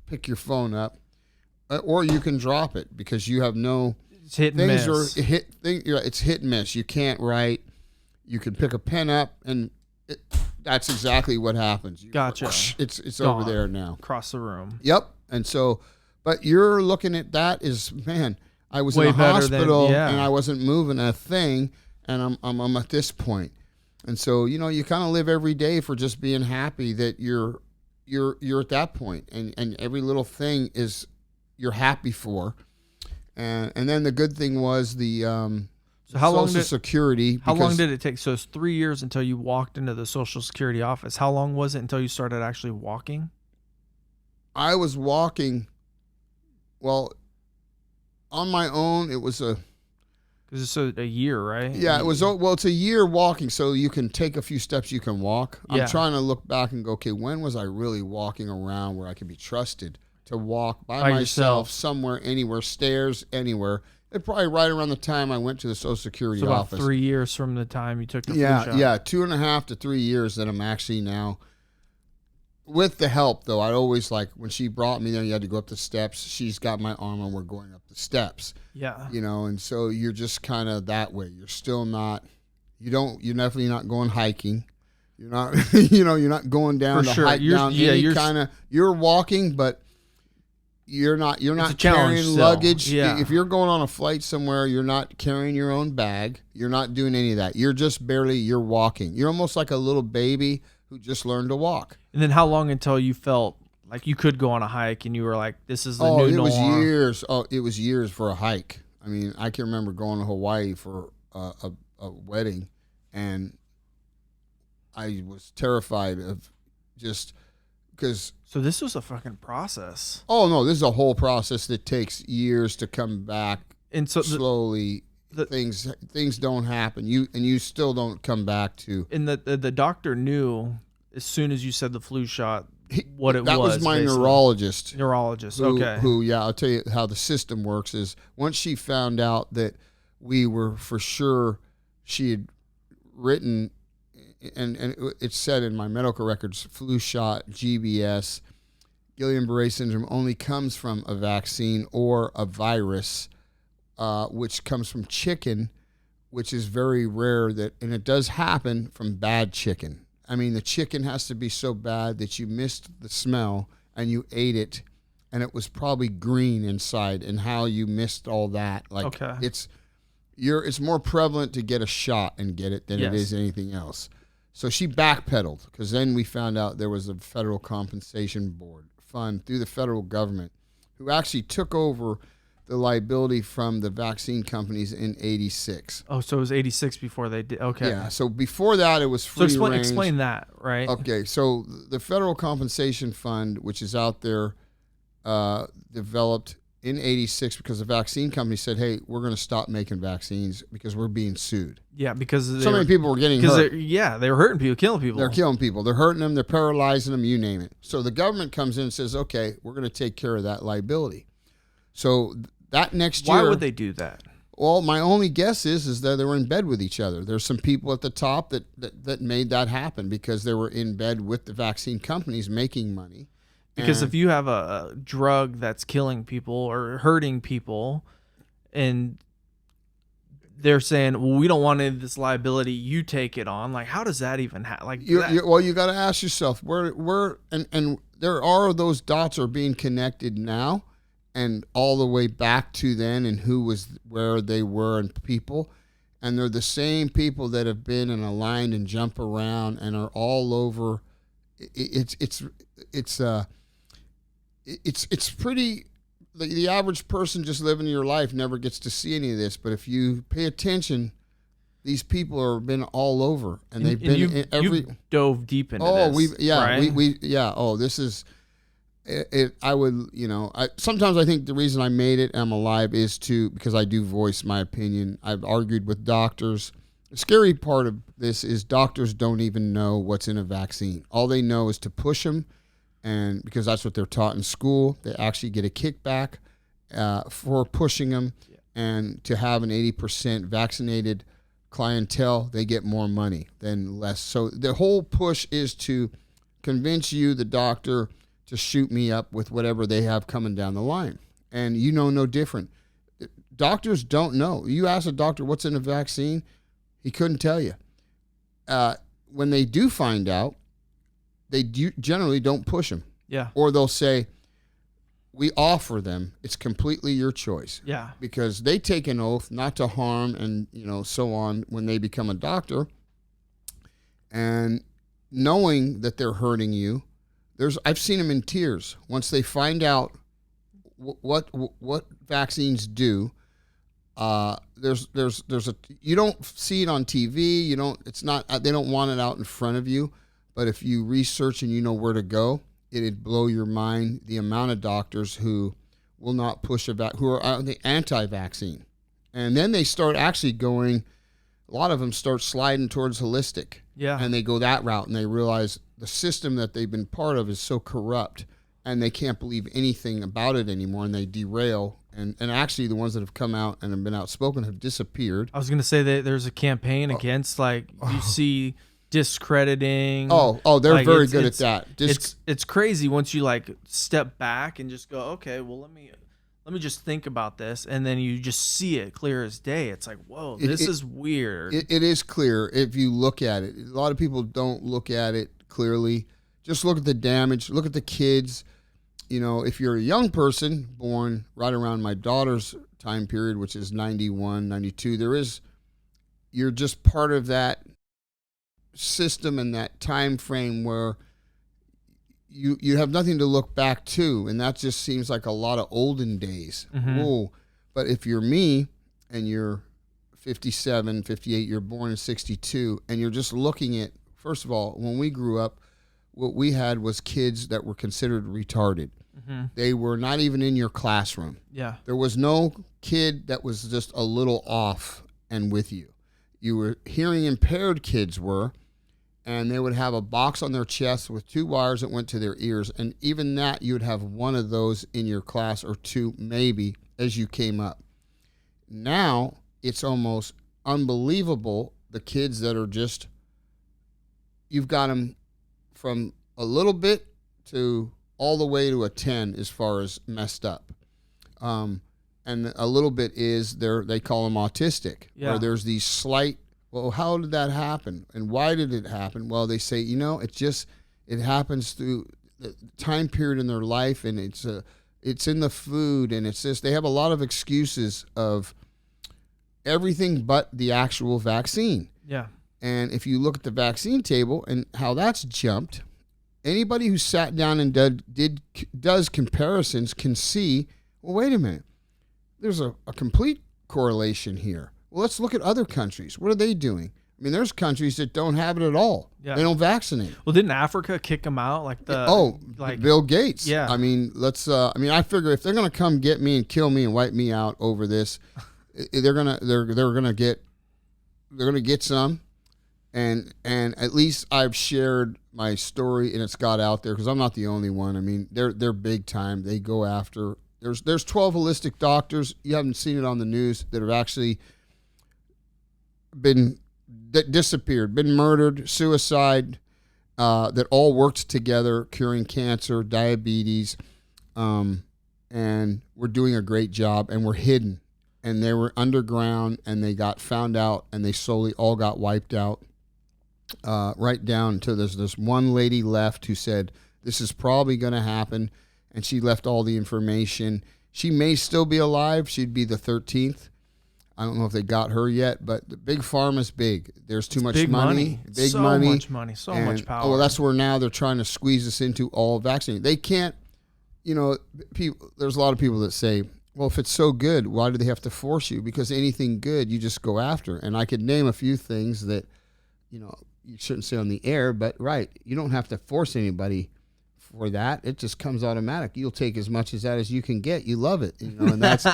[SPEAKER 2] pick your phone up, or you can drop it because you have no.
[SPEAKER 1] It's hit and miss.
[SPEAKER 2] It's hit and miss. You can't write. You can pick a pen up, and that's exactly what happens.
[SPEAKER 1] Gotcha.
[SPEAKER 2] It's over there now.
[SPEAKER 1] Across the room.
[SPEAKER 2] Yep. And so, but you're looking at that as, man, I was in a hospital and I wasn't moving a thing, and I'm at this point. And so, you kind of live every day for just being happy that you're at that point, and every little thing is you're happy for. And then the good thing was the
[SPEAKER 1] so how
[SPEAKER 2] Social Security.
[SPEAKER 1] How long did it take? So it's 3 years until you walked into the Social Security office. How long was it until you started actually walking?
[SPEAKER 2] I was walking, well, on my own. It was because
[SPEAKER 1] it's a year, right?
[SPEAKER 2] Yeah, it was. Well, it's a year walking, so you can take a few steps. You can walk.
[SPEAKER 1] Yeah.
[SPEAKER 2] I'm trying to look back and go, okay, when was I really walking around where I could be trusted to walk by myself
[SPEAKER 1] yourself.
[SPEAKER 2] Somewhere, anywhere, stairs, anywhere? It probably right around the time I went to the Social Security office.
[SPEAKER 1] So about 3 years from the time you took the flu shot.
[SPEAKER 2] Yeah, 2.5 to 3 years that I'm actually now. With the help, though, I always when she brought me there, you had to go up the steps. She's got my arm, and we're going up the steps.
[SPEAKER 1] Yeah.
[SPEAKER 2] And so you're just kind of that way. You're still not, you're definitely not going hiking. You're not, you're not going down
[SPEAKER 1] For
[SPEAKER 2] to
[SPEAKER 1] sure.
[SPEAKER 2] hike down any kind of, you're walking, but you're not carrying luggage.
[SPEAKER 1] Yeah.
[SPEAKER 2] If you're going on a flight somewhere, you're not carrying your own bag. You're not doing any of that. You're just you're walking. You're almost like a little baby who just learned to walk.
[SPEAKER 1] And then how long until you felt like you could go on a hike and you were like, this is the new norm?
[SPEAKER 2] It was years. It was years for a hike. I mean, I can remember going to Hawaii for a wedding, and I was terrified of just because.
[SPEAKER 1] So this was a fucking process.
[SPEAKER 2] Oh, no, this is a whole process that takes years to come back. And so slowly things don't happen. You still don't come back to.
[SPEAKER 1] And the doctor knew as soon as you said the flu shot what it was.
[SPEAKER 2] That was my
[SPEAKER 1] basically.
[SPEAKER 2] neurologist.
[SPEAKER 1] Okay.
[SPEAKER 2] I'll tell you how the system works is once she found out that we were for sure, she had written, and it said in my medical records, flu shot, GBS, Guillain-Barré syndrome only comes from a vaccine or a virus, which comes from chicken, which is very rare, and it does happen from bad chicken. I mean, the chicken has to be so bad that you missed the smell and you ate it, and it was probably green inside, and how you missed all that. It's more prevalent to get a shot and get it than it is anything else. So she backpedaled because then we found out there was a federal compensation board fund through the federal government who actually took over the liability from the vaccine companies in 86.
[SPEAKER 1] Oh, so it was 86 before they did. Okay.
[SPEAKER 2] Yeah. So before that, it was free range.
[SPEAKER 1] Explain that, right?
[SPEAKER 2] Okay. So the federal compensation fund, which is out there, developed in 86 because the vaccine company said, hey, we're going to stop making vaccines because we're being sued.
[SPEAKER 1] Yeah, because
[SPEAKER 2] so many people were getting hurt.
[SPEAKER 1] They were hurting people, killing people.
[SPEAKER 2] They're killing people. They're hurting them. They're paralyzing them, you name it. So the government comes in and says, okay, we're going to take care of that liability. So that next year.
[SPEAKER 1] Why would they do that?
[SPEAKER 2] Well, my only guess is that they were in bed with each other. There's some people at the top that made that happen because they were in bed with the vaccine companies making money.
[SPEAKER 1] Because if you have a drug that's killing people or hurting people, and they're saying, well, we don't want any of this liability, you take it on. Like, how does that even happen?
[SPEAKER 2] Well, you got to ask yourself, and there are those dots are being connected now, and all the way back to then, and who was where they were and people, and they're the same people that have been and aligned and jump around and are all over. It's pretty. The average person just living your life never gets to see any of this, but if you pay attention, these people have been all over, and they've been in every.
[SPEAKER 1] You've dove deep into this.
[SPEAKER 2] Right? This is it. I would, sometimes I think the reason I made it, I'm alive, is because I do voice my opinion. I've argued with doctors. The scary part of this is doctors don't even know what's in a vaccine. All they know is to push them. And because that's what they're taught in school, they actually get a kickback for pushing them. Yeah. And to have an 80% vaccinated clientele, they get more money than less. So the whole push is to convince you, the doctor, to shoot me up with whatever they have coming down the line. And no different. Doctors don't know. You ask a doctor what's in a vaccine, he couldn't tell you. When they do find out, they generally don't push them.
[SPEAKER 1] Yeah.
[SPEAKER 2] Or they'll say, we offer them. It's completely your choice.
[SPEAKER 1] Yeah.
[SPEAKER 2] Because they take an oath not to harm and, so on when they become a doctor. And knowing that they're hurting you, I've seen them in tears once they find out what vaccines do. You don't see it on TV. They don't want it out in front of you. But if you research and you know where to go, it'd blow your mind the amount of doctors who will not push who are anti-vaccine. And then they start actually going, a lot of them start sliding towards holistic.
[SPEAKER 1] Yeah.
[SPEAKER 2] And they go that route, and they realize the system that they've been part of is so corrupt, and they can't believe anything about it anymore, and they derail. And actually the ones that have come out and have been outspoken have disappeared.
[SPEAKER 1] I was going to say that there's a campaign against, you see discrediting.
[SPEAKER 2] They're very good at that.
[SPEAKER 1] It's crazy once you step back and just go, okay, well let me just think about this, and then you just see it clear as day. It's like, whoa, this is weird.
[SPEAKER 2] It is clear if you look at it. A lot of people don't look at it clearly. Just look at the damage. Look at the kids. If you're a young person born right around my daughter's time period, which is 91, 92, you're just part of that system and that time frame where you have nothing to look back to, and that just seems like a lot of olden days.
[SPEAKER 1] Mm-hmm.
[SPEAKER 2] Whoa. But if you're me and you're 57, 58, you're born in 62, and you're just looking at, first of all, when we grew up, what we had was kids that were considered retarded.
[SPEAKER 1] Mm-hmm.
[SPEAKER 2] They were not even in your classroom.
[SPEAKER 1] Yeah.
[SPEAKER 2] There was no kid that was just a little off and with you. You were hearing impaired kids were, and they would have a box on their chest with 2 wires that went to their ears. And even that, you would have one of those in your class, or 2 maybe, as you came up. Now, it's almost unbelievable, the kids that are just, you've got them from a little bit to all the way to a 10 as far as messed up. And a little bit is, they call them autistic, where there's these slight, well, how did that happen? And why did it happen? Well, they say, it happens through the time period in their life, and it's in the food, and it's this. They have a lot of excuses of everything but the actual vaccine.
[SPEAKER 1] Yeah.
[SPEAKER 2] And if you look at the vaccine table and how that's jumped, anybody who sat down and does comparisons can see, well, wait a minute, there's a complete correlation here. Well, let's look at other countries. What are they doing? I mean, there's countries that don't have it at all. Yeah. They don't vaccinate.
[SPEAKER 1] Well, didn't Africa kick them out?
[SPEAKER 2] Bill Gates.
[SPEAKER 1] Yeah.
[SPEAKER 2] I mean, I figure if they're going to come get me and kill me and wipe me out over this, they're going to get some. And at least I've shared my story, and it's got out there, because I'm not the only one. I mean, they're big time. They go after. There's 12 holistic doctors. You haven't seen it on the news that have actually disappeared, been murdered, suicide, that all worked together, curing cancer, diabetes, and we're doing a great job, and we're hidden, and they were underground, and they got found out, and they slowly all got wiped out, right down to there's this one lady left who said this is probably going to happen. And she left all the information. She may still be alive. She'd be the 13th. I don't know if they got her yet, but the big pharma's big. There's too much money. Big
[SPEAKER 1] so
[SPEAKER 2] money.
[SPEAKER 1] Much money. So much power.
[SPEAKER 2] Well, that's where now they're trying to squeeze us into all vaccinating. They can't, there's a lot of people that say, well, if it's so good, why do they have to force you? Because anything good, you just go after. And I could name a few things that, you shouldn't say on the air, but right, you don't have to force anybody for that. It just comes automatic. You'll take as much as that as you can get. You love it, and that's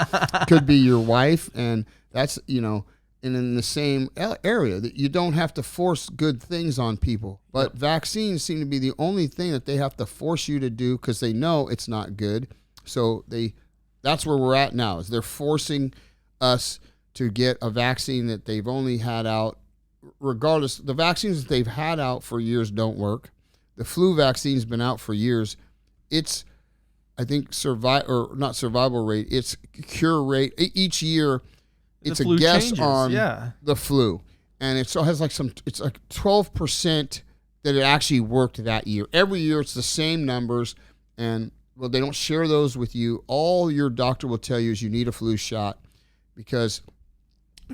[SPEAKER 2] could be your wife, and that's, and in the same area that you don't have to force good things on people. But vaccines seem to be the only thing that they have to force you to do because they know it's not good. So that's where we're at now, is they're forcing us to get a vaccine that they've only had out. Regardless, the vaccines that they've had out for years don't work. The flu vaccine's been out for years. It's, I think, not survival rate, it's cure rate. Each year, it's a guess changes. On the flu. And it has it's like 12% that it actually worked that year. Every year, it's the same numbers. And, well, they don't share those with you. All your doctor will tell you is you need a flu shot because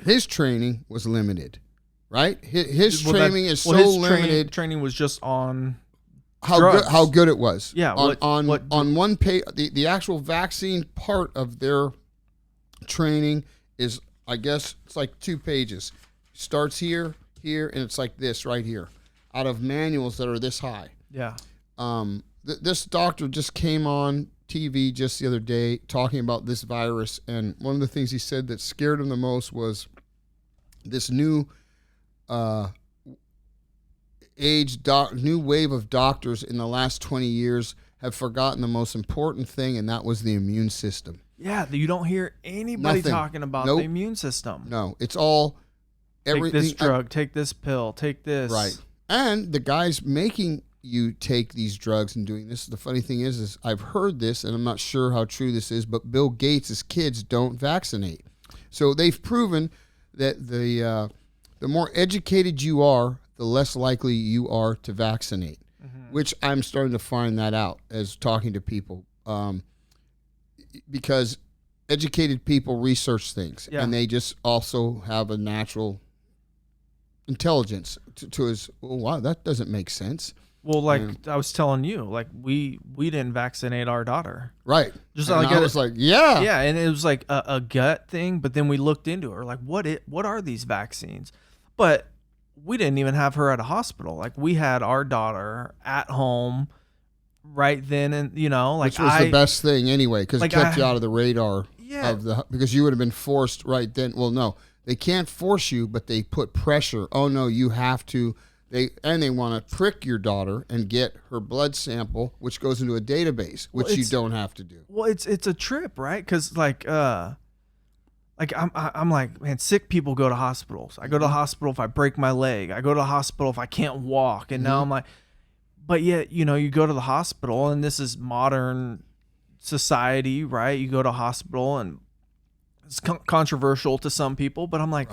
[SPEAKER 2] his training was limited, right? His training is so limited.
[SPEAKER 1] Training was just on
[SPEAKER 2] how good it was.
[SPEAKER 1] Yeah.
[SPEAKER 2] On one page, the actual vaccine part of their training is, I guess, it's like 2 pages. Starts here, and it's like this right here, out of manuals that are this high.
[SPEAKER 1] Yeah.
[SPEAKER 2] This doctor just came on TV just the other day talking about this virus, and one of the things he said that scared him the most was this new new wave of doctors in the last 20 years have forgotten the most important thing, and that was the immune system.
[SPEAKER 1] Yeah, you don't hear anybody talking about the immune system.
[SPEAKER 2] No, it's all everything.
[SPEAKER 1] Take this drug, take this pill, take this.
[SPEAKER 2] Right. And the guys making you take these drugs and doing this, the funny thing is I've heard this, and I'm not sure how true this is, but Bill Gates' kids don't vaccinate. So they've proven that the more educated you are, the less likely you are to vaccinate, which I'm starting to find that out as talking to people, because educated people research things, and they just also have a natural intelligence to us. Oh, wow, that doesn't make sense.
[SPEAKER 1] Well, I was telling you, we didn't vaccinate our daughter.
[SPEAKER 2] Right.
[SPEAKER 1] Just
[SPEAKER 2] and I was like, yeah.
[SPEAKER 1] Yeah, and it was like a gut thing, but then we looked into it. We're like, what are these vaccines? But we didn't even have her at a hospital. We had our daughter at home right then, and which was the best thing anyway, because it kept you out of the radar because you would have been forced right then. Well, no, they can't force you, but they put pressure. Oh no, you have to. They want to prick your daughter and get her blood sample, which goes into a database, which you don't have to do. Well, it's a trip, right? Because I'm like, man, sick people go to hospitals. I go to the hospital if I break my leg. I go to the hospital if I can't walk. And now I'm like, but yet, you go to the hospital, and this is modern society, right? You go to a hospital, and it's controversial to some people, but I'm like,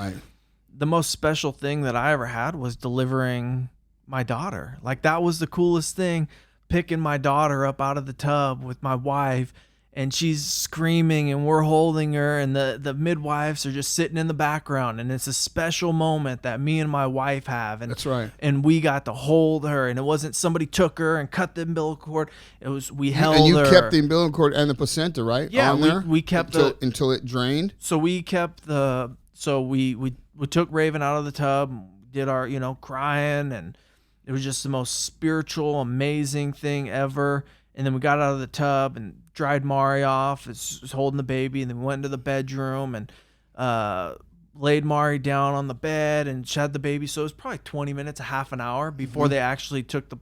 [SPEAKER 1] the most special thing that I ever had was delivering my daughter. That was the coolest thing, picking my daughter up out of the tub with my wife, and she's screaming, and we're holding her, and the midwives are just sitting in the background, and it's a special moment that me and my wife have. And
[SPEAKER 2] that's right.
[SPEAKER 1] And we got to hold her, and it wasn't somebody took her and cut the umbilical cord. It was we held her.
[SPEAKER 2] And you kept the umbilical cord and the placenta, right?
[SPEAKER 1] Yeah,
[SPEAKER 2] on there
[SPEAKER 1] we kept
[SPEAKER 2] until it drained.
[SPEAKER 1] So we kept we took Raven out of the tub, did our crying, and it was just the most spiritual, amazing thing ever. And then we got out of the tub and dried Mari off. It's holding the baby, and then we went into the bedroom and laid Mari down on the bed and she had the baby. So it was probably 20 minutes, a half an hour before they actually took the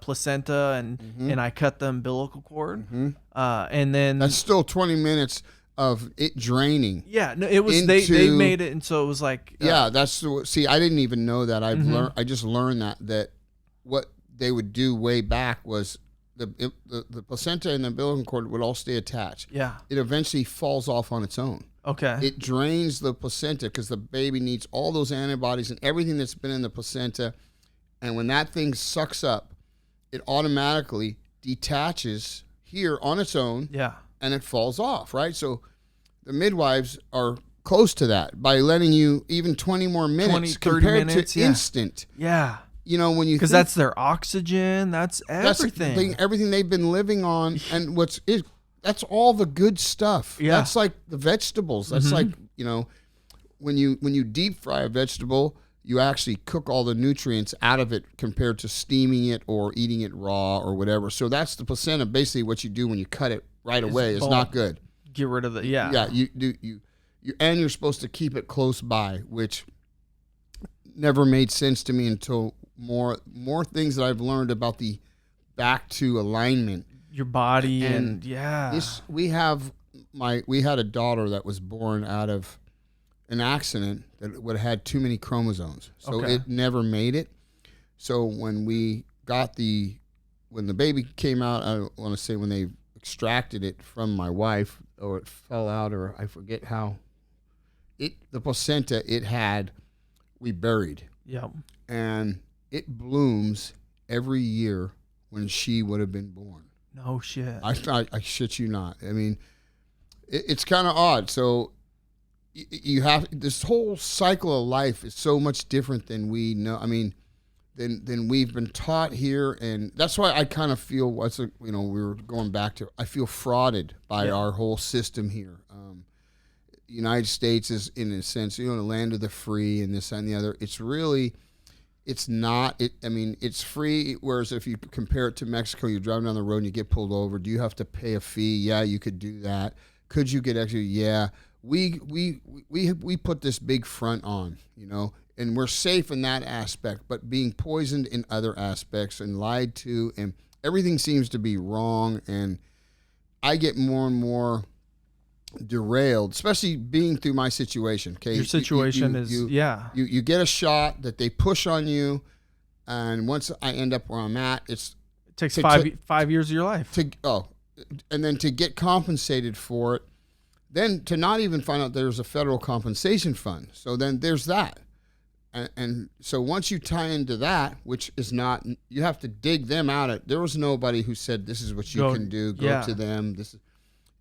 [SPEAKER 1] placenta and I cut the umbilical cord. And then
[SPEAKER 2] that's still 20 minutes of it draining.
[SPEAKER 1] Yeah, no, it was they made it, and so it was like
[SPEAKER 2] that's I didn't even know that. I just learned that what they would do way back was the placenta and the umbilical cord would all stay attached.
[SPEAKER 1] Yeah.
[SPEAKER 2] It eventually falls off on its own.
[SPEAKER 1] Okay.
[SPEAKER 2] It drains the placenta because the baby needs all those antibodies and everything that's been in the placenta. And when that thing sucks up, it automatically detaches here on its own.
[SPEAKER 1] Yeah.
[SPEAKER 2] And it falls off, right? So the midwives are close to that by letting you even 20 more minutes
[SPEAKER 1] 30
[SPEAKER 2] compared
[SPEAKER 1] minutes,
[SPEAKER 2] to
[SPEAKER 1] yeah.
[SPEAKER 2] instant.
[SPEAKER 1] Yeah.
[SPEAKER 2] You know, when you
[SPEAKER 1] because that's their oxygen, that's everything.
[SPEAKER 2] Everything they've been living on, and that's all the good stuff.
[SPEAKER 1] Yeah.
[SPEAKER 2] That's like the vegetables. That's like, you know, when you deep fry a vegetable, you actually cook all the nutrients out of it compared to steaming it or eating it raw or whatever. So that's the placenta. Basically, what you do when you cut it right away is not good.
[SPEAKER 1] Get rid of the
[SPEAKER 2] Yeah, and you're supposed to keep it close by, which never made sense to me until more things that I've learned about the back to alignment,
[SPEAKER 1] your body, and
[SPEAKER 2] we had a daughter that was born out of an accident that would have had too many chromosomes, so it never made it. So when the baby came out, I want to say when they extracted it from my wife, or it fell out, or I forget how, the placenta we buried.
[SPEAKER 1] Yeah.
[SPEAKER 2] And it blooms every year when she would have been born.
[SPEAKER 1] No shit.
[SPEAKER 2] I shit you not. I mean, it's kind of odd. So you have this whole cycle of life is so much different than we know. I mean, than we've been taught here, and that's why I kind of feel we were going back to. I feel frauded by our whole system here. United States is, in a sense, the land of the free and this and the other. It's really, it's not. It's free. Whereas if you compare it to Mexico, you're driving down the road and you get pulled over. Do you have to pay a fee? Yeah, you could do that. Could you get extra? Yeah. We put this big front on, and we're safe in that aspect, but being poisoned in other aspects and lied to, and everything seems to be wrong. And I get more and more derailed, especially being through my situation. Okay,
[SPEAKER 1] your situation
[SPEAKER 2] you get a shot that they push on you, and once I end up where I'm at, it
[SPEAKER 1] takes 5 years of your life
[SPEAKER 2] and then to get compensated for it, then to not even find out there's a federal compensation fund. So then there's that, and so once you tie into that, which is not, you have to dig them out. There was nobody who said this is what you can do. Go to them.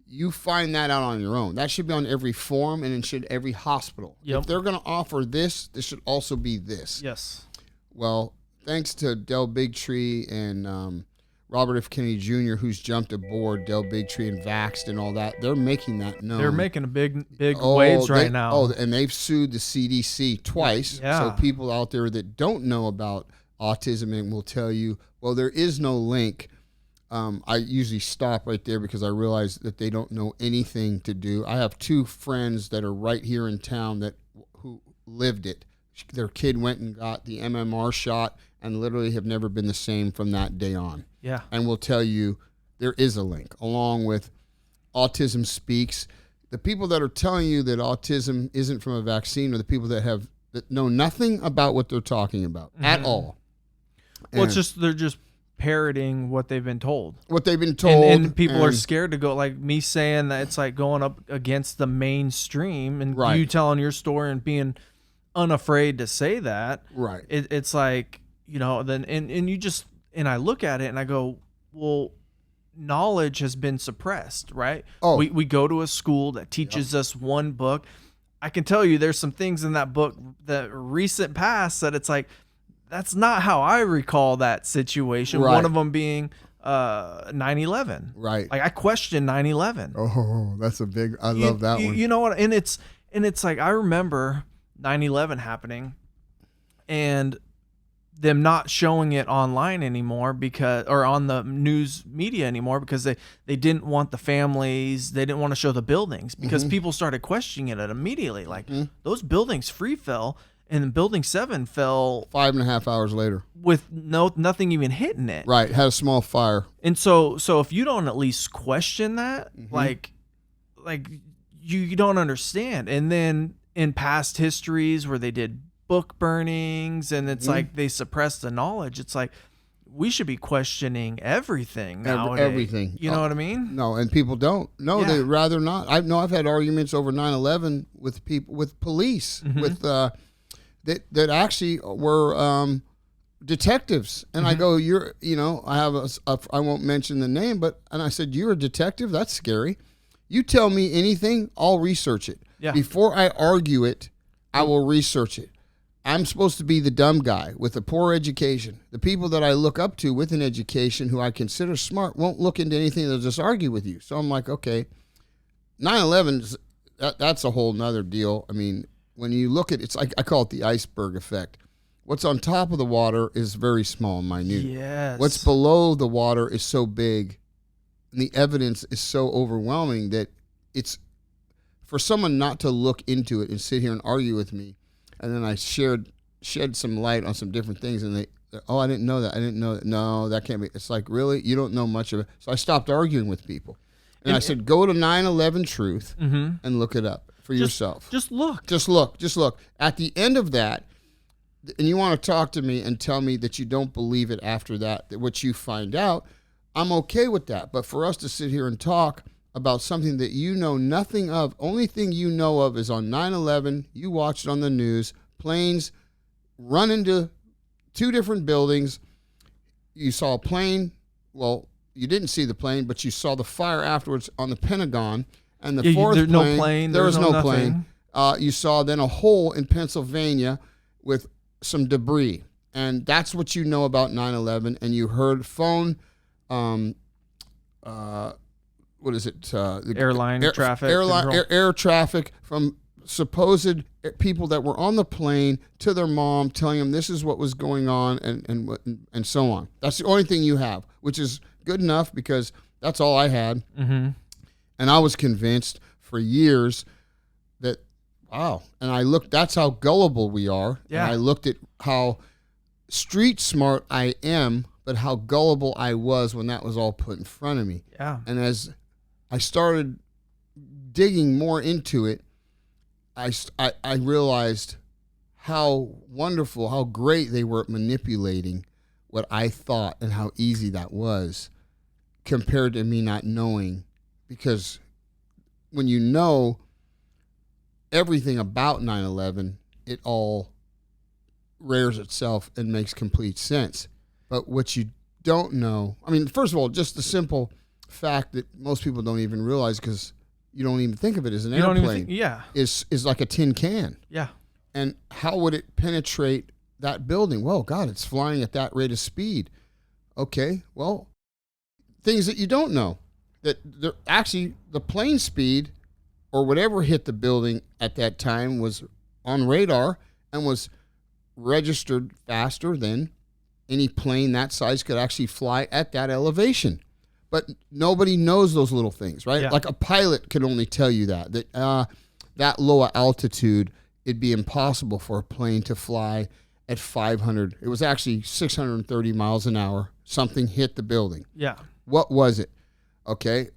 [SPEAKER 2] You find that out on your own. That should be on every form, and it should every hospital.
[SPEAKER 1] Yep.
[SPEAKER 2] If they're going to offer this should also be this.
[SPEAKER 1] Yes.
[SPEAKER 2] Well, thanks to Del Bigtree and Robert F. Kennedy Jr., who's jumped aboard Del Bigtree and Vaxxed and all that, they're making that known.
[SPEAKER 1] They're making a big waves right now.
[SPEAKER 2] Oh, and they've sued the CDC twice.
[SPEAKER 1] Yeah.
[SPEAKER 2] So people out there that don't know about autism and will tell you, well, there is no link. I usually stop right there because I realize that they don't know anything to do. I have two friends that are right here in town who lived it. Their kid went and got the MMR shot and literally have never been the same from that day on.
[SPEAKER 1] Yeah. And
[SPEAKER 2] will tell you there is a link, along with Autism Speaks. The people that are telling you that autism isn't from a vaccine are the people that know nothing about what they're talking about at all.
[SPEAKER 1] Well, they're just parroting what they've been told.
[SPEAKER 2] And
[SPEAKER 1] people are scared to go, like me saying that it's like going up against the mainstream, and you telling your story and being unafraid to say that.
[SPEAKER 2] Right.
[SPEAKER 1] It's like, then and you just, and I look at it and I go, well, knowledge has been suppressed, right? Oh. We go to a school that teaches us one book. I can tell you there's some things in that book, the recent past, that it's like, that's not how I recall that situation. Right. One of them being 9/11.
[SPEAKER 2] Right.
[SPEAKER 1] Like I question 9/11.
[SPEAKER 2] Oh, that's a big. I love that one.
[SPEAKER 1] You know what? And it's like I remember 9/11 happening, and them not showing it online anymore or on the news media anymore, because they didn't want the families. They didn't want to show the buildings because people started questioning it immediately. Like those buildings free fell. And Building 7 fell
[SPEAKER 2] 5.5 hours later
[SPEAKER 1] with nothing even hitting it.
[SPEAKER 2] Right, had a small fire.
[SPEAKER 1] And so if you don't at least question that, like you don't understand. And then in past histories where they did book burnings, and it's like they suppressed the knowledge. It's like we should be questioning everything nowadays.
[SPEAKER 2] Everything.
[SPEAKER 1] You know what I mean?
[SPEAKER 2] No, and people don't. No, they'd rather not. I've had arguments over 9/11 with police, with. That actually were detectives. And I go, I have I won't mention the name, and I said, you're a detective? That's scary. You tell me anything, I'll research it.
[SPEAKER 1] Yeah.
[SPEAKER 2] Before I argue it, I will research it. I'm supposed to be the dumb guy with a poor education. The people that I look up to with an education who I consider smart won't look into anything. They'll just argue with you. So I'm like, okay, 9/11, that's a whole nother deal. I mean, when you look at it's like I call it the iceberg effect. What's on top of the water is very small and minute.
[SPEAKER 1] Yes.
[SPEAKER 2] What's below the water is so big, and the evidence is so overwhelming that it's for someone not to look into it and sit here and argue with me. And then I shed some light on some different things, and I didn't know that. I didn't know that. No, that can't be. It's like, really? You don't know much of it. So I stopped arguing with people. And I said, go to 9/11 Truth and look it up for yourself.
[SPEAKER 1] Just look.
[SPEAKER 2] Just look. At the end of that, and you want to talk to me and tell me that you don't believe it after that what you find out, I'm okay with that. But for us to sit here and talk about something that you know nothing of, only thing you know of is on 9/11, you watched it on the news, planes run into 2 different buildings. You saw a plane. Well, you didn't see the plane, but you saw the fire afterwards on the Pentagon. And the fourth
[SPEAKER 1] there's
[SPEAKER 2] plane,
[SPEAKER 1] no plane.
[SPEAKER 2] there was no
[SPEAKER 1] nothing.
[SPEAKER 2] plane. You saw then a hole in Pennsylvania with some debris. And that's what you know about 9/11. And you heard phone, what is it? Air traffic from supposed people that were on the plane to their mom, telling them this is what was going on and so on. That's the only thing you have, which is good enough because that's all I had.
[SPEAKER 1] Mm-hmm.
[SPEAKER 2] And I was convinced for years that, wow. And that's how gullible we are.
[SPEAKER 1] Yeah.
[SPEAKER 2] And I looked at how street smart I am, but how gullible I was when that was all put in front of me.
[SPEAKER 1] Yeah.
[SPEAKER 2] And as I started digging more into it, I realized how wonderful, how great they were at manipulating what I thought and how easy that was compared to me not knowing. Because when you know everything about 9/11, it all rears itself and makes complete sense. But what you don't know, I mean, first of all, just the simple fact that most people don't even realize because you don't even think of it as an airplane is like a tin can.
[SPEAKER 1] Yeah.
[SPEAKER 2] And how would it penetrate that building? Well, God, it's flying at that rate of speed. Okay, well, things that you don't know. That actually the plane speed or whatever hit the building at that time was on radar and was registered faster than any plane that size could actually fly at that elevation. But nobody knows those little things, right?
[SPEAKER 1] Yeah.
[SPEAKER 2] Like a pilot could only tell you that low altitude, it'd be impossible for a plane to fly at 500. It was actually 630 miles an hour. Something hit the building.
[SPEAKER 1] Yeah.
[SPEAKER 2] What was it? Okay.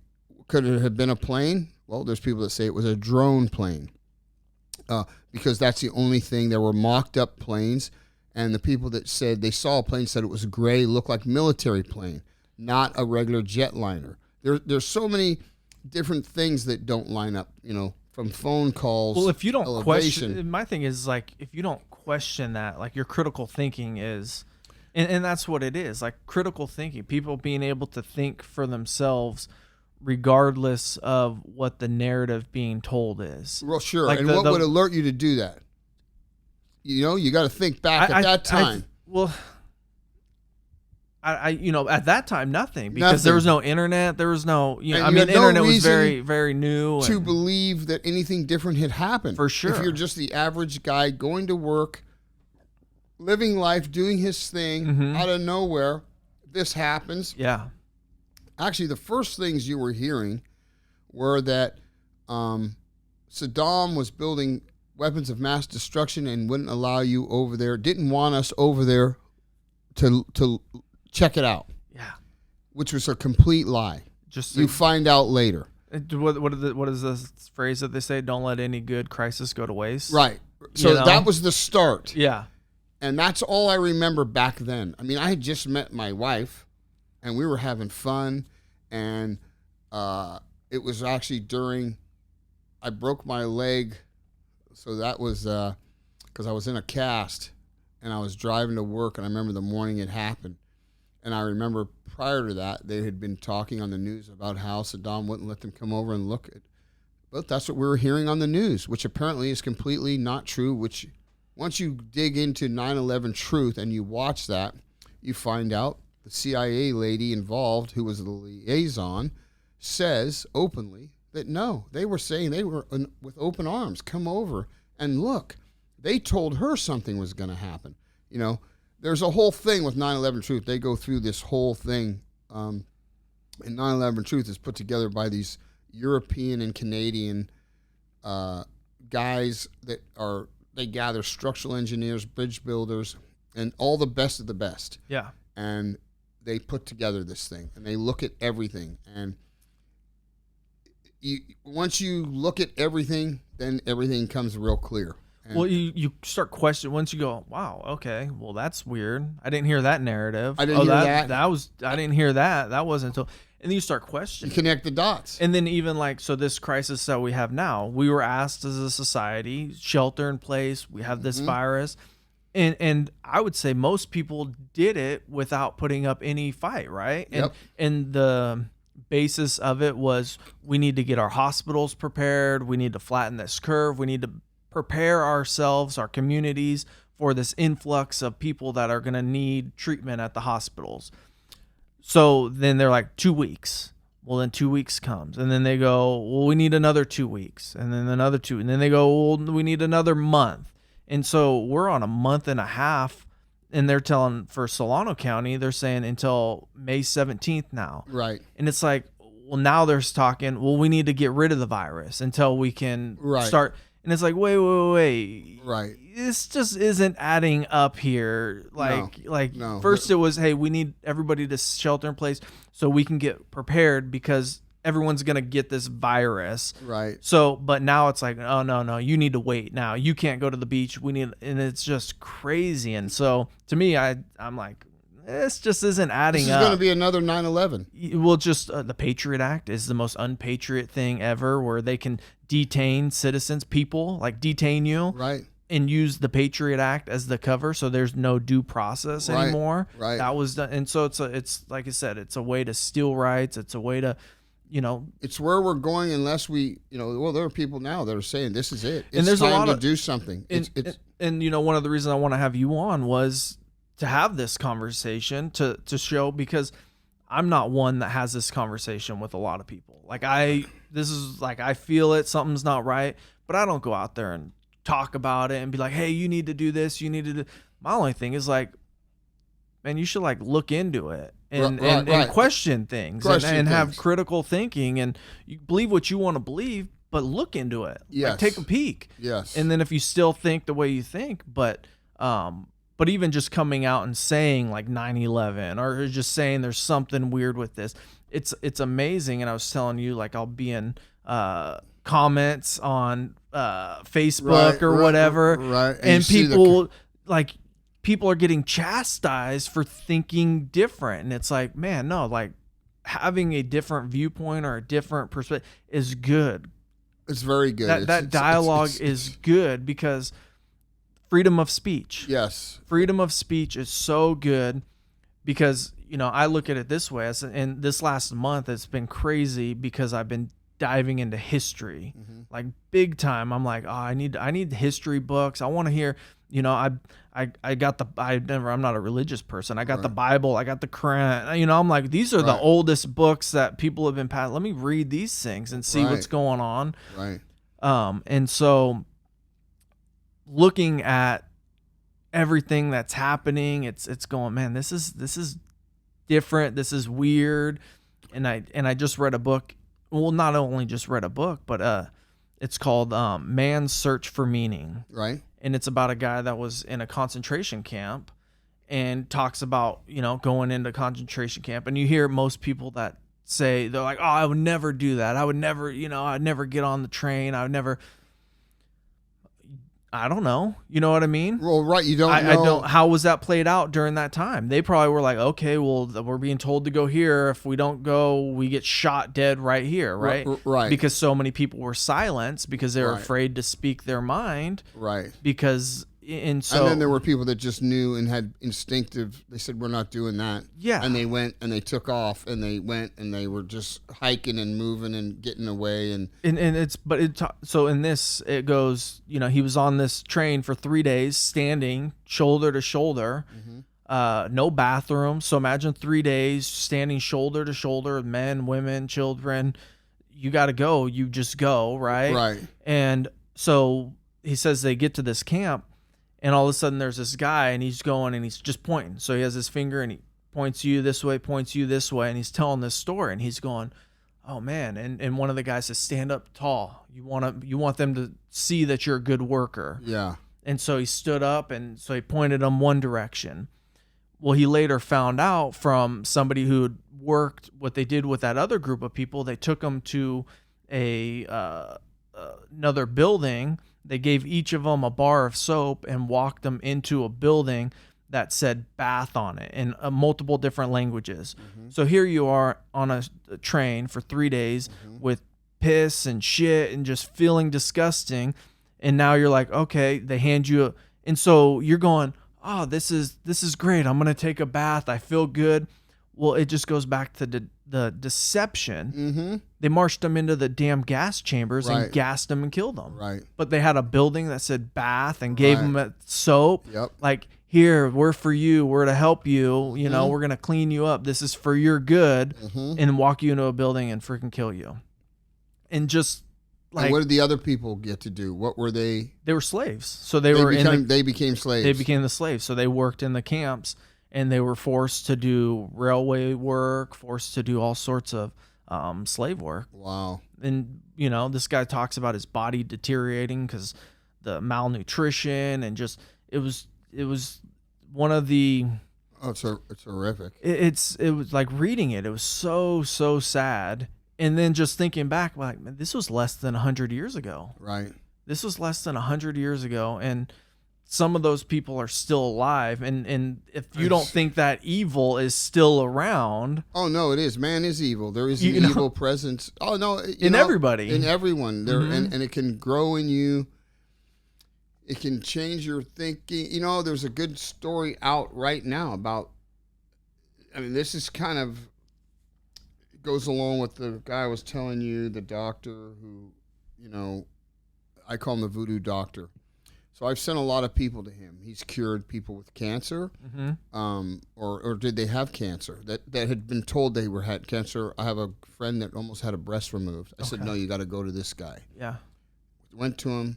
[SPEAKER 2] Could it have been a plane? Well, there's people that say it was a drone plane because that's the only thing. There were mocked up planes, and the people that said they saw a plane said it was gray, looked like military plane, not a regular jetliner. There's so many different things that don't line up, from phone calls.
[SPEAKER 1] Well, if you don't
[SPEAKER 2] elevation.
[SPEAKER 1] question, my thing is like, if you don't question that, like your critical thinking is, and that's what it is, like critical thinking, people being able to think for themselves regardless of what the narrative being told is.
[SPEAKER 2] Well, sure.
[SPEAKER 1] Like
[SPEAKER 2] and what would alert you to do that? You got to think back at that time.
[SPEAKER 1] At that time, nothing, because there was no internet. There was no, the internet was very, very new.
[SPEAKER 2] To believe that anything different had happened.
[SPEAKER 1] For sure.
[SPEAKER 2] If you're just the average guy going to work, living life, doing his thing, out of nowhere, this happens.
[SPEAKER 1] Yeah.
[SPEAKER 2] Actually, the first things you were hearing were that Saddam was building weapons of mass destruction and wouldn't allow you over there, didn't want us over there to check it out.
[SPEAKER 1] Yeah.
[SPEAKER 2] Which was a complete lie. You find out later.
[SPEAKER 1] What is the phrase that they say? Don't let any good crisis go to waste.
[SPEAKER 2] Right. So that was the start.
[SPEAKER 1] Yeah.
[SPEAKER 2] And that's all I remember back then. I mean, I had just met my wife, and we were having fun, and it was actually I broke my leg, so that was because I was in a cast and I was driving to work, and I remember the morning it happened. And I remember prior to that, they had been talking on the news about how Saddam wouldn't let them come over and look at. But that's what we were hearing on the news, which apparently is completely not true, which once you dig into 9/11 truth and you watch that, you find out the CIA lady involved, who was the liaison, says openly that no, they were saying they were with open arms, come over and look. They told her something was going to happen. You know, there's a whole thing with 9/11 Truth. They go through this whole thing. And 9/11 Truth is put together by these European and Canadian guys that they gather structural engineers, bridge builders, and all the best of the best.
[SPEAKER 1] Yeah.
[SPEAKER 2] And they put together this thing, and they look at everything. And once you look at everything, then everything comes real clear.
[SPEAKER 1] Well, you start questioning once you go, wow, okay, well, that's weird. I didn't hear that narrative.
[SPEAKER 2] I didn't hear that.
[SPEAKER 1] I didn't hear that. That wasn't until, and then you start questioning.
[SPEAKER 2] You connect the dots.
[SPEAKER 1] And then even like, so this crisis that we have now, we were asked as a society, shelter in place. We have this virus. And I would say most people did it without putting up any fight, right? And the basis of it was we need to get our hospitals prepared. We need to flatten this curve. We need to prepare ourselves, our communities, for this influx of people that are going to need treatment at the hospitals. So then they're like 2 weeks. Well, then 2 weeks comes. And then they go, well, we need another 2 weeks. And then another 2. And then they go, well, we need another month. And so we're on a month and a half. And they're telling, for Solano County, they're saying until May 17th now.
[SPEAKER 2] Right.
[SPEAKER 1] And it's like, well, now they're talking, well, we need to get rid of the virus until we can start. And it's like, wait.
[SPEAKER 2] Right.
[SPEAKER 1] This just isn't adding up here.
[SPEAKER 2] No.
[SPEAKER 1] First it was, hey, we need everybody to shelter in place so we can get prepared because everyone's going to get this virus.
[SPEAKER 2] Right.
[SPEAKER 1] So, but now it's like, oh, no, you need to wait now. You can't go to the beach. And it's just crazy. And so to me, I'm like, this just isn't adding up.
[SPEAKER 2] This is going to be another 9/11.
[SPEAKER 1] Well, just the Patriot Act is the most unpatriot thing ever, where they can detain citizens, people, like detain you,
[SPEAKER 2] right,
[SPEAKER 1] and use the Patriot Act as the cover, so there's no due process anymore.
[SPEAKER 2] Right.
[SPEAKER 1] That was done, and so it's like I said, it's a way to steal rights. It's a way to,
[SPEAKER 2] it's where we're going unless we, well, there are people now that are saying this is it. It's
[SPEAKER 1] and there's
[SPEAKER 2] time
[SPEAKER 1] a lot
[SPEAKER 2] to
[SPEAKER 1] of,
[SPEAKER 2] do something.
[SPEAKER 1] And one of the reasons I want to have you on was to have this conversation to show, because I'm not one that has this conversation with a lot of people. I feel it, something's not right, but I don't go out there and talk about it and be like, hey, you need to do this, you need to do. My only thing is like, man, you should look into it and question things and have critical thinking, and you believe what you want to believe, but look into it.
[SPEAKER 2] Yes.
[SPEAKER 1] Take a peek.
[SPEAKER 2] Yes.
[SPEAKER 1] And then if you still think the way you think, but even just coming out and saying 9/11 or just saying there's something weird with this, it's amazing. And I was telling you, I'll be in comments on Facebook or whatever, and people are getting chastised for thinking different. And it's like, man, no, having a different viewpoint or a different perspective is good.
[SPEAKER 2] It's very good.
[SPEAKER 1] That dialogue is good, because freedom of speech.
[SPEAKER 2] Yes.
[SPEAKER 1] Freedom of speech is so good, because, I look at it this way. And this last month, it's been crazy because I've been diving into history, big time. I'm like, oh, I need history books. I want to hear, I got I'm not a religious person. I got the Bible. I got the Quran. I'm like, these are the oldest books that people have been passed. Let me read these things and see what's going on.
[SPEAKER 2] Right.
[SPEAKER 1] And so, looking at everything that's happening, it's going, man, this is different. This is weird. And I just read a book. Well, not only just read a book, but it's called Man's Search for Meaning.
[SPEAKER 2] Right.
[SPEAKER 1] And it's about a guy that was in a concentration camp and talks about, going into concentration camp. And you hear most people that say, they're like, oh, I would never do that. I would never, I'd never get on the train. I don't know. You know what I mean?
[SPEAKER 2] Well, right. You don't know.
[SPEAKER 1] I don't. How was that played out during that time? They probably were like, okay, well, we're being told to go here. If we don't go, we get shot dead right here, right?
[SPEAKER 2] Right.
[SPEAKER 1] Because so many people were silenced because they were afraid to speak their mind.
[SPEAKER 2] Right.
[SPEAKER 1] Because And so,
[SPEAKER 2] and then there were people that just knew and had instinctive. They said, "We're not doing that."
[SPEAKER 1] Yeah.
[SPEAKER 2] And they went and they took off and they went and they were just hiking and moving and getting away and
[SPEAKER 1] so in this it goes, he was on this train for 3 days, standing shoulder to shoulder, no bathroom. So imagine 3 days standing shoulder to shoulder, men, women, children. You got to go. You just go, right?
[SPEAKER 2] Right.
[SPEAKER 1] And so he says they get to this camp. And all of a sudden there's this guy and he's going and he's just pointing. So he has his finger and he points you this way, points you this way. And he's telling this story and he's going, oh man. And one of the guys says, stand up tall. You want them to see that you're a good worker.
[SPEAKER 2] Yeah.
[SPEAKER 1] And so he stood up and so he pointed them one direction. Well, he later found out from somebody who had worked what they did with that other group of people. They took them to another building. They gave each of them a bar of soap and walked them into a building that said bath on it in multiple different languages. So here you are on a train for 3 days with piss and shit and just feeling disgusting. And now you're like, okay, they hand you and so you're going, oh, this is great. I'm going to take a bath. I feel good. Well, it just goes back to the deception. They marched them into the damn gas chambers and gassed them and killed them.
[SPEAKER 2] Right.
[SPEAKER 1] But they had a building that said bath and gave them a soap.
[SPEAKER 2] Yep.
[SPEAKER 1] Like, here, we're for you. We're to help you. You know, we're going to clean you up. This is for your good. And walk you into a building and freaking kill you. And just like.
[SPEAKER 2] And what did the other people get to do? What were they?
[SPEAKER 1] They were slaves. So
[SPEAKER 2] They became slaves.
[SPEAKER 1] They became the slaves. So they worked in the camps. And they were forced to do railway work, forced to do all sorts of slave work.
[SPEAKER 2] Wow.
[SPEAKER 1] And, this guy talks about his body deteriorating because the malnutrition and just, it was one of the...
[SPEAKER 2] Oh, it's horrific.
[SPEAKER 1] It was like reading it. It was so, so sad. And then just thinking back, like, man, this was less than 100 years ago.
[SPEAKER 2] Right.
[SPEAKER 1] This was less than 100 years ago. And some of those people are still alive, and if you don't think that evil is still around,
[SPEAKER 2] oh no, it is. Man is evil. There is an evil presence. Oh no,
[SPEAKER 1] everybody,
[SPEAKER 2] in everyone. There, and it can grow in you. It can change your thinking. There's a good story out right now about. I mean, this is kind of goes along with the guy I was telling you, the doctor who, I call him the voodoo doctor. So I've sent a lot of people to him. He's cured people with cancer, or did they have cancer that had been told they had cancer. I have a friend that almost had a breast removed. I said, no, you got to go to this guy.
[SPEAKER 1] Yeah.
[SPEAKER 2] Went to him,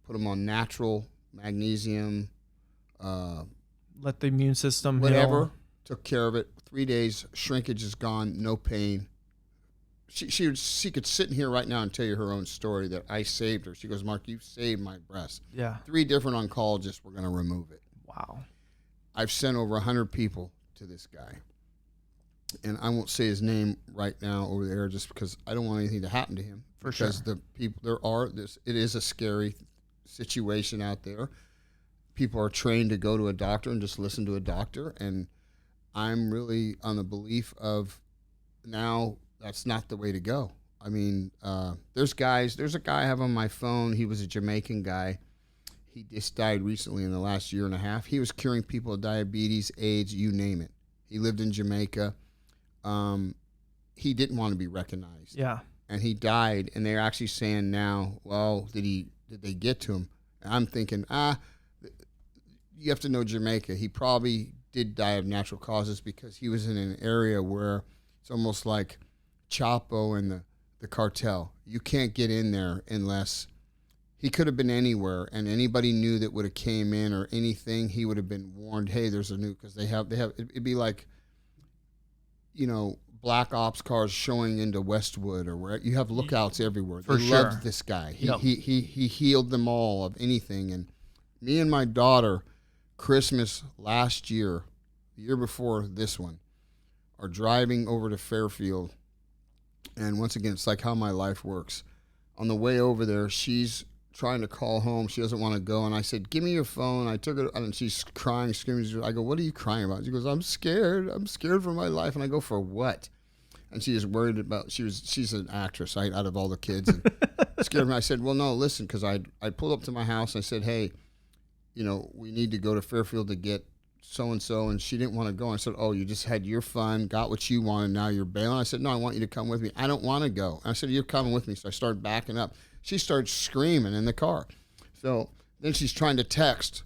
[SPEAKER 2] put him on natural magnesium.
[SPEAKER 1] Let the immune system
[SPEAKER 2] whatever.
[SPEAKER 1] heal.
[SPEAKER 2] Took care of it. 3 days, shrinkage is gone, no pain. She could sit in here right now and tell you her own story that I saved her. She goes, Mark, you saved my breast.
[SPEAKER 1] Yeah.
[SPEAKER 2] 3 different oncologists were going to remove it.
[SPEAKER 1] Wow.
[SPEAKER 2] I've sent over 100 people to this guy. And I won't say his name right now over there just because I don't want anything to happen to him.
[SPEAKER 1] For sure.
[SPEAKER 2] Because the people, it is a scary situation out there. People are trained to go to a doctor and just listen to a doctor. And I'm really on the belief of now that's not the way to go. I mean, there's a guy I have on my phone. He was a Jamaican guy. He just died recently in the last year and a half. He was curing people of diabetes, AIDS, you name it. He lived in Jamaica. He didn't want to be recognized.
[SPEAKER 1] Yeah.
[SPEAKER 2] And he died, and they're actually saying now, well, did they get to him? And I'm thinking, you have to know Jamaica. He probably did die of natural causes because he was in an area where it's almost like Chapo and the cartel. You can't get in there unless he could have been anywhere, and anybody knew that would have came in or anything, he would have been warned, hey, there's a new, because they have it'd be like, black ops cars showing into Westwood or where you have lookouts everywhere. They loved this guy. He healed them all of anything. And me and my daughter, Christmas last year, the year before this one, are driving over to Fairfield. And once again, it's like how my life works. On the way over there, she's trying to call home. She doesn't want to go. And I said, give me your phone. I took it, and she's crying, screaming. I go, what are you crying about? She goes, I'm scared. I'm scared for my life. And I go, for what? And she is worried about, she's an actress, right, out of all the kids. And scared me. I said, well, no, listen, because I pulled up to my house. And I said, hey, we need to go to Fairfield to get so-and-so, and she didn't want to go. I said, oh, you just had your fun, got what you wanted, now you're bailing. I said, no, I want you to come with me. I don't want to go. And I said, you're coming with me. So I started backing up. She started screaming in the car. So then she's trying to text,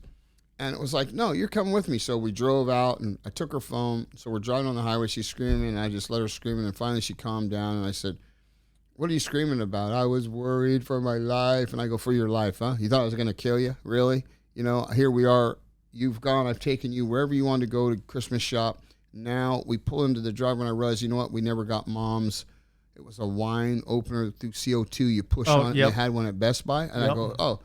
[SPEAKER 2] and it was like, no, you're coming with me. So we drove out, and I took her phone. So we're driving on the highway. She's screaming, and I just let her scream, and finally she calmed down, and I said, what are you screaming about? I was worried for my life. And I go, for your life, huh? You thought I was going to kill you? Really? Here we are. You've gone. I've taken you wherever you wanted to go to Christmas shop. Now we pull into the driveway, and I realize, you know what? We never got Mom's. It was a wine opener through CO2. You push on it. Yep. They had one at Best Buy. And I go, oh.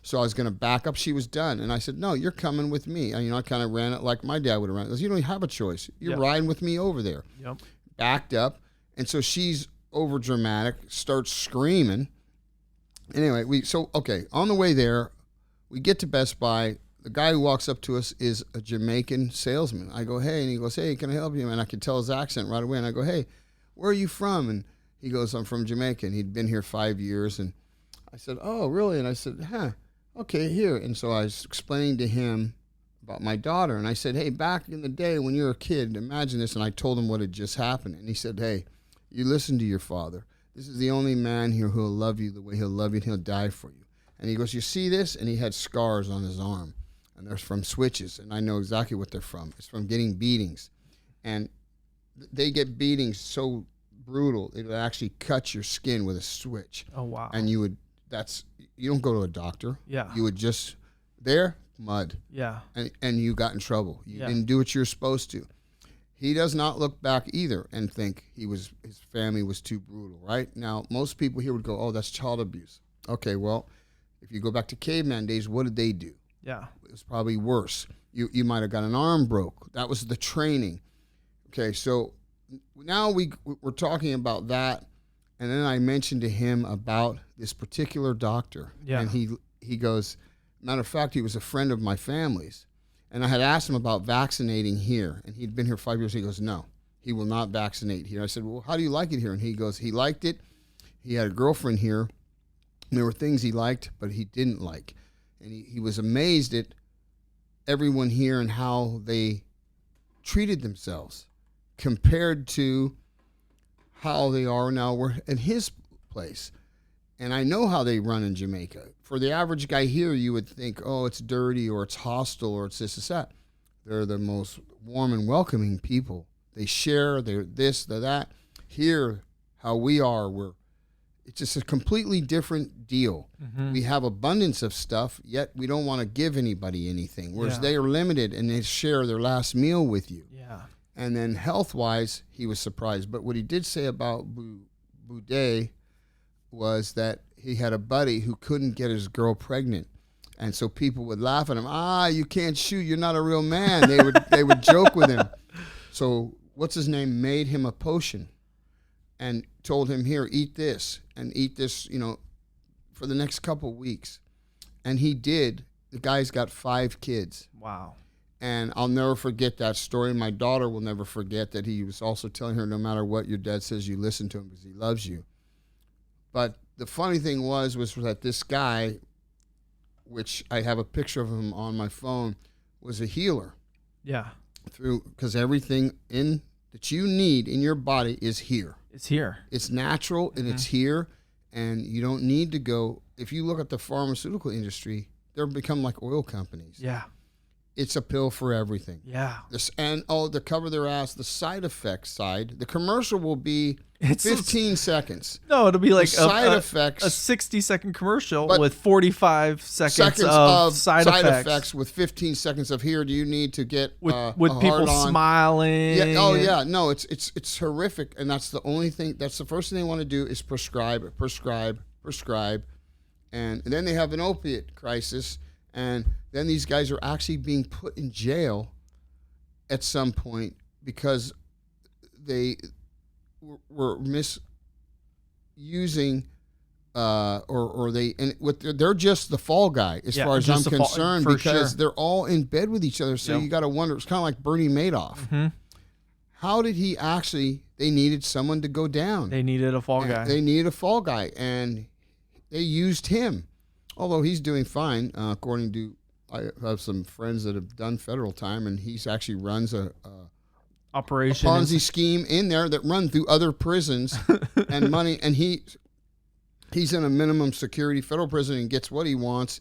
[SPEAKER 2] So I was going to back up. She was done. And I said, no, you're coming with me. And, I kind of ran it like my dad would have ran it. I goes, you don't have a choice. You're riding with me over there.
[SPEAKER 1] Yep.
[SPEAKER 2] Backed up. And so she's over dramatic, starts screaming. Anyway, on the way there, we get to Best Buy. The guy who walks up to us is a Jamaican salesman. I go, hey, and he goes, hey, can I help you? And I can tell his accent right away. And I go, hey, where are you from? And he goes, I'm from Jamaica. And he'd been here 5 years. And I said, oh, really? And I said, okay, here. And so I was explaining to him about my daughter. And I said, hey, back in the day when you were a kid, imagine this. And I told him what had just happened. And he said, hey, you listen to your father. This is the only man here who will love you the way he'll love you, and he'll die for you. And he goes, you see this? And he had scars on his arm. And they're from switches, and I know exactly what they're from. It's from getting beatings. And they get beatings so brutal, it would actually cut your skin with a switch.
[SPEAKER 1] Oh, wow.
[SPEAKER 2] And you don't go to a doctor.
[SPEAKER 1] Yeah.
[SPEAKER 2] You would just, mud.
[SPEAKER 1] Yeah.
[SPEAKER 2] And you got in trouble. You didn't do what you're supposed to. He does not look back either and think his family was too brutal, right? Now, most people here would go, oh, that's child abuse. Okay, well, if you go back to caveman days, what did they do?
[SPEAKER 1] Yeah.
[SPEAKER 2] It was probably worse. You might have got an arm broke. That was the training. Okay, so now we're talking about that, and then I mentioned to him about this particular doctor.
[SPEAKER 1] Yeah.
[SPEAKER 2] And he goes, matter of fact, he was a friend of my family's. And I had asked him about vaccinating here, and he'd been here 5 years. He goes, no, he will not vaccinate here. I said, well, how do you like it here? And he goes, he liked it. He had a girlfriend here. And there were things he liked, but he didn't like. And he was amazed at everyone here and how they treated themselves compared to how they are now. We're at his place. And I know how they run in Jamaica. For the average guy here, you would think, oh, it's dirty or it's hostile or it's this, that. They're the most warm and welcoming people. They share, they're this, they're that. Here, how we are, it's just a completely different deal. Mm-hmm. We have abundance of stuff, yet we don't want to give anybody anything. Whereas they are limited and they share their last meal with you.
[SPEAKER 1] Yeah.
[SPEAKER 2] And then health-wise, he was surprised. But what he did say about Boudet was that he had a buddy who couldn't get his girl pregnant. And so people would laugh at him. You can't shoot. You're not a real man. They would joke with him. So what's his name made him a potion and told him, here, eat this and eat this, for the next couple weeks. And he did. The guy's got 5 kids.
[SPEAKER 1] Wow.
[SPEAKER 2] And I'll never forget that story. My daughter will never forget that he was also telling her, no matter what your dad says, you listen to him because he loves you. But the funny thing was that this guy, which I have a picture of him on my phone, was a healer.
[SPEAKER 1] Yeah.
[SPEAKER 2] Because everything that you need in your body is here.
[SPEAKER 1] It's here.
[SPEAKER 2] It's natural and it's here. And you don't need to go. If you look at the pharmaceutical industry, they're become like oil companies.
[SPEAKER 1] Yeah.
[SPEAKER 2] It's a pill for everything.
[SPEAKER 1] Yeah.
[SPEAKER 2] To cover their ass, the side effects side, the commercial will be 15 seconds.
[SPEAKER 1] No, it'll be like
[SPEAKER 2] side effects,
[SPEAKER 1] a 60-second commercial with 45 seconds of side effects
[SPEAKER 2] with 15 seconds of here. Do you need to get
[SPEAKER 1] with people smiling?
[SPEAKER 2] Yeah. Oh yeah. No, it's horrific, and that's the only thing. That's the first thing they want to do is prescribe, and then they have an opiate crisis. And then these guys are actually being put in jail at some point because they were misusing they're just the fall guy as far as I'm concerned because they're all in bed with each other. So you got to wonder, it's kind of like Bernie Madoff. Mm-hmm. How did he actually, they needed someone to go down.
[SPEAKER 1] They needed a fall guy.
[SPEAKER 2] They needed a fall guy, and they used him. Although he's doing fine, according to I have some friends that have done federal time, and he's actually runs a
[SPEAKER 1] Operation
[SPEAKER 2] Ponzi scheme in there that run through other prisons and money. And he's in a minimum security federal prison and gets what he wants,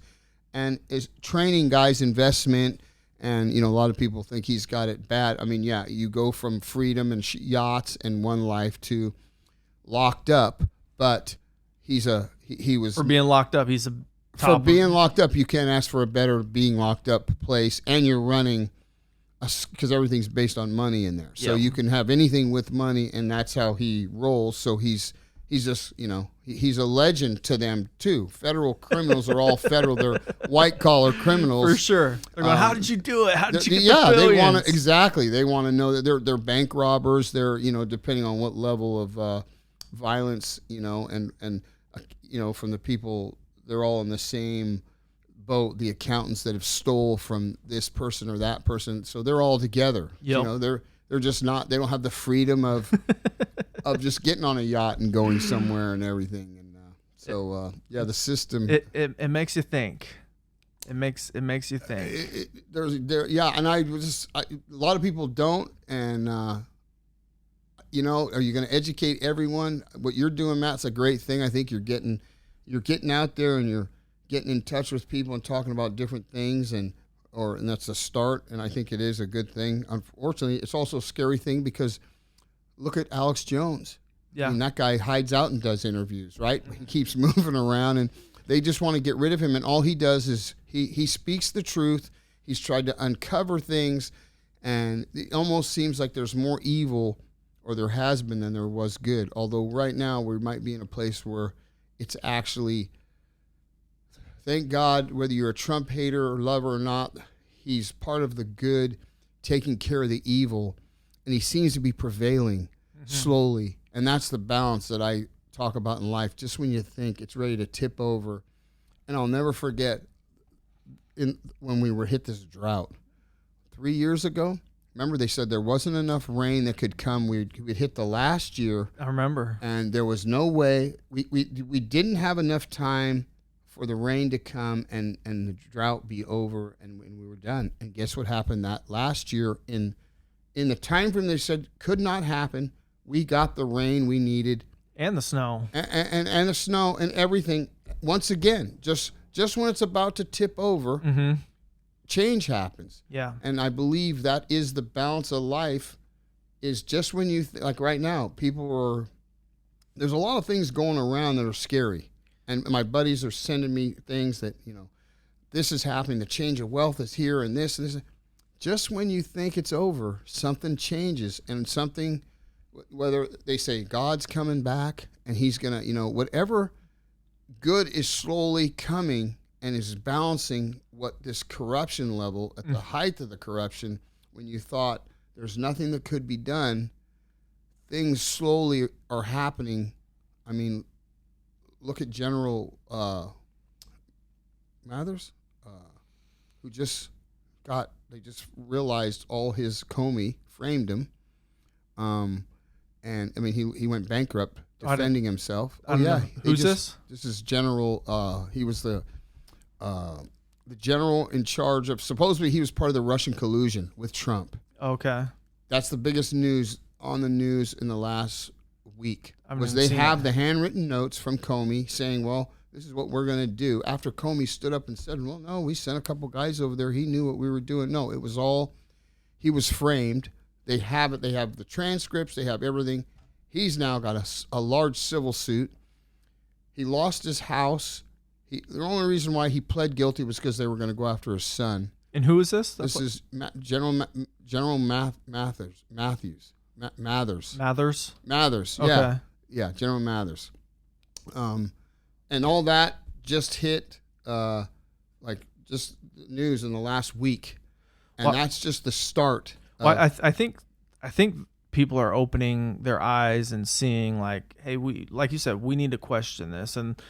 [SPEAKER 2] and is training guys investment. And, you know, a lot of people think he's got it bad. I mean, yeah, you go from freedom and yachts and one life to locked up, but he was
[SPEAKER 1] for being locked up. He's
[SPEAKER 2] locked up. You can't ask for a better being locked up place, and you're running because everything's based on money in there. So you can have anything with money, and that's how he rolls. So he's just, you know, he's a legend to them too. Federal criminals are all federal. They're white collar criminals
[SPEAKER 1] for sure. They're going, how did you do it? How did you get
[SPEAKER 2] the
[SPEAKER 1] billions?
[SPEAKER 2] They want to exactly. They want to know that they're bank robbers. They're, you know, depending on what level of violence, you know, and you know, from the people, they're all in the same boat. The accountants that have stole from this person or that person, so they're all together.
[SPEAKER 1] Yep.
[SPEAKER 2] You know, they're just not. They don't have the freedom of of just getting on a yacht and going somewhere and everything. And the system. It
[SPEAKER 1] makes you think. It makes you think.
[SPEAKER 2] And a lot of people don't. And you know, are you going to educate everyone? What you're doing, Matt's a great thing. I think you're getting out there and you're getting in touch with people and talking about different things, and that's a start. And I think it is a good thing. Unfortunately, it's also a scary thing because look at Alex Jones.
[SPEAKER 1] Yeah.
[SPEAKER 2] I mean, that guy hides out and does interviews, right? He keeps moving around, and they just want to get rid of him. And all he does is he speaks the truth. He's tried to uncover things, and it almost seems like there's more evil, or there has been, than there was good. Although right now we might be in a place where it's actually, thank God, whether you're a Trump hater or lover or not, he's part of the good, taking care of the evil, and he seems to be prevailing slowly. And that's the balance that I talk about in life. Just when you think it's ready to tip over. And I'll never forget when we were hit this drought 3 years ago. Remember, they said there wasn't enough rain that could come. We'd hit the last year.
[SPEAKER 1] I remember.
[SPEAKER 2] And there was no way. We didn't have enough time for the rain to come and the drought be over, and we were done. And guess what happened that last year in the time frame they said could not happen? We got the rain we needed.
[SPEAKER 1] And the snow.
[SPEAKER 2] And the snow and everything. Once again, just when it's about to tip over, change happens.
[SPEAKER 1] Yeah.
[SPEAKER 2] And I believe that is the balance of life, is just when you, like right now, there's a lot of things going around that are scary. And my buddies are sending me things that, you know, this is happening, the change of wealth is here, and this. Just when you think it's over, something changes, and something, whether they say God's coming back and he's going to, you know, whatever good is slowly coming and is balancing what this corruption level, at the height of the corruption, when you thought there's nothing that could be done, things slowly are happening. I mean, look at General Mathers, who they just realized all his Comey framed him. And I mean, he went bankrupt defending himself.
[SPEAKER 1] Who's this?
[SPEAKER 2] This is General, he was the general in charge of, supposedly he was part of the Russian collusion with Trump.
[SPEAKER 1] Okay.
[SPEAKER 2] That's the biggest news on the news in the last week. They have the handwritten notes from Comey saying, well, this is what we're going to do. After Comey stood up and said, well, no, we sent a couple guys over there. He knew what we were doing. No, it was all, he was framed. They have it. They have the transcripts. They have everything. He's now got a large civil suit. He lost his house. The only reason why he pled guilty was because they were going to go after his son.
[SPEAKER 1] And who is this?
[SPEAKER 2] This is General Mathers. Mathers.
[SPEAKER 1] Okay.
[SPEAKER 2] Yeah, General Mathers. And all that just hit, just news in the last week, and that's just the start.
[SPEAKER 1] I think people are opening their eyes and seeing, like, hey, like you said, we need to question this. And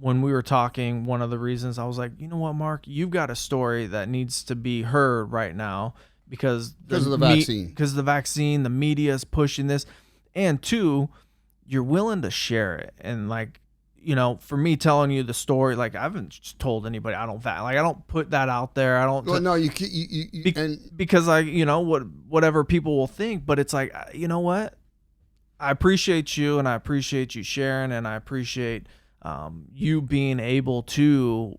[SPEAKER 1] when we were talking, one of the reasons I was like, you know what, Mark, you've got a story that needs to be heard right now because
[SPEAKER 2] of the vaccine.
[SPEAKER 1] Because of the vaccine, the media is pushing this, and two, you're willing to share it, and like, for me telling you the story, like I haven't told anybody I don't put that out there. I don't.
[SPEAKER 2] Well, no,
[SPEAKER 1] because whatever people will think, but it's like, you know what? I appreciate you, and I appreciate you sharing, and I appreciate you being able to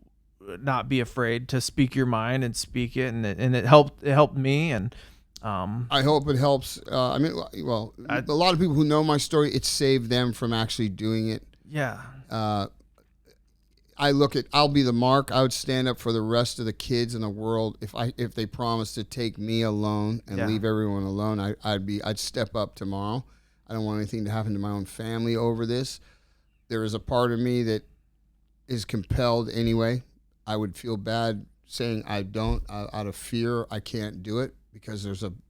[SPEAKER 1] not be afraid to speak your mind and speak it, and it helped me, and
[SPEAKER 2] I hope it helps. A lot of people who know my story, it saved them from actually doing it.
[SPEAKER 1] Yeah.
[SPEAKER 2] I'll be the mark. I would stand up for the rest of the kids in the world if they promised to take me alone and leave everyone alone. I'd step up tomorrow. I don't want anything to happen to my own family over this. There is a part of me that is compelled anyway. I would feel bad saying I don't out of fear. I can't do it because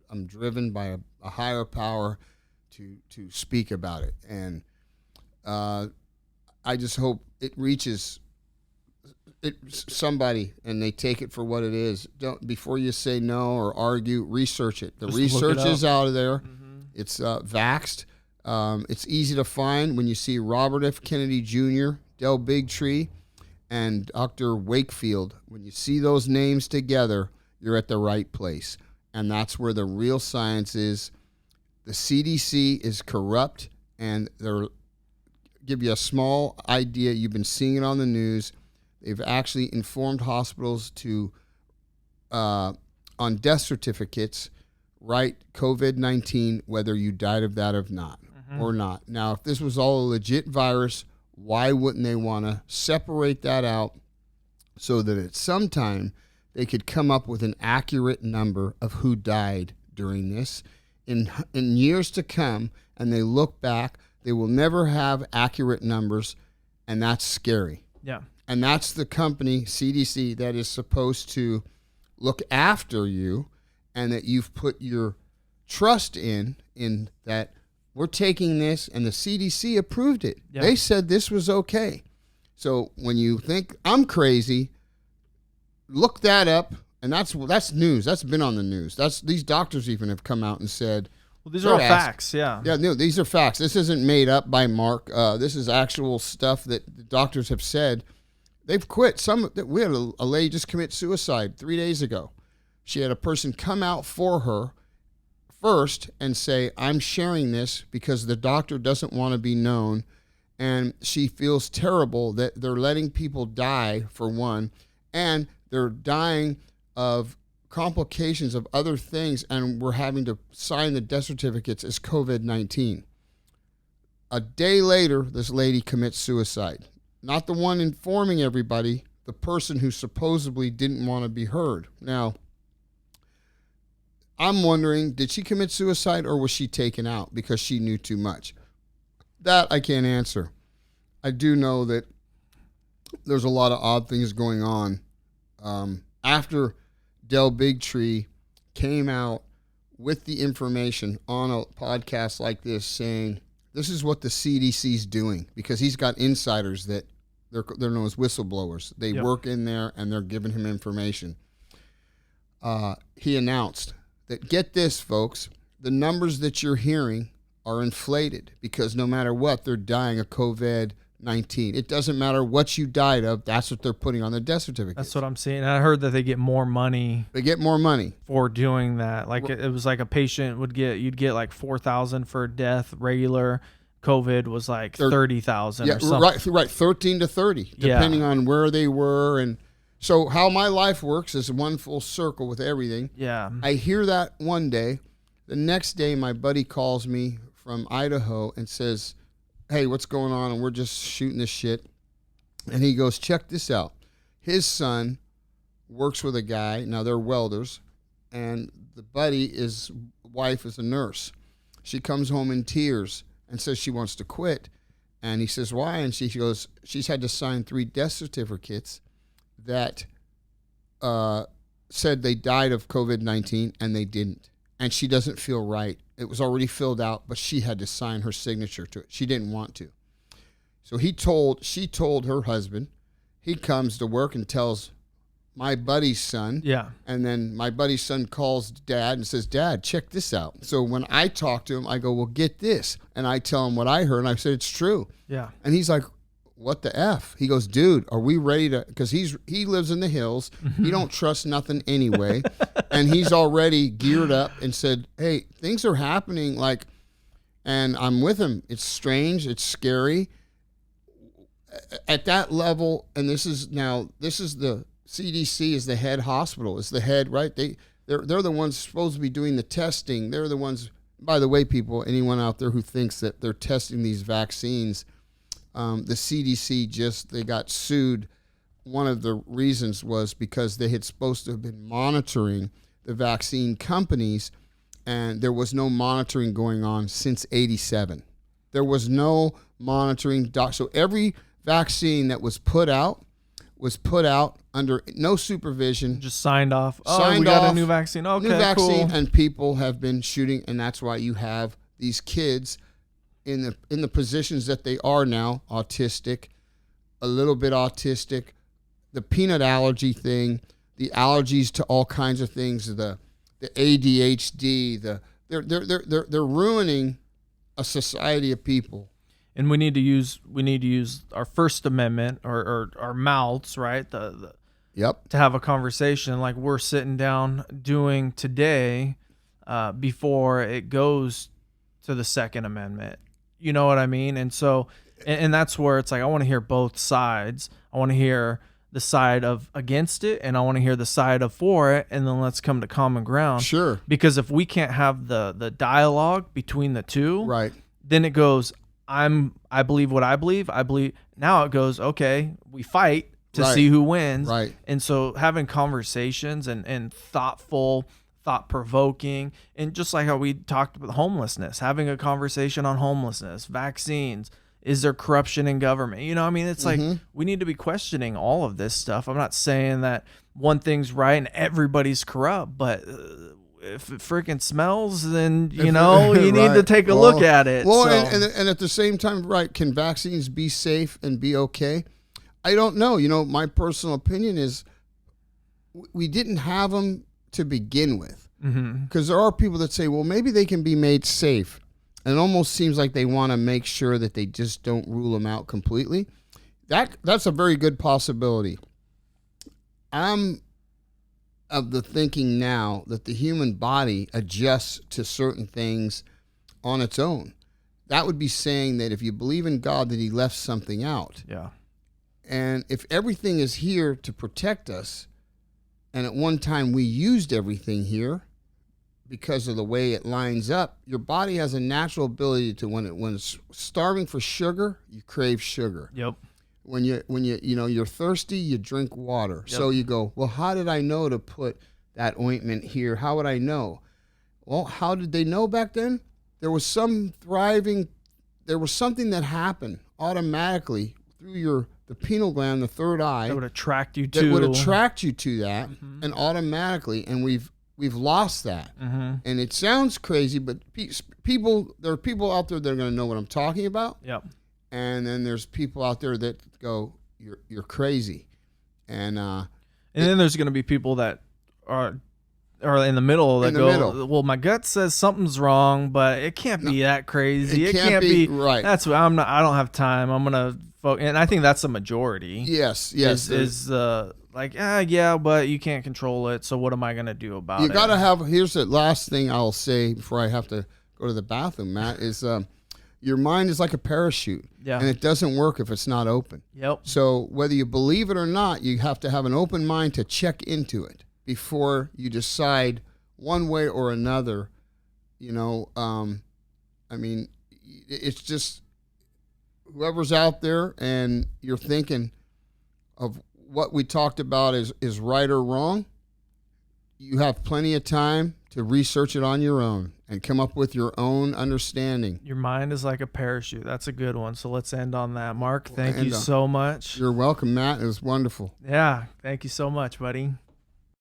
[SPEAKER 2] I'm driven by a higher power to speak about it, and I just hope it reaches somebody and they take it for what it is. Don't, before you say no or argue, research it. The research is out there. Mm-hmm. It's vaxxed. It's easy to find when you see Robert F. Kennedy Jr., Del Bigtree, and Dr. Wakefield. When you see those names together, you're at the right place. And that's where the real science is. The CDC is corrupt, and they're give you a small idea. You've been seeing it on the news. They've actually informed hospitals to, on death certificates, write COVID-19, whether you died of that or not. Now, if this was all a legit virus, why wouldn't they want to separate that out so that at some time they could come up with an accurate number of who died during this in years to come, and they look back, they will never have accurate numbers, and that's scary.
[SPEAKER 1] Yeah.
[SPEAKER 2] And that's the company, CDC, that is supposed to look after you, and that you've put your trust in that we're taking this, and the CDC approved it. Yeah. They said this was okay. So when you think I'm crazy, look that up, and that's news. That's been on the news. These doctors even have come out and said,
[SPEAKER 1] well, these are all facts, yeah.
[SPEAKER 2] Yeah, no, these are facts. This isn't made up by Mark. This is actual stuff that the doctors have said. They've quit. We had a lady just commit suicide 3 days ago. She had a person come out for her first and say, I'm sharing this because the doctor doesn't want to be known, and she feels terrible that they're letting people die, for one, and they're dying of complications of other things, and we're having to sign the death certificates as COVID-19. A day later, this lady commits suicide. Not the one informing everybody, the person who supposedly didn't want to be heard. Now, I'm wondering, did she commit suicide or was she taken out because she knew too much? That I can't answer. I do know that there's a lot of odd things going on. After Del Bigtree came out with the information on a podcast like this saying, this is what the CDC's doing, because he's got insiders that they're known as whistleblowers. They work in there and they're giving him information. He announced that, get this, folks, the numbers that you're hearing are inflated because no matter what, they're dying of COVID-19. It doesn't matter what you died of. That's what they're putting on the death certificate.
[SPEAKER 1] That's what I'm saying. I heard that they get more money.
[SPEAKER 2] They get more money
[SPEAKER 1] for doing that. Like it was like a patient you'd get like $4,000 for a death. Regular COVID was like $30,000.
[SPEAKER 2] Yeah,
[SPEAKER 1] or something.
[SPEAKER 2] Right. 13 to 30, depending on where they were. And so how my life works is one full circle with everything.
[SPEAKER 1] Yeah.
[SPEAKER 2] I hear that one day. The next day, my buddy calls me from Idaho and says, hey, what's going on? And we're just shooting this shit. And he goes, check this out. His son works with a guy. Now, they're welders. And the buddy's wife is a nurse. She comes home in tears and says she wants to quit. And he says, why? And she goes, she's had to sign 3 death certificates that said they died of COVID-19, and they didn't. And she doesn't feel right. It was already filled out, but she had to sign her signature to it. She didn't want to. So she told her husband. He comes to work and tells my buddy's son.
[SPEAKER 1] Yeah.
[SPEAKER 2] And then my buddy's son calls Dad and says, Dad, check this out. So when I talk to him, I go, well, get this. And I tell him what I heard, and I said, it's true.
[SPEAKER 1] Yeah.
[SPEAKER 2] And he's like, what the F? He goes, dude, are we ready to, because he lives in the hills. He don't trust nothing anyway. And he's already geared up and said, hey, things are happening, like, and I'm with him. It's strange. It's scary. At that level, and this is the CDC is the head hospital, is the head, right? They're the ones supposed to be doing the testing. They're the ones, by the way, people, anyone out there who thinks that they're testing these vaccines, the CDC they got sued. One of the reasons was because they had supposed to have been monitoring the vaccine companies, and there was no monitoring going on since '87. There was no monitoring. So every vaccine that was put out under no supervision.
[SPEAKER 1] Just signed off. We got a new vaccine. Okay,
[SPEAKER 2] new vaccine,
[SPEAKER 1] cool.
[SPEAKER 2] And people have been shooting, and that's why you have these kids in the positions that they are now, autistic, a little bit autistic, the peanut allergy thing, the allergies to all kinds of things, the ADHD, they're ruining a society of people.
[SPEAKER 1] And we need to use our First Amendment or our mouths, right?
[SPEAKER 2] Yep.
[SPEAKER 1] To have a conversation like we're sitting down doing today, before it goes to the Second Amendment. You know what I mean? And so, and that's where it's like I want to hear both sides. I want to hear the side of against it, and I want to hear the side of for it, and then let's come to common ground.
[SPEAKER 2] Sure.
[SPEAKER 1] Because if we can't have the dialogue between the two,
[SPEAKER 2] right,
[SPEAKER 1] then it goes, I believe what I believe. Now it goes, okay, we fight to
[SPEAKER 2] right,
[SPEAKER 1] see who wins.
[SPEAKER 2] Right.
[SPEAKER 1] And so having conversations and thoughtful, thought-provoking, and just like how we talked about homelessness, having a conversation on homelessness, vaccines, is there corruption in government? You know, I mean, it's like we need to be questioning all of this stuff. I'm not saying that one thing's right and everybody's corrupt, but if it freaking smells, then, you know, you need to take a look at it.
[SPEAKER 2] Well,
[SPEAKER 1] so.
[SPEAKER 2] and at the same time, right, can vaccines be safe and be okay? I don't know. You know, my personal opinion is we didn't have them to begin with. Because there are people that say, well, maybe they can be made safe. And it almost seems like they want to make sure that they just don't rule them out completely. That's a very good possibility. I'm of the thinking now that the human body adjusts to certain things on its own. That would be saying that if you believe in God, that he left something out.
[SPEAKER 1] Yeah.
[SPEAKER 2] And if everything is here to protect us, and at one time we used everything here because of the way it lines up, your body has a natural ability to, when it's starving for sugar, you crave sugar.
[SPEAKER 1] Yep.
[SPEAKER 2] When you're thirsty, you drink water. Yep. So you go, well, how did I know to put that ointment here? How would I know? Well, how did they know back then? There was something that happened automatically through the pineal gland, the third ite.
[SPEAKER 1] That would attract you to that, and automatically, and we've lost that.
[SPEAKER 2] And it sounds crazy, but there are people out there that are going to know what I'm talking about.
[SPEAKER 1] Yep.
[SPEAKER 2] And then there's people out there that go, you're crazy. And
[SPEAKER 1] then there's going to be people that are in the middle that go, well, my gut says something's wrong, but it can't be that crazy. It can't be right. That's what I don't have time. I'm going to focus. And I think that's the majority.
[SPEAKER 2] Yes.
[SPEAKER 1] Is like, yeah, but you can't control it. So what am I going to do about it?
[SPEAKER 2] You got to have, here's the last thing I'll say before I have to go to the bathroom, Matt, is your mind is like a parachute. Yeah. And it doesn't work if it's not open.
[SPEAKER 1] Yep.
[SPEAKER 2] So whether you believe it or not, you have to have an open mind to check into it before you decide one way or another. You know, I mean, it's just whoever's out there and you're thinking of what we talked about is right or wrong, you have plenty of time to research it on your own and come up with your own understanding.
[SPEAKER 1] Your mind is like a parachute. That's a good one. So let's end on that. Mark, thank you so much.
[SPEAKER 2] You're welcome, Matt. It was wonderful.
[SPEAKER 1] Yeah, thank you so much, buddy.